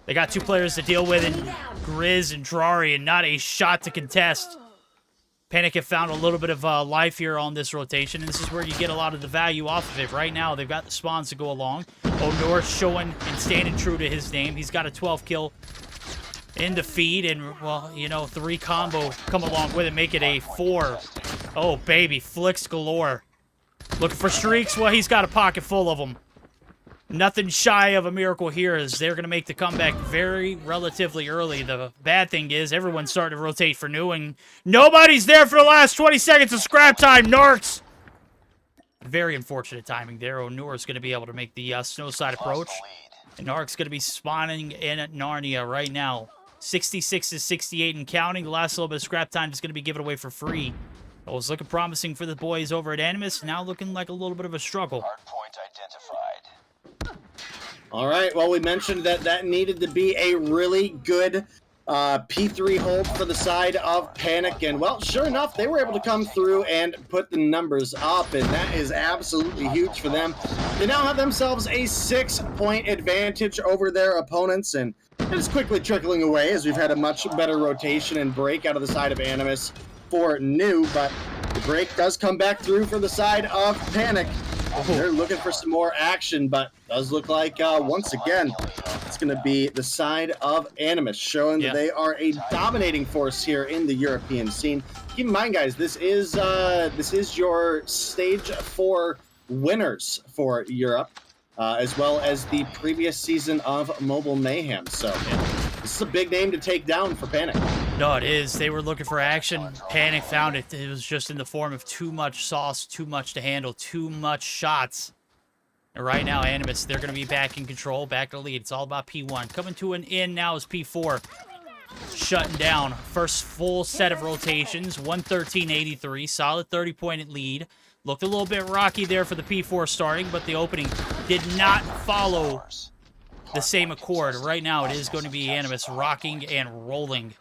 They got two players to deal with, and Grizz and Drari, and not a shot to contest. Panic have found a little bit of life here on this rotation, and this is where you get a lot of the value off of it. Right now, they've got the spawns to go along. O'Nor showing and standing true to his name. He's got a 12 kill in the feed, and, well, you know, 3 combo come along with it, make it a 4. Oh, baby, flicks galore. Looking for streaks? Well, he's got a pocket full of them. Nothing shy of a miracle here, as they're going to make the comeback very relatively early. The bad thing is everyone's starting to rotate for new, and nobody's there for the last 20 seconds of scrap time. Narcs! Very unfortunate timing there. O'Nor is going to be able to make the snow side approach. And Narc's going to be spawning in at Narnia right now. 66 to 68 and counting. The last little bit of scrap time is going to be given away for free. It was looking promising for the boys over at Animus. Now looking like a little bit of a struggle. Hardpoint identified. All right, well, we mentioned that needed to be a really good P3 hold for the side of Panic. And, well, sure enough, they were able to come through and put the numbers up, and that is absolutely huge for them. They now have themselves a 6-point advantage over their opponents, and it is quickly trickling away as we've had a much better rotation and break out of the side of Animus for new, but the break does come back through for the side of Panic. They're looking for some more action, but does look like once again it's going to be the side of Animus, showing that they are a dominating force here in the European scene. Keep in mind, guys, this is your stage 4 winners for Europe, as well as the previous season of Mobile Mayhem. So this is a big name to take down for Panic. No, it is. They were looking for action. Panic found it. It was just in the form of too much sauce, too much to handle, too much shots. And right now, Animus, they're going to be back in control, back to the lead. It's all about P1. Coming to an end now is P4. Shutting down. First full set of rotations. 113.83. Solid 30-point lead. Looked a little bit rocky there for the P4 starting, but the opening did not follow the same accord. Right now, it is going to be Animus rocking and rolling.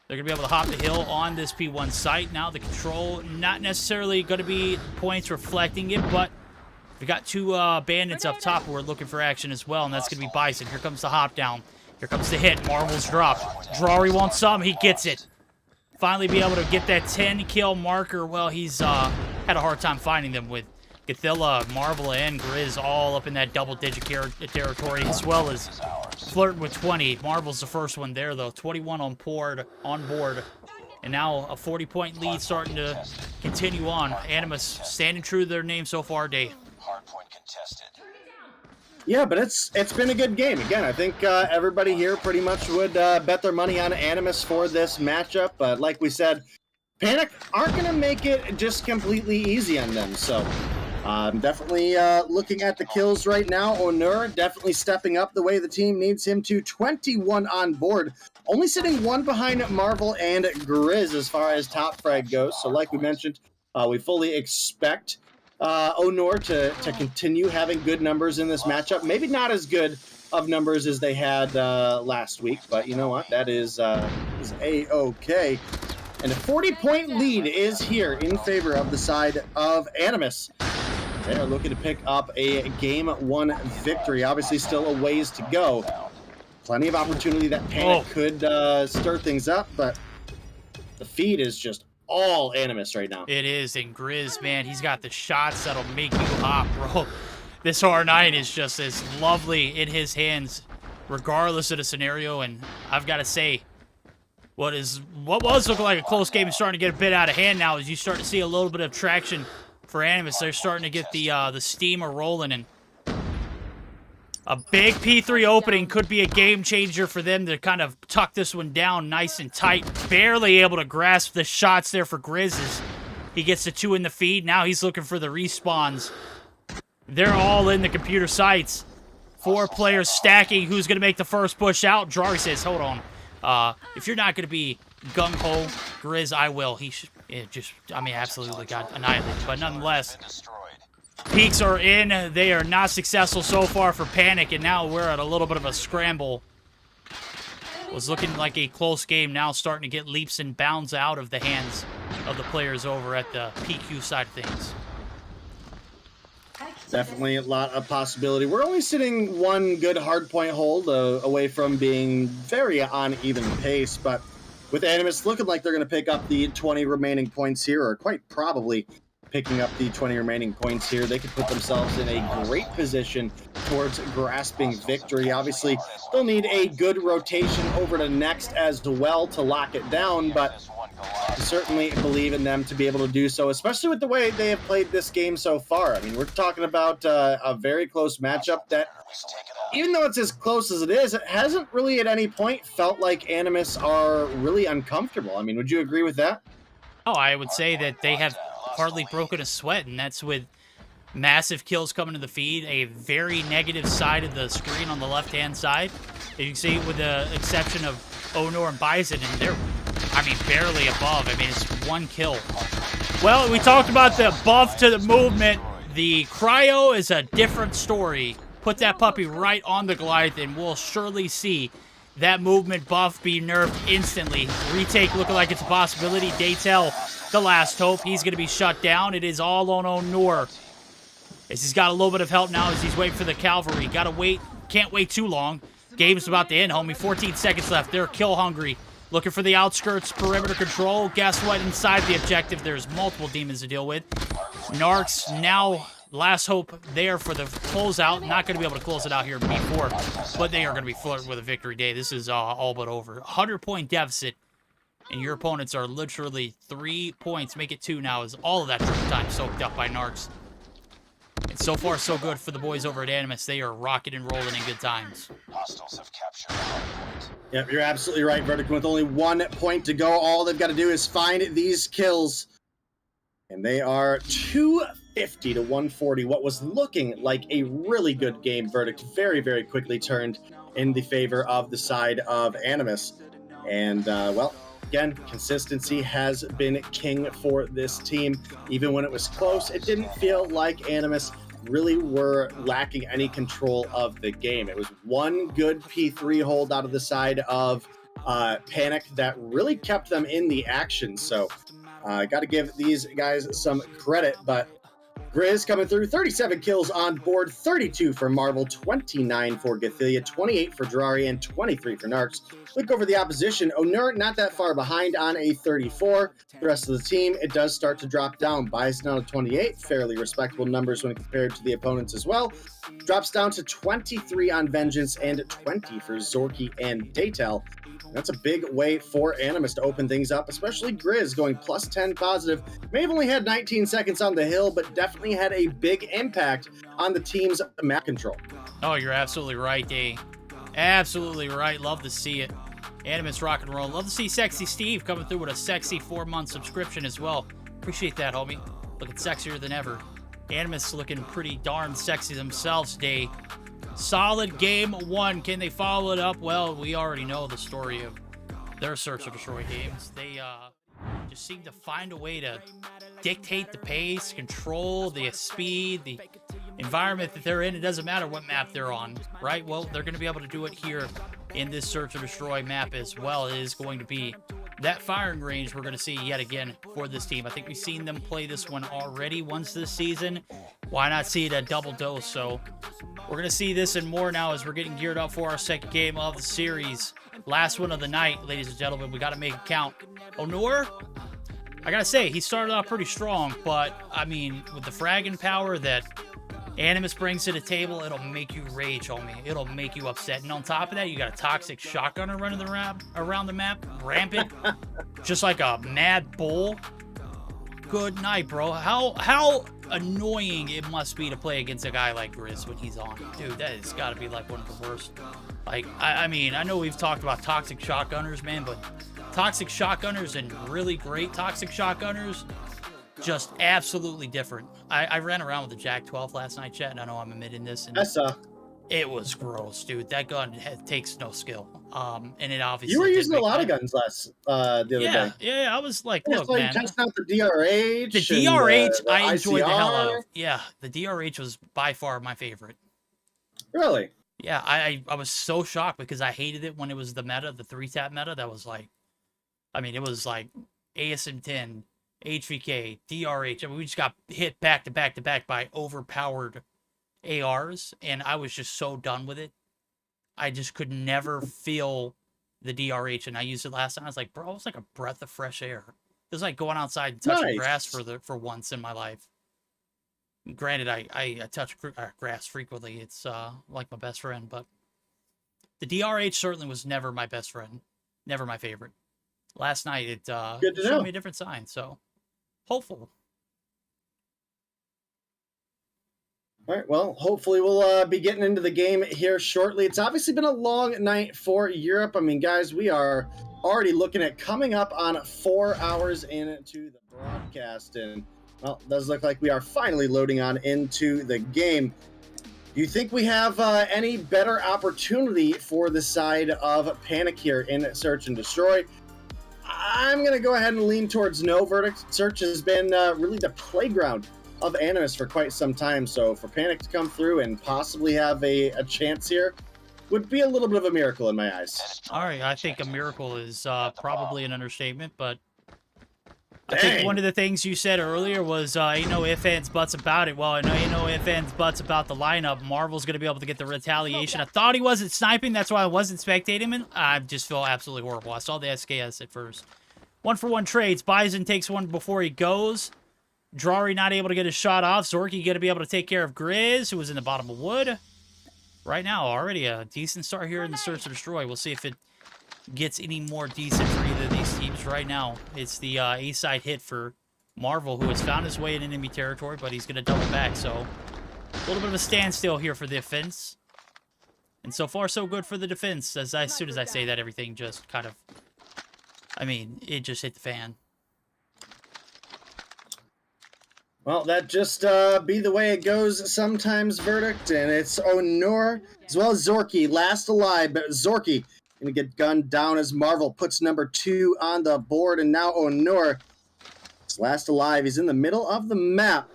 They're going to be able to hop the hill on this P1 site. Now the control, not necessarily going to be points reflecting it, but we got 2 bandits up top who are looking for action as well, and that's going to be Bison. Here comes the hop down. Here comes the hit. Marvel's drop. Drari wants some. He gets it. Finally be able to get that 10-kill marker. Well, he's had a hard time finding them with Gathilla, Marvel, and Grizz all up in that double-digit territory, as well as flirting with 20. Marvel's the first one there, though. 21 on board. And now a 40-point lead starting to continue on. Animus standing true to their name so far, Dave. Hardpoint contested. Yeah, but it's been a good game. Again, I think everybody here pretty much would bet their money on Animus for this matchup. But like we said, Panic aren't going to make it just completely easy on them. So definitely looking at the kills right now. O'Nur definitely stepping up the way the team needs him to. 21 on board. Only sitting 1 behind Marvel and Grizz as far as top frag goes. So like we mentioned, we fully expect O'Nor to continue having good numbers in this matchup. Maybe not as good of numbers as they had last week, but you know what? That is A-okay. And a 40-point lead is here in favor of the side of Animus. They are looking to pick up a Game 1 victory. Obviously, still a ways to go. Plenty of opportunity that Panic could stir things up, but the feed is just all Animus right now. It is, and Grizz, man, he's got the shots that'll make you hop, bro. This R9 is just as lovely in his hands, regardless of the scenario, and I've got to say, what was looking like a close game is starting to get a bit out of hand now as you start to see a little bit of traction for Animus. They're starting to get the steam rolling, and a big P3 opening could be a game changer for them to kind of tuck this one down nice and tight. Barely able to grasp the shots there for Grizz as he gets the 2 in the feed. Now he's looking for the respawns. They're all in the computer sites. 4 players stacking. Who's going to make the first push out? Drari says, hold on. If you're not going to be gung-ho, Grizz, I will. He should absolutely got annihilated. But nonetheless, peaks are in. They are not successful so far for Panic, and now we're at a little bit of a scramble. Was looking like a close game, now starting to get leaps and bounds out of the hands of the players over at the PQ side of things. Definitely a lot of possibility. We're only sitting one good hardpoint hold away from being very on even pace, but with Animus looking like they're going to pick up the 20 remaining points here, or quite probably picking up the 20 remaining points here, they could put themselves in a great position towards grasping victory. Obviously, they'll need a good rotation over to next as well to lock it down, but I certainly believe in them to be able to do so, especially with the way they have played this game so far. I mean, we're talking about a very close matchup that, even though it's as close as it is, it hasn't really at any point felt like Animus are really uncomfortable. I mean, would you agree with that? Oh, I would say that they have hardly broken a sweat, and that's with massive kills coming to the feed, a very negative side of the screen on the left-hand side. As you can see, with the exception of Onor and Bison, and they're, barely above. It's 1 kill. Well, we talked about the buff to the movement. The cryo is a different story. Put that puppy right on the Goliath, and we'll surely see that movement buff be nerfed instantly. Retake looking like it's a possibility. Daytel, the last hope. He's going to be shut down. It is all on Onor. As he's got a little bit of help now as he's waiting for the cavalry. Gotta wait. Can't wait too long. Game's about to end, homie. 14 seconds left. They're kill hungry. Looking for the outskirts, perimeter control. Guess what? Inside the objective, there's multiple demons to deal with. Narcs now last hope there for the closeout. Not going to be able to close it out here before, but they are going to be flirting with a victory day. This is all but over. 100-point deficit, and your opponents are literally 3 points. Make it 2 now as all of that triple time soaked up by Narcs. And so far, so good for the boys over at Animus. They are rocking and rolling in good times. Hostiles have captured the hardpoint. Yep, you're absolutely right, Verdict. With only 1 point to go, all they've got to do is find these kills. And they are 250 to 140. What was looking like a really good game, Verdict very, very quickly turned in the favor of the side of Animus. And, well, again, consistency has been king for this team. Even when it was close, it didn't feel like Animus really were lacking any control of the game. It was 1 good P3 hold out of the side of Panic that really kept them in the action. So got to give these guys some credit, but Grizz coming through, 37 kills on board, 32 for Marvel, 29 for Gathelia, 28 for Drari, and 23 for Narcs. Look over the opposition. Onur not that far behind on a 34. The rest of the team, it does start to drop down. Bison on a 28, fairly respectable numbers when compared to the opponents as well. Drops down to 23 on Vengeance and 20 for Zorky and Daytel. That's a big way for Animus to open things up, especially Grizz going plus 10 positive. May have only had 19 seconds on the hill, but definitely had a big impact on the team's map control. Oh, you're absolutely right, Dave. Absolutely right. Love to see it. Animus rock and roll. Love to see Sexy Steve coming through with a sexy 4-month subscription as well. Appreciate that, homie. Looking sexier than ever. Animus looking pretty darn sexy themselves today. Solid game 1. Can they follow it up? Well, we already know the story of their Search or Destroy games. They just seem to find a way to dictate the pace, control the speed, the environment that they're in, it doesn't matter what map they're on, right? Well, they're going to be able to do it here in this Search and Destroy map as well. It is going to be that firing range we're going to see yet again for this team. I think we've seen them play this one already once this season. Why not see it at double dose? So we're going to see this and more now as we're getting geared up for our second game of the series. Last one of the night, ladies and gentlemen. We got to make it count. Onur, I got to say, he started off pretty strong, but, I mean, with the fragging power that Animus brings to the table, it'll make you rage, homie. It'll make you upset. And on top of that, you got a toxic shotgunner running around the map, rampant, just like a mad bull. Good night, bro. How annoying it must be to play against a guy like Grizz when he's on. Dude, that has got to be like one of the worst. Like, I mean, I know we've talked about toxic shotgunners, man, but toxic shotgunners and really great toxic shotgunners, just absolutely different. I ran around with the Jack 12 last night, chat, and I know I'm admitting this. And I saw. It was gross, dude. That gun takes no skill. And it obviously. You were using a lot of guns the other day. Yeah, I was like, look, man. You tested out the DRH. The DRH, the I enjoyed ICR. the hell out of. Yeah, the DRH was by far my favorite. Really? Yeah, I was so shocked because I hated it when it was the meta, the 3-tap meta. That was like, I mean, it was like ASM 10, HVK, DRH. I mean, we just got hit back to back to back by overpowered ARs, and I was just so done with it. I just could never feel the DRH, and I used it last time. I was like, bro, it was like a breath of fresh air. It was like going outside and touching grass for once in my life. Granted, I touch grass frequently. It's like my best friend, but the DRH certainly was never my best friend, never my favorite. Last night it showed me a different sign, so hopeful. All right, well, hopefully we'll be getting into the game here shortly. It's obviously been a long night for Europe. I mean, guys, we are already looking at coming up on 4 hours into the broadcast, and well, it does look like we are finally loading on into the game. Do you think we have any better opportunity for the side of Panic here in Search and Destroy? I'm going to go ahead and lean towards no. Verdict Search has been really the playground of Animus for quite some time, so for Panic to come through and possibly have a chance here would be a little bit of a miracle in my eyes. All right, I think a miracle is probably an understatement, but I think one of the things you said earlier was ain't no ifs, ands, buts about it. Well, I know ain't no ifs, ands, buts about the lineup. Marvel's going to be able to get the retaliation. I thought he wasn't sniping. That's why I wasn't spectating him. And I just feel absolutely horrible. I saw the SKS at first. 1-for-1 trades. Bison takes one before he goes. Drari not able to get his shot off. Zorky going to be able to take care of Grizz, who was in the bottom of wood. Right now, already a decent start here in the Search and Destroy. We'll see if it gets any more decent for either of these teams. Right now, it's the A-side hit for Marvel, who has found his way in enemy territory, but he's going to double back. So a little bit of a standstill here for the offense. And so far, so good for the defense. As soon as I say that, everything just kind of, I mean, it just hit the fan. Well, that just be the way it goes sometimes, Verdict. And it's Onur as well as Zorky, last alive. But Zorky going to get gunned down as Marvel puts number 2 on the board. And now Onur is last alive. He's in the middle of the map.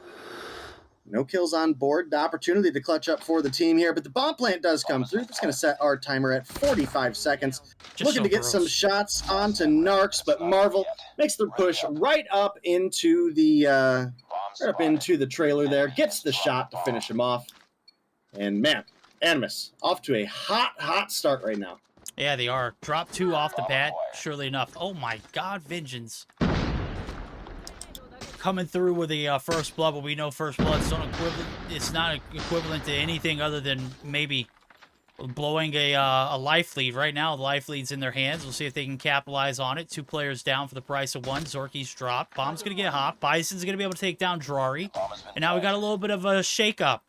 No kills on board. The opportunity to clutch up for the team here. But the bomb plant does come through. It's going to set our timer at 45 seconds. Looking to get some shots onto Narcs. But Marvel makes the push right up into the trailer there. Gets the shot to finish him off. And man, Animus off to a hot start right now. Yeah, they are. Drop 2 off the bat, surely enough. Oh my god, Vengeance. Coming through with the first blood, but we know first blood's not equivalent to anything other than maybe blowing a life lead. Right now, the life lead's in their hands. We'll see if they can capitalize on it. 2 players down for the price of 1. Zorky's dropped. Bomb's going to get hot. Bison's going to be able to take down Drari. And now we got a little bit of a shake-up.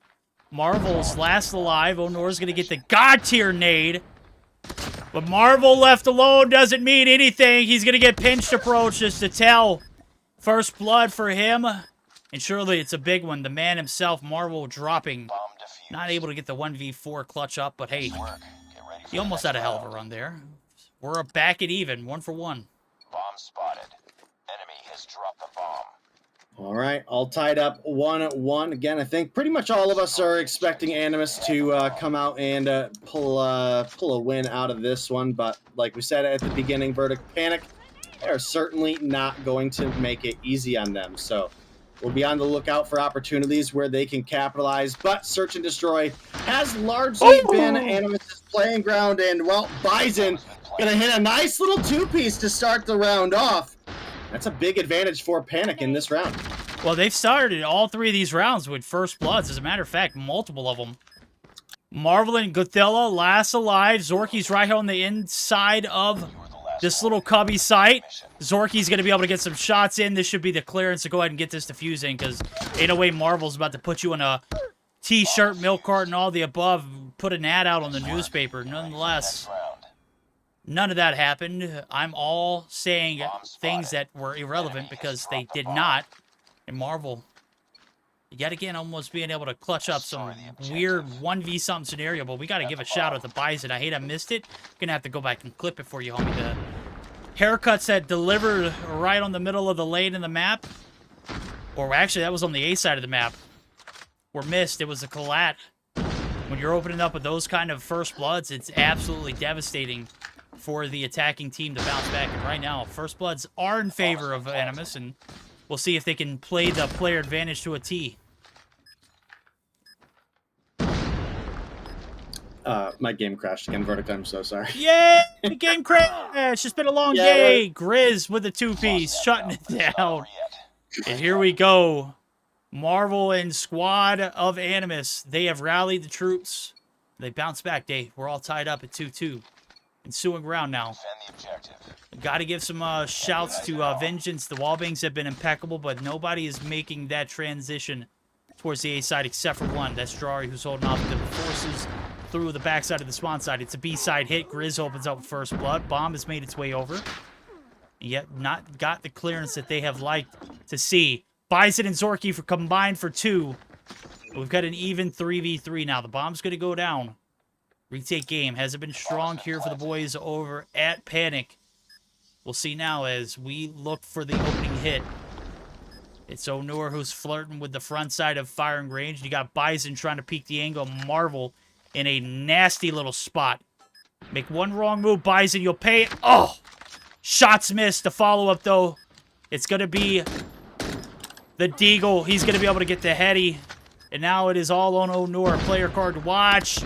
Marvel's last alive. Onur's going to get the god-tier nade. But Marvel left alone doesn't mean anything. He's going to get pinched approach just to tell. First blood for him. And surely it's a big one. The man himself, Marvel, dropping. Not able to get the 1v4 clutch up, but hey, he almost had a hell of a run there. We're back at even, 1-for-1. Bomb spotted. Enemy has dropped the bomb. All right, all tied up 1-1. Again, I think pretty much all of us are expecting Animus to come out and pull a win out of this one. But like we said at the beginning, Verdict Panic, they're certainly not going to make it easy on them. So we'll be on the lookout for opportunities where they can capitalize. But Search and Destroy has largely been Animus' playing ground. And, well, Bison going to hit a nice little two-piece to start the round off. That's a big advantage for Panic in this round. Well, they've started all 3 of these rounds with first bloods. As a matter of fact, multiple of them. Marvel and Gothilla last alive. Zorky's right here on the inside of this little cubby site. Zorky's going to be able to get some shots in. This should be the clearance to go ahead and get this defusing, because ain't no way Marvel's about to put you in a t-shirt, milk carton, all the above, put an ad out on the newspaper. Nonetheless, none of that happened. I'm all saying things that were irrelevant because they did not. And Marvel, yet again, almost being able to clutch up some weird 1v something scenario, but we got to give a shout out to Bison. I hate I missed it. Gonna have to go back and clip it for you, homie. The haircuts that delivered right on the middle of the lane in the map, or actually that was on the A side of the map, were missed. It was a collat. When you're opening up with those kind of first bloods, it's absolutely devastating for the attacking team to bounce back. And right now, first bloods are in favor of Animus, and we'll see if they can play the player advantage to a T. My game crashed again, Verdict. I'm so sorry. Yeah, the game crashed. It's been a long day. Right. Grizz with the two-piece, shutting it down. And here we go. Marvel and squad of Animus. They have rallied the troops. They bounce back, Dave. We're all tied up at 2-2. Ensuing round now. Got to give some shouts to Vengeance. The wallbangs have been impeccable, but nobody is making that transition towards the A side except for one. That's Drari, who's holding off the forces through the backside of the spawn side. It's a B side hit. Grizz opens up with first blood. Bomb has made its way over. Yet not got the clearance that they have liked to see. Bison and Zorky for combined for 2. We've got an even 3v3 now. The bomb's going to go down. Retake game hasn't been strong here for the boys over at Panic. We'll see now as we look for the opening hit. It's Onur who's flirting with the front side of firing range. You got Bison trying to peek the angle. Marvel in a nasty little spot. Make one wrong move, Bison. You'll pay it. Oh! Shots missed. The follow-up, though. It's going to be the Deagle. He's going to be able to get the heady. And now it is all on Onur. Player card to watch.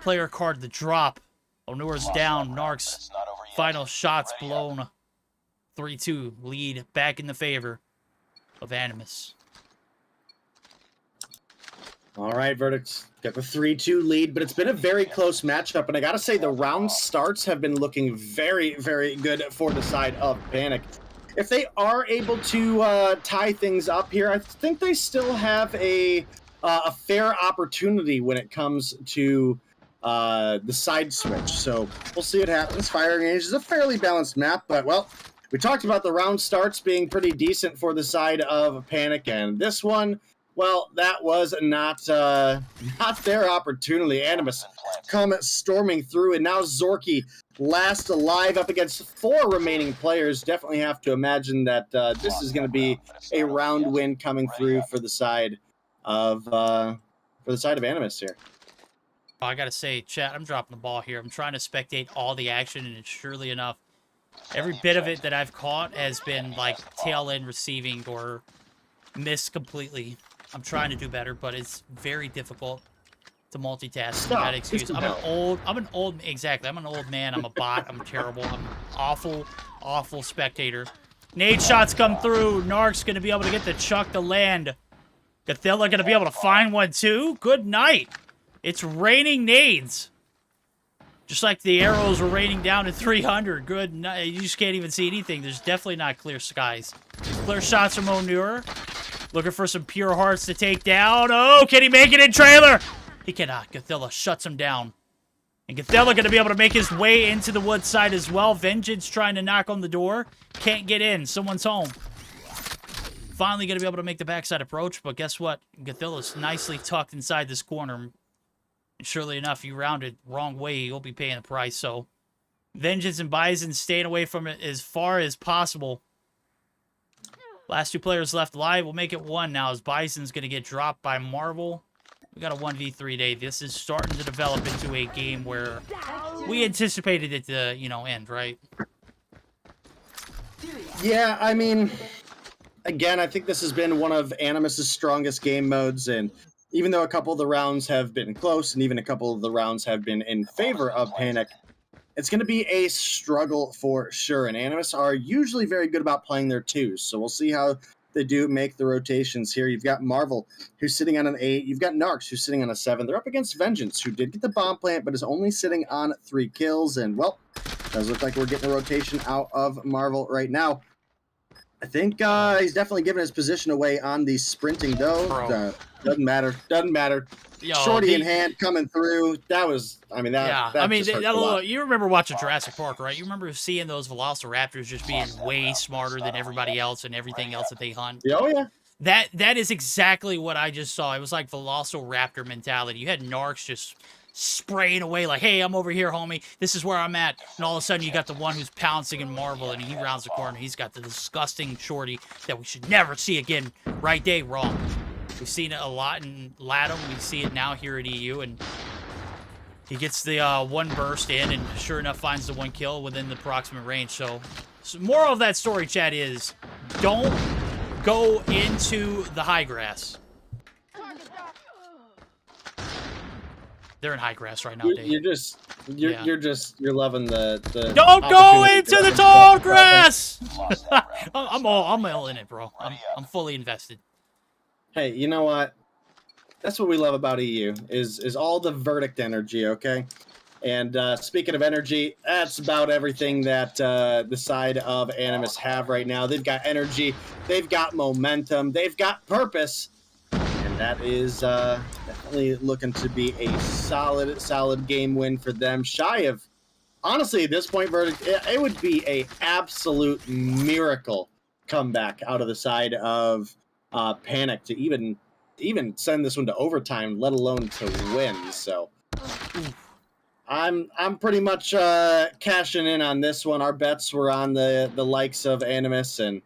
Player card to drop. Onur's down. Narc's final shots blown. 3-2 lead back in the favor of Animus. All right, Verdict's got the 3-2 lead, but it's been a very close matchup, and I gotta say the round starts have been looking very, very good for the side of Panic. If they are able to tie things up here, I think they still have a fair opportunity when it comes to the side switch. So we'll see what happens. Firing range is a fairly balanced map, but, well, we talked about the round starts being pretty decent for the side of Panic, and this one, well, that was not their opportunity. Animus come storming through, and now Zorky last alive up against 4 remaining players. Definitely have to imagine that this is going to be a round win coming through for the side of Animus here. I gotta say, chat, I'm dropping the ball here. I'm trying to spectate all the action, and surely enough, every bit of it that I've caught has been like tail end receiving or missed completely. I'm trying to do better, but it's very difficult to multitask. That excuse. I'm an old man. I'm a bot. I'm terrible. I'm an awful spectator. Nade shots come through. Narc's gonna be able to get the chuck to land. Gothilla gonna be able to find one too. Good night. It's raining nades. Just like the arrows were raining down at 300. Good night. You just can't even see anything. There's definitely not clear skies. Clear shots from Onur. Looking for some pure hearts to take down. Oh, can he make it in trailer? He cannot. Gothilla shuts him down. And Gothilla going to be able to make his way into the wood side as well. Vengeance trying to knock on the door. Can't get in. Someone's home. Finally going to be able to make the backside approach. But guess what? Gothilla's nicely tucked inside this corner. And surely enough, you rounded wrong way, you'll be paying the price. So, Vengeance and Bison staying away from it as far as possible. Last 2 players left alive. We'll make it 1 now as Bison's going to get dropped by Marvel. We got a 1v3 day. This is starting to develop into a game where we anticipated it to, you know, end, right? Yeah, I mean, again, I think this has been one of Animus's strongest game modes, and even though a couple of the rounds have been close, and even a couple of the rounds have been in favor of Panic, it's going to be a struggle for sure, and Animus are usually very good about playing their 2s, so we'll see how they do make the rotations here. You've got Marvel, who's sitting on an 8. You've got Narcs, who's sitting on a 7. They're up against Vengeance, who did get the bomb plant, but is only sitting on 3 kills, and, well, does look like we're getting a rotation out of Marvel right now. I think he's definitely giving his position away on the sprinting, though. Doesn't matter. Doesn't matter. Yo, Shorty in hand coming through. That was, I mean, that. Yeah, that I mean, just hurt a lot. you remember watching Jurassic Park, right? You remember seeing those Velociraptors just being way smarter than everybody else and everything else that they hunt. Yeah, oh, yeah. That is exactly what I just saw. It was like Velociraptor mentality. You had Narcs just spraying away like, hey, I'm over here, homie. This is where I'm at. And all of a sudden, you got the one who's pouncing in Marvel, and he rounds the corner. He's got the disgusting Shorty that we should never see again. Right day, wrong. We've seen it a lot in LATAM. We see it now here at EU, and he gets the 1 burst in, and sure enough, finds the 1 kill within the approximate range. So moral of that story, Chad, is don't go into the high grass. They're in high grass right now, Dave. You're loving the don't go into the tall grass. I'm all in it, bro. I'm fully invested. Hey, you know what? That's what we love about EU is all the verdict energy, okay? And speaking of energy, that's about everything that the side of Animus have right now. They've got energy, they've got momentum, they've got purpose, and that is definitely looking to be a solid game win for them. Shy of, honestly, at this point, verdict, it would be a absolute miracle comeback out of the side of Panic to even send this one to overtime, let alone to win. So I'm pretty much cashing in on this one. Our bets were on the likes of Animus, and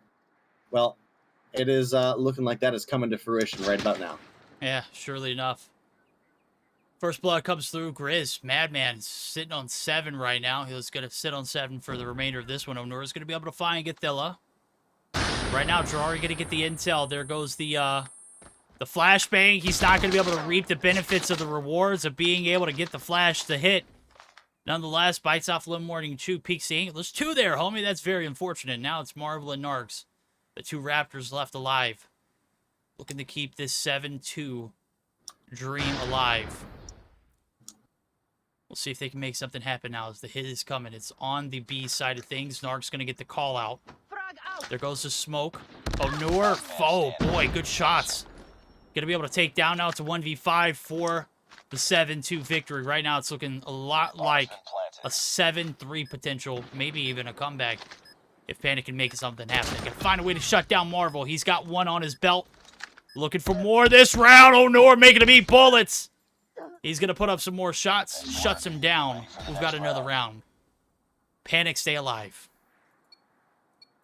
well, it is looking like that is coming to fruition right about now. Yeah, surely enough. First blood comes through. Grizz, Madman, sitting on 7 right now. He's going to sit on 7 for the remainder of this one. Onura's going to be able to find Gathilla. Right now, Jarari going to get the intel. There goes the flashbang. He's not going to be able to reap the benefits of the rewards of being able to get the flash to hit. Nonetheless, bites off a little more than Chew, peeks the angle. There's 2 there, homie. That's very unfortunate. Now it's Marvel and Narcs. The 2 Raptors left alive. Looking to keep this 7-2 dream alive. We'll see if they can make something happen now as the hit is coming. It's on the B side of things. Narc's going to get the call out. There goes the smoke. Onur. Oh, boy. Good shots. Going to be able to take down now. It's a 1v5 for the 7-2 victory. Right now, it's looking a lot like a 7-3 potential. Maybe even a comeback if Panic can make something happen. They got to find a way to shut down Marvel. He's got 1 on his belt. Looking for more this round. Onur making him eat bullets. He's going to put up some more shots. Shuts him down. We've got another round. Panic, stay alive.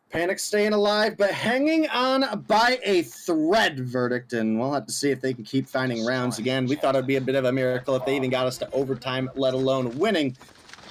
Panic staying alive, but hanging on by a thread, verdict, and we'll have to see if they can keep finding rounds again. We thought it'd be a bit of a miracle if they even got us to overtime, let alone winning.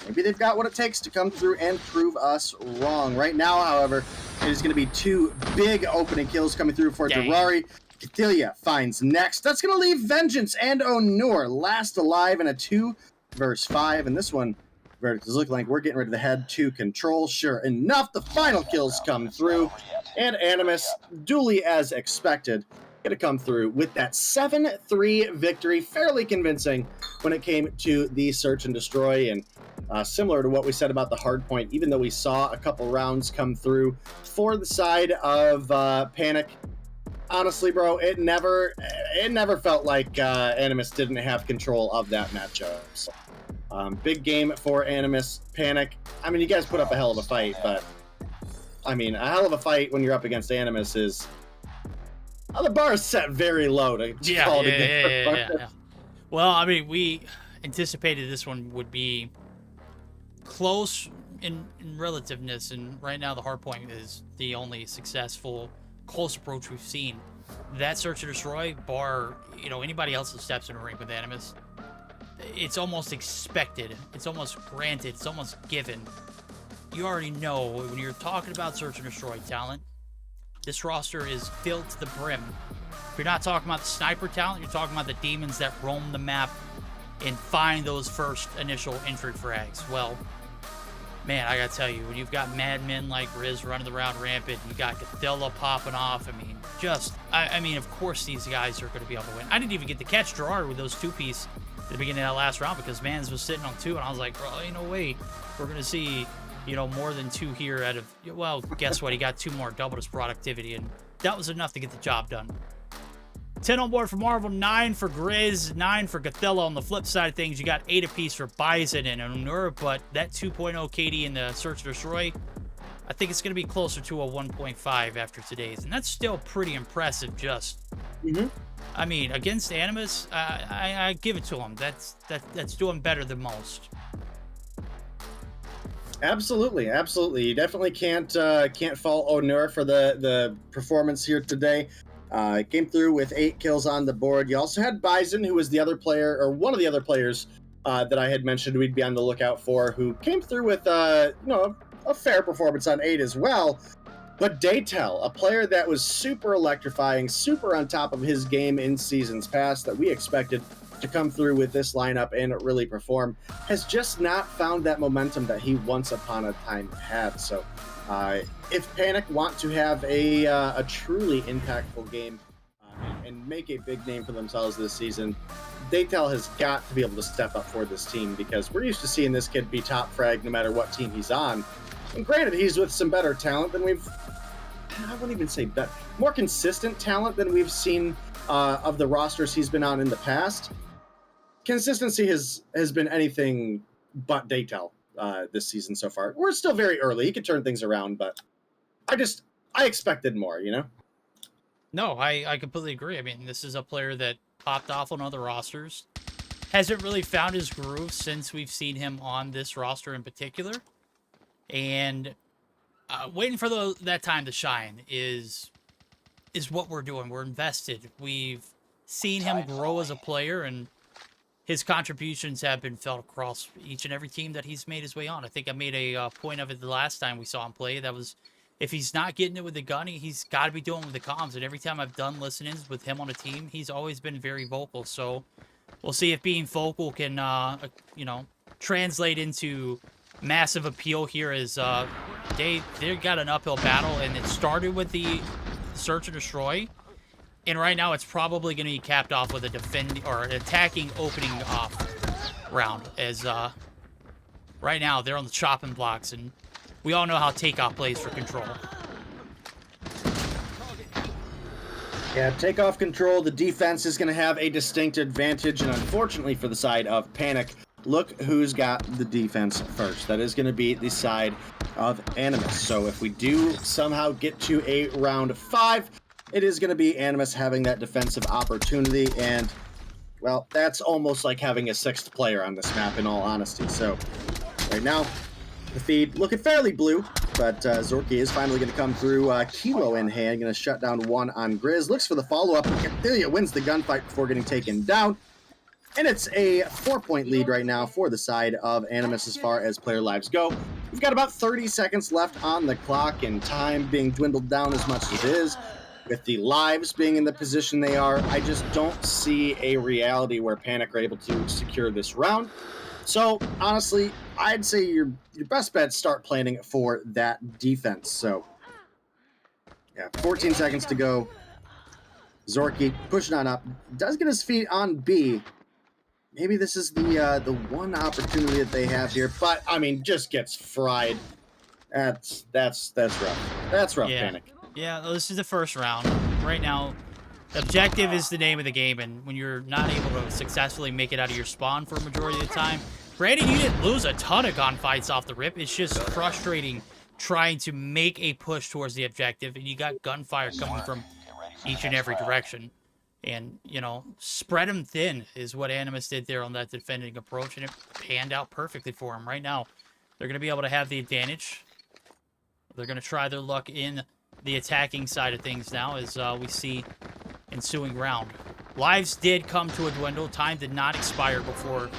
Maybe they've got what it takes to come through and prove us wrong. Right now, however, it is going to be 2 big opening kills coming through for Jarari. Catilia finds next. That's going to leave Vengeance and Onur last alive in a 2 versus 5, and this one, verdict is looking like we're getting rid of the head to control. Sure enough, the final kills come through, and Animus, duly as expected, going to come through with that 7-3 victory, fairly convincing when it came to the search and destroy. And similar to what we said about the hardpoint, even though we saw a couple rounds come through for the side of Panic, honestly, bro, it never felt like Animus didn't have control of that matchup. So, big game for Animus. Panic, I mean, you guys put up a hell of a fight, but I mean, a hell of a fight when you're up against Animus is... the bar is set very low to call it a game. Well, I mean, we anticipated this one would be close in relativeness, and right now the hardpoint is the only successful close approach we've seen. That search and destroy, bar, you know, anybody else that steps in a ring with Animus, it's almost expected. It's almost granted. It's almost given. You already know when you're talking about search and destroy talent, this roster is filled to the brim. If you're not talking about the sniper talent, you're talking about the demons that roam the map and find those first initial entry frags. Well, man, I gotta tell you, when you've got madmen like Riz running around rampant, you got Godzilla popping off, I mean, I mean, of course these guys are going to be able to win. I didn't even get to catch Gerard with those two-piece at the beginning of that last round because Mans was sitting on 2, and I was like, bro, ain't no way we're going to see, you know, more than 2 here out of, well, guess what? He got 2 more, doubled his productivity, and that was enough to get the job done. 10 on board for Marvel, 9 for Grizz, 9 for Godzilla. On the flip side of things, you got 8 apiece for Bison and Onur, but that 2.0 KD in the Search and Destroy, I think it's going to be closer to a 1.5 after today's, and that's still pretty impressive. Just, I mean, against Animus, I give it to him. That's doing better than most. Absolutely, absolutely. You definitely can't fault Onur for the performance here today. Came through with 8 kills on the board. You also had Bison, who was the other player, or one of the other players that I had mentioned we'd be on the lookout for, who came through with you know, a fair performance on 8 as well. But Daytel, a player that was super electrifying, super on top of his game in seasons past, that we expected to come through with this lineup and really perform, has just not found that momentum that he once upon a time had. So if Panic want to have a truly impactful game and make a big name for themselves this season, Daytel has got to be able to step up for this team, because we're used to seeing this kid be top frag no matter what team he's on. And granted, he's with some better talent than I wouldn't even say better, more consistent talent than we've seen of the rosters he's been on in the past. Consistency has been anything but Daytel this season so far. We're still very early. He could turn things around, but I expected more, you know? No, I completely agree. I mean, this is a player that popped off on other rosters. Hasn't really found his groove since we've seen him on this roster in particular. And waiting for that time to shine is what we're doing. We're invested. We've seen him grow as a player, and his contributions have been felt across each and every team that he's made his way on. I think I made a point of it the last time we saw him play. That was, if he's not getting it with the gun, he's got to be doing it with the comms. And every time I've done listen-ins with him on a team, he's always been very vocal. So we'll see if being vocal can, you know, translate into massive appeal here, as they got an uphill battle, and it started with the search and destroy, and right now it's probably going to be capped off with a defending or an attacking opening off round, as right now they're on the chopping blocks, and we all know how takeoff plays for control. Yeah, takeoff control, the defense is going to have a distinct advantage, and unfortunately for the side of Panic, look who's got the defense first. That is going to be the side of Animus. So if we do somehow get to a round 5, it is going to be Animus having that defensive opportunity. And, well, that's almost like having a 6th player on this map, in all honesty. So right now, the feed looking fairly blue, but Zorky is finally going to come through. Kilo in hand, going to shut down 1 on Grizz. Looks for the follow-up. Delia wins the gunfight before getting taken down. And it's a 4-point lead right now for the side of Animus as far as player lives go. We've got about 30 seconds left on the clock, and time being dwindled down as much as it is. With the lives being in the position they are, I just don't see a reality where Panic are able to secure this round. So, honestly, I'd say your best bet, start planning for that defense. So, yeah, 14 seconds to go. Zorky pushing on up. Does get his feet on B. Maybe this is the one opportunity that they have here, but I mean, just gets fried. That's rough. That's rough, yeah. Panic. Yeah, well, this is the first round. Right now, the objective is the name of the game, and when you're not able to successfully make it out of your spawn for a majority of the time, granted, you didn't lose a ton of gunfights off the rip. It's just frustrating trying to make a push towards the objective, and you got gunfire coming from each and every direction. And, you know, spread them thin is what Animus did there on that defending approach, and it panned out perfectly for him. Right now, they're going to be able to have the advantage. They're going to try their luck in the attacking side of things now as we see ensuing round. Lives did come to a dwindle. Time did not expire before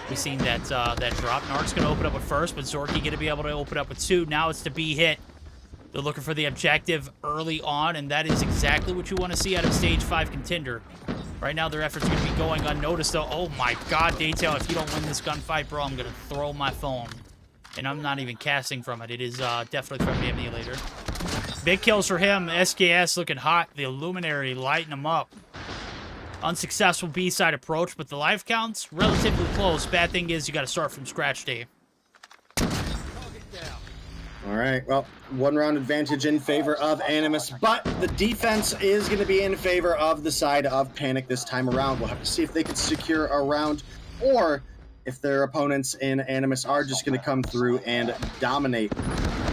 we seen that that drop. Narc's going to open up with first, but Zorky going to be able to open up with 2. Now it's to be hit. They're looking for the objective early on, and that is exactly what you want to see out of Stage 5 contender. Right now, their efforts are going to be going unnoticed, though. Oh my god, Daytail, if you don't win this gunfight, bro, I'm going to throw my phone. And I'm not even casting from it. It is definitely from the emulator. Big kills for him. SKS looking hot. The Illuminary lighting him up. Unsuccessful B-side approach, but the life count's relatively close. Bad thing is you got to start from scratch, Dave. All right, well, 1 round advantage in favor of Animus, but the defense is going to be in favor of the side of Panic this time around. We'll have to see if they can secure a round, or if their opponents in Animus are just going to come through and dominate.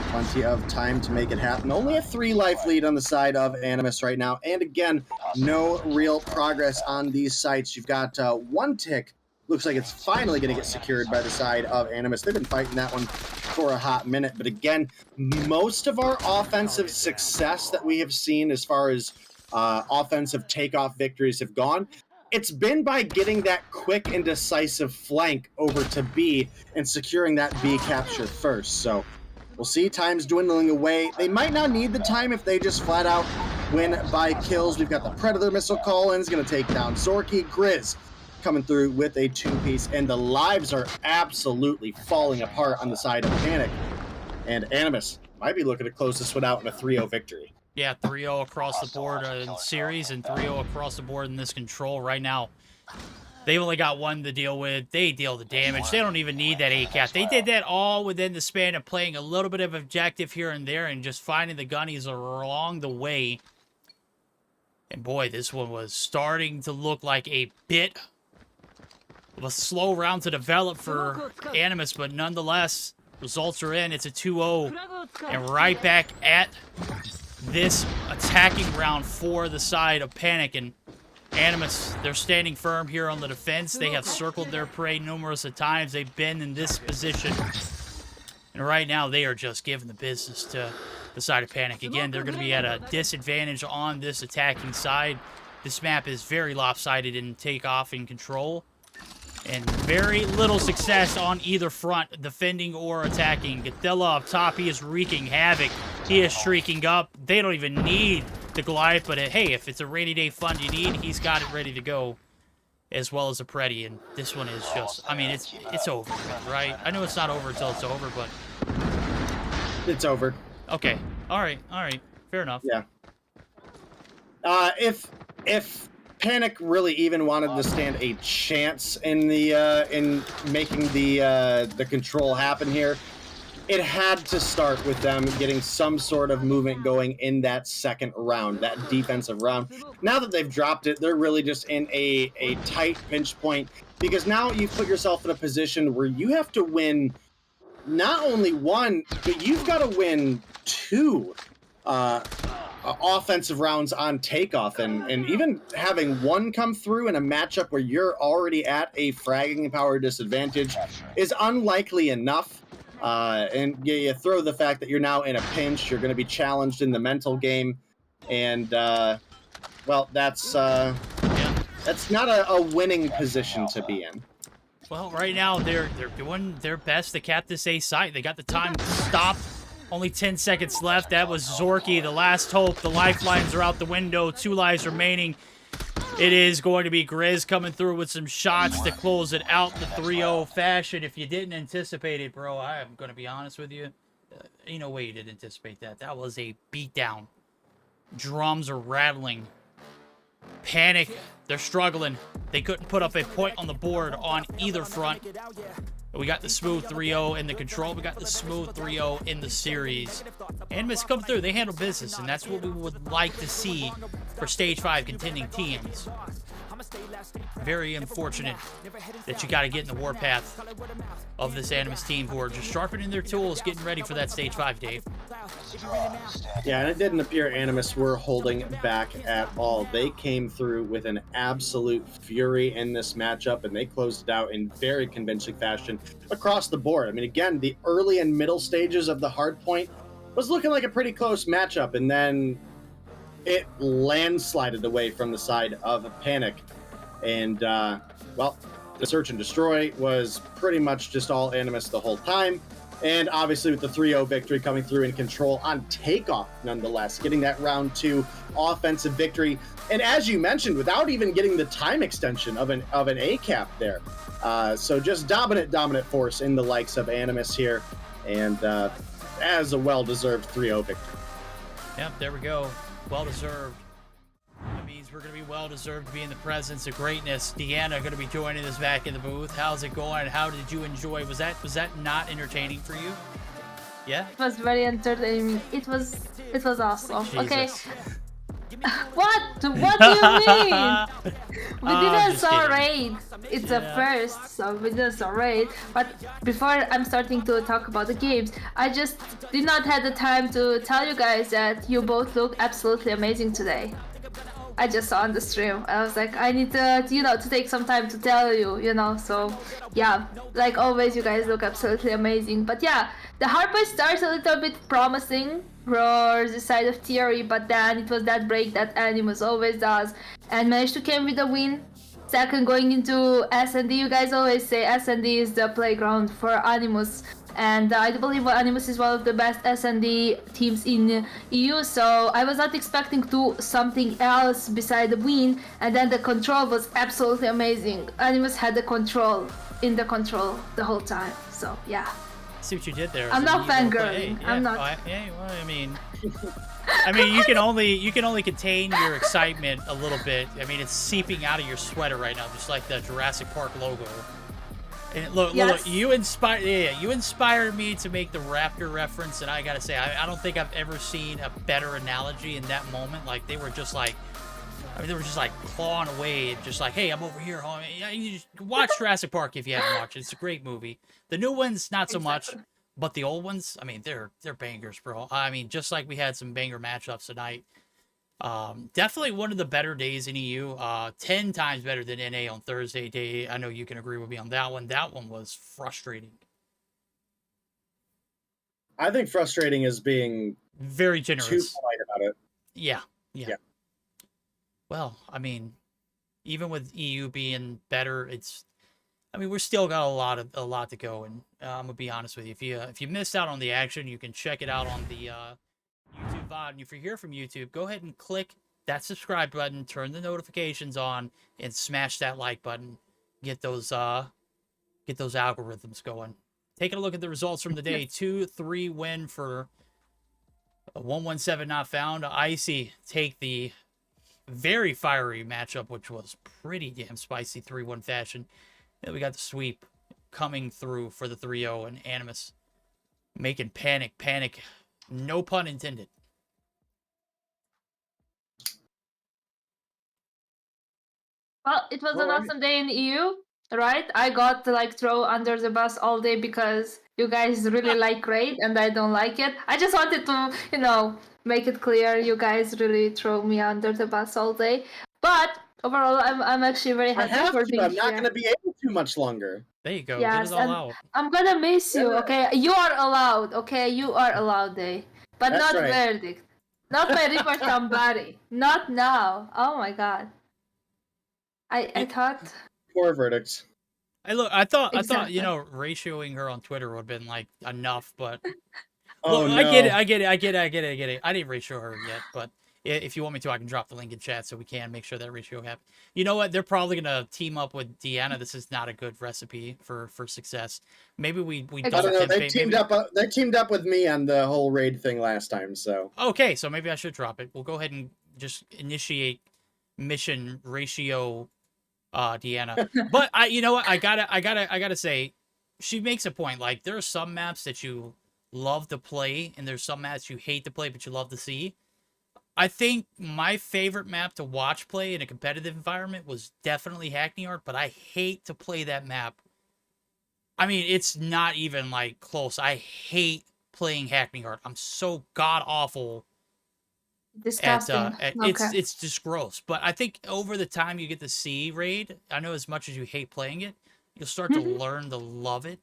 Plenty of time to make it happen. Only a 3 life lead on the side of Animus right now, and again, no real progress on these sites. You've got 1 tick. Looks like it's finally going to get secured by the side of Animus. They've been fighting that one for a hot minute. But again, most of our offensive success that we have seen as far as offensive takeoff victories have gone, it's been by getting that quick and decisive flank over to B and securing that B capture first. So we'll see. Time's dwindling away. They might not need the time if they just flat out win by kills. We've got the Predator missile call-ins going to take down Zorky. Grizz coming through with a 2-piece, and the lives are absolutely falling apart on the side of Panic. And Animus might be looking to close this one out in a 3-0 victory. Yeah, 3-0 across the board in series and 3-0 across the board in this control right now. They've only got 1 to deal with. They deal the damage. They don't even need that A-cap. They did that all within the span of playing a little bit of objective here and there and just finding the gunnies along the way. And boy, this one was starting to look like a bit of a slow round to develop for Animus, but nonetheless, results are in. It's a 2-0, and right back at this attacking round for the side of Panic. And Animus, they're standing firm here on the defense. They have circled their prey numerous of times. They've been in this position, and right now they are just giving the business to the side of Panic. Again, they're going to be at a disadvantage on this attacking side. This map is very lopsided in takeoff and control, and very little success on either front, defending or attacking. Gatilla up top, he is wreaking havoc. He is shrieking up. They don't even need the Goliath, but hey, if it's a rainy day fund you need, he's got it ready to go, as well as a Preddy. And this one is just, I mean, it's over, right? I know it's not over until it's over, but it's over. Okay, all right, fair enough. Yeah. If Panic really even wanted to stand a chance in the in making the control happen here, it had to start with them getting some sort of movement going in that second round, that defensive round. Now that they've dropped it, they're really just in a tight pinch point, because now you've put yourself in a position where you have to win not only 1, but you've got to win 2 offensive rounds on takeoff, and even having 1 come through in a matchup where you're already at a fragging power disadvantage is unlikely enough. And you throw the fact that you're now in a pinch, you're going to be challenged in the mental game, and well, that's not a winning position to be in. Well, right now they're doing their best to cap this A site. They got the time to stop. Only 10 seconds left. That was Zorky, the last hope. The lifelines are out the window. 2 lives remaining. It is going to be Grizz coming through with some shots to close it out the 3-0 fashion. If you didn't anticipate it, bro, I am going to be honest with you. Ain't no way you didn't anticipate that. That was a beatdown. Drums are rattling. Panic, they're struggling. They couldn't put up a point on the board on either front. We got the smooth 3-0 in the control. We got the smooth 3-0 in the series. Animus come through. They handle business, and that's what we would like to see for Stage 5 contending teams. Very unfortunate that you got to get in the warpath of this Animus team, who are just sharpening their tools, getting ready for that Stage 5, Dave. Yeah, and it didn't appear Animus were holding back at all. They came through with an absolute fury in this matchup, and they closed it out in very convincing fashion across the board. I mean, again, the early and middle stages of the hardpoint was looking like a pretty close matchup, and then it landslided away from the side of Panic. And, well, the search and destroy was pretty much just all Animus the whole time. And obviously with the 3-0 victory coming through in control on takeoff, nonetheless, getting that round 2 offensive victory. And as you mentioned, without even getting the time extension of an A-cap there. So just dominant force in the likes of Animus here. And as a well-deserved 3-0 victory. Yep, there we go. Well-deserved. That means we're going to be well-deserved to be in the presence of greatness. Deanna going to be joining us back in the booth. How's it going? How did you enjoy? Was that not entertaining for you? Yeah? It was very entertaining. It was awesome. Jesus. Okay. What do you mean? We didn't saw raid. It's a first, so we didn't saw raid. But before I'm starting to talk about the games, I just did not have the time to tell you guys that you both look absolutely amazing today. I just saw on the stream. I was like, I need to, to take some time to tell you, So, yeah, like always, you guys look absolutely amazing. But yeah, the hardpoint starts a little bit promising for the side of Theory, but then it was that break that Animus always does, and managed to came with a win. Second, going into S&D, you guys always say S&D is the playground for Animus. And I do believe Animus is one of the best S&D teams in EU, so I was not expecting to do something else beside the win, and then the control was absolutely amazing. Animus had the control the whole time, so yeah. See what you did there. I'm not fangirling. Yeah, I'm not. Well, I mean, you can only contain your excitement a little bit. I mean, it's seeping out of your sweater right now, just like the Jurassic Park logo. And look, you inspired me to make the Raptor reference, and I gotta say, I don't think I've ever seen a better analogy in that moment. Like, they were just like clawing away, just like, hey, I'm over here, homie. You just watch Jurassic Park if you haven't watched it. It's a great movie. The new ones, not so much, but the old ones, I mean, they're bangers, bro. I mean, just like we had some banger matchups tonight. Definitely one of the better days in EU. 10 times better than NA on Thursday day. I know you can agree with me on that one. That one was frustrating. I think frustrating is being very generous. Too polite about it. Yeah. Well, I mean, even with EU being better, we're still got a lot to go. And I'm gonna be honest with you. If you missed out on the action, you can check it out on the YouTube VOD. And if you're here from YouTube, go ahead and click that subscribe button, turn the notifications on, and smash that like button. Get those algorithms going. Taking a look at the results from the day. 2-3 win for 117 not found. Icy take the very fiery matchup, which was pretty damn spicy 3-1 fashion. Then we got the sweep coming through for the 3-0, and Animus making panic, no pun intended. Well, it was an awesome day in EU, right? I got to throw under the bus all day because you guys really like raid and I don't like it. I just wanted to, make it clear you guys really throw me under the bus all day. But overall, I'm actually very happy for being here. I'm not going to be able to much longer. There you go. Yes, get it all out. I'm gonna miss you. Okay, you are allowed. Okay, you are allowed, Day, but That's not right. verdict. Not my report somebody. Not now. Oh my god. I thought. Poor verdicts. I thought Exactly. ratioing her on Twitter would have been enough, but Oh, look, no. I get it. I didn't ratio her yet, but if you want me to, I can drop the link in chat so we can make sure that ratio happens. You know what? They're probably gonna team up with Deanna. This is not a good recipe for success. Maybe we I don't know. They teamed up. They teamed up with me on the whole raid thing last time. So okay, so maybe I should drop it. We'll go ahead and just initiate mission ratio Deanna. But you know what? I gotta say, she makes a point. Like, there are some maps that you love to play, and there's some maps you hate to play, but you love to see. I think my favorite map to watch play in a competitive environment was definitely Hackney Art, but I hate to play that map. I mean, it's not even close. I hate playing Hackney Art. I'm so god awful. Disgusting. It's just gross. But I think over the time you get to see raid, I know as much as you hate playing it, you'll start to learn to love it.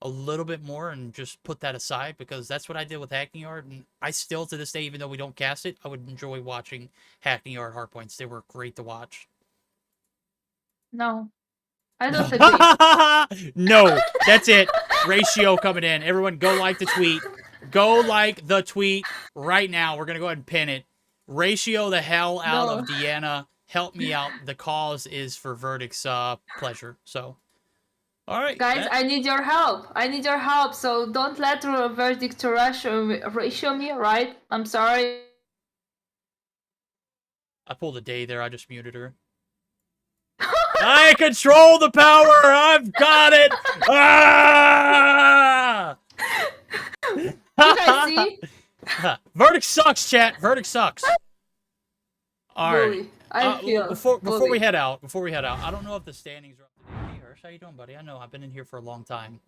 a little bit more and just put that aside, because that's what I did with Hacking Yard, and I still to this day, even though we don't cast it, I would enjoy watching Hacking Yard hardpoints. They were great to watch. No, I don't agree. No, that's it. Ratio coming in. Everyone go like the tweet. Go like the tweet right now. We're going to go ahead and pin it. Ratio the hell out of Deanna. Help me out. The cause is for Verdict's pleasure. So, all right. Guys, I need your help. I need your help. So don't let Verdict to ratio me, right? I'm sorry. I pulled a day there. I just muted her. I control the power. I've got it. Ah! You guys see? Verdict sucks, chat. Verdict sucks. All right. Before we head out, I don't know if the standings are up to date. Hey, Hirsch, how you doing, buddy? I know I've been in here for a long time.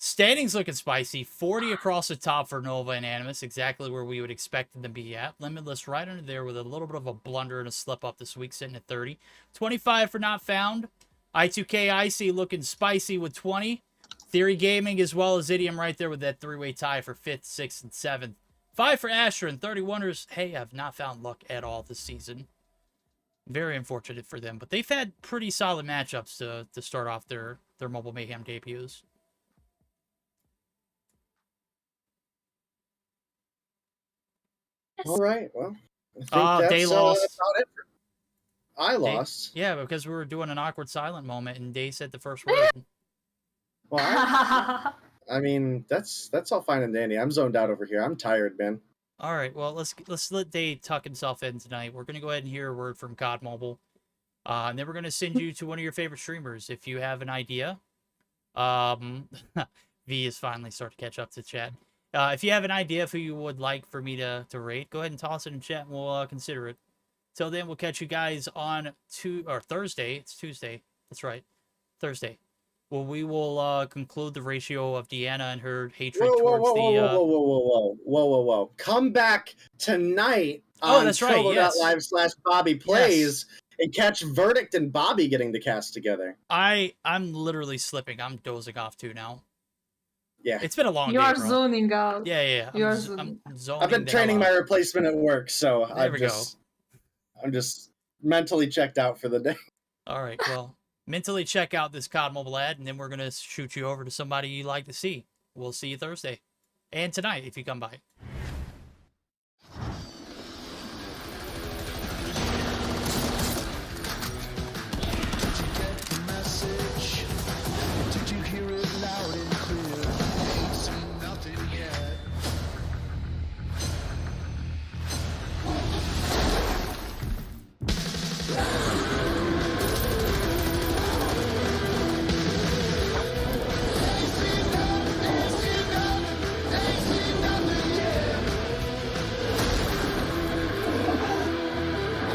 Standings looking spicy. 40 across the top for Nova and Animus, exactly where we would expect them to be at. Limitless right under there with a little bit of a blunder and a slip up this week, sitting at 30. 25 for Not Found. I2K Icy looking spicy with 20. Theory Gaming as well as Xitium right there with that three-way tie for 5th, 6th, and 7th. 5 for Astra and 31ers. Hey, I've not found luck at all this season. Very unfortunate for them, but they've had pretty solid matchups to start off their Mobile Mayhem debuts. All right, well, I think they that's lost. about it. I lost. Yeah, because we were doing an awkward silent moment, and Day said the first word. Well, I mean, that's all fine and dandy. I'm zoned out over here. I'm tired, man. All right, well, let's let Day tuck himself in tonight. We're gonna go ahead and hear a word from COD Mobile, and then we're gonna send you to one of your favorite streamers if you have an idea. V is finally starting to catch up to chat. If you have an idea of who you would like for me to rate, go ahead and toss it in chat, and we'll consider it. Till then, we'll catch you guys on Thursday. It's Tuesday. That's right, Thursday. Well, we will conclude the ratio of Deanna and her hatred towards Whoa. Come back tonight on that's right, yes. Trovo.live/Bobby Plays and catch Verdict and Bobby getting the cast together. I'm literally slipping. I'm dozing off too now. Yeah. It's been a long day, You are bro. zoning out. Yeah. You are I'm zoning. zoning. I've been training my replacement at work, so I'm just mentally checked out for the day. All right, well, mentally check out this COD Mobile ad, and then we're going to shoot you over to somebody you like to see. We'll see you Thursday. And tonight, if you come by.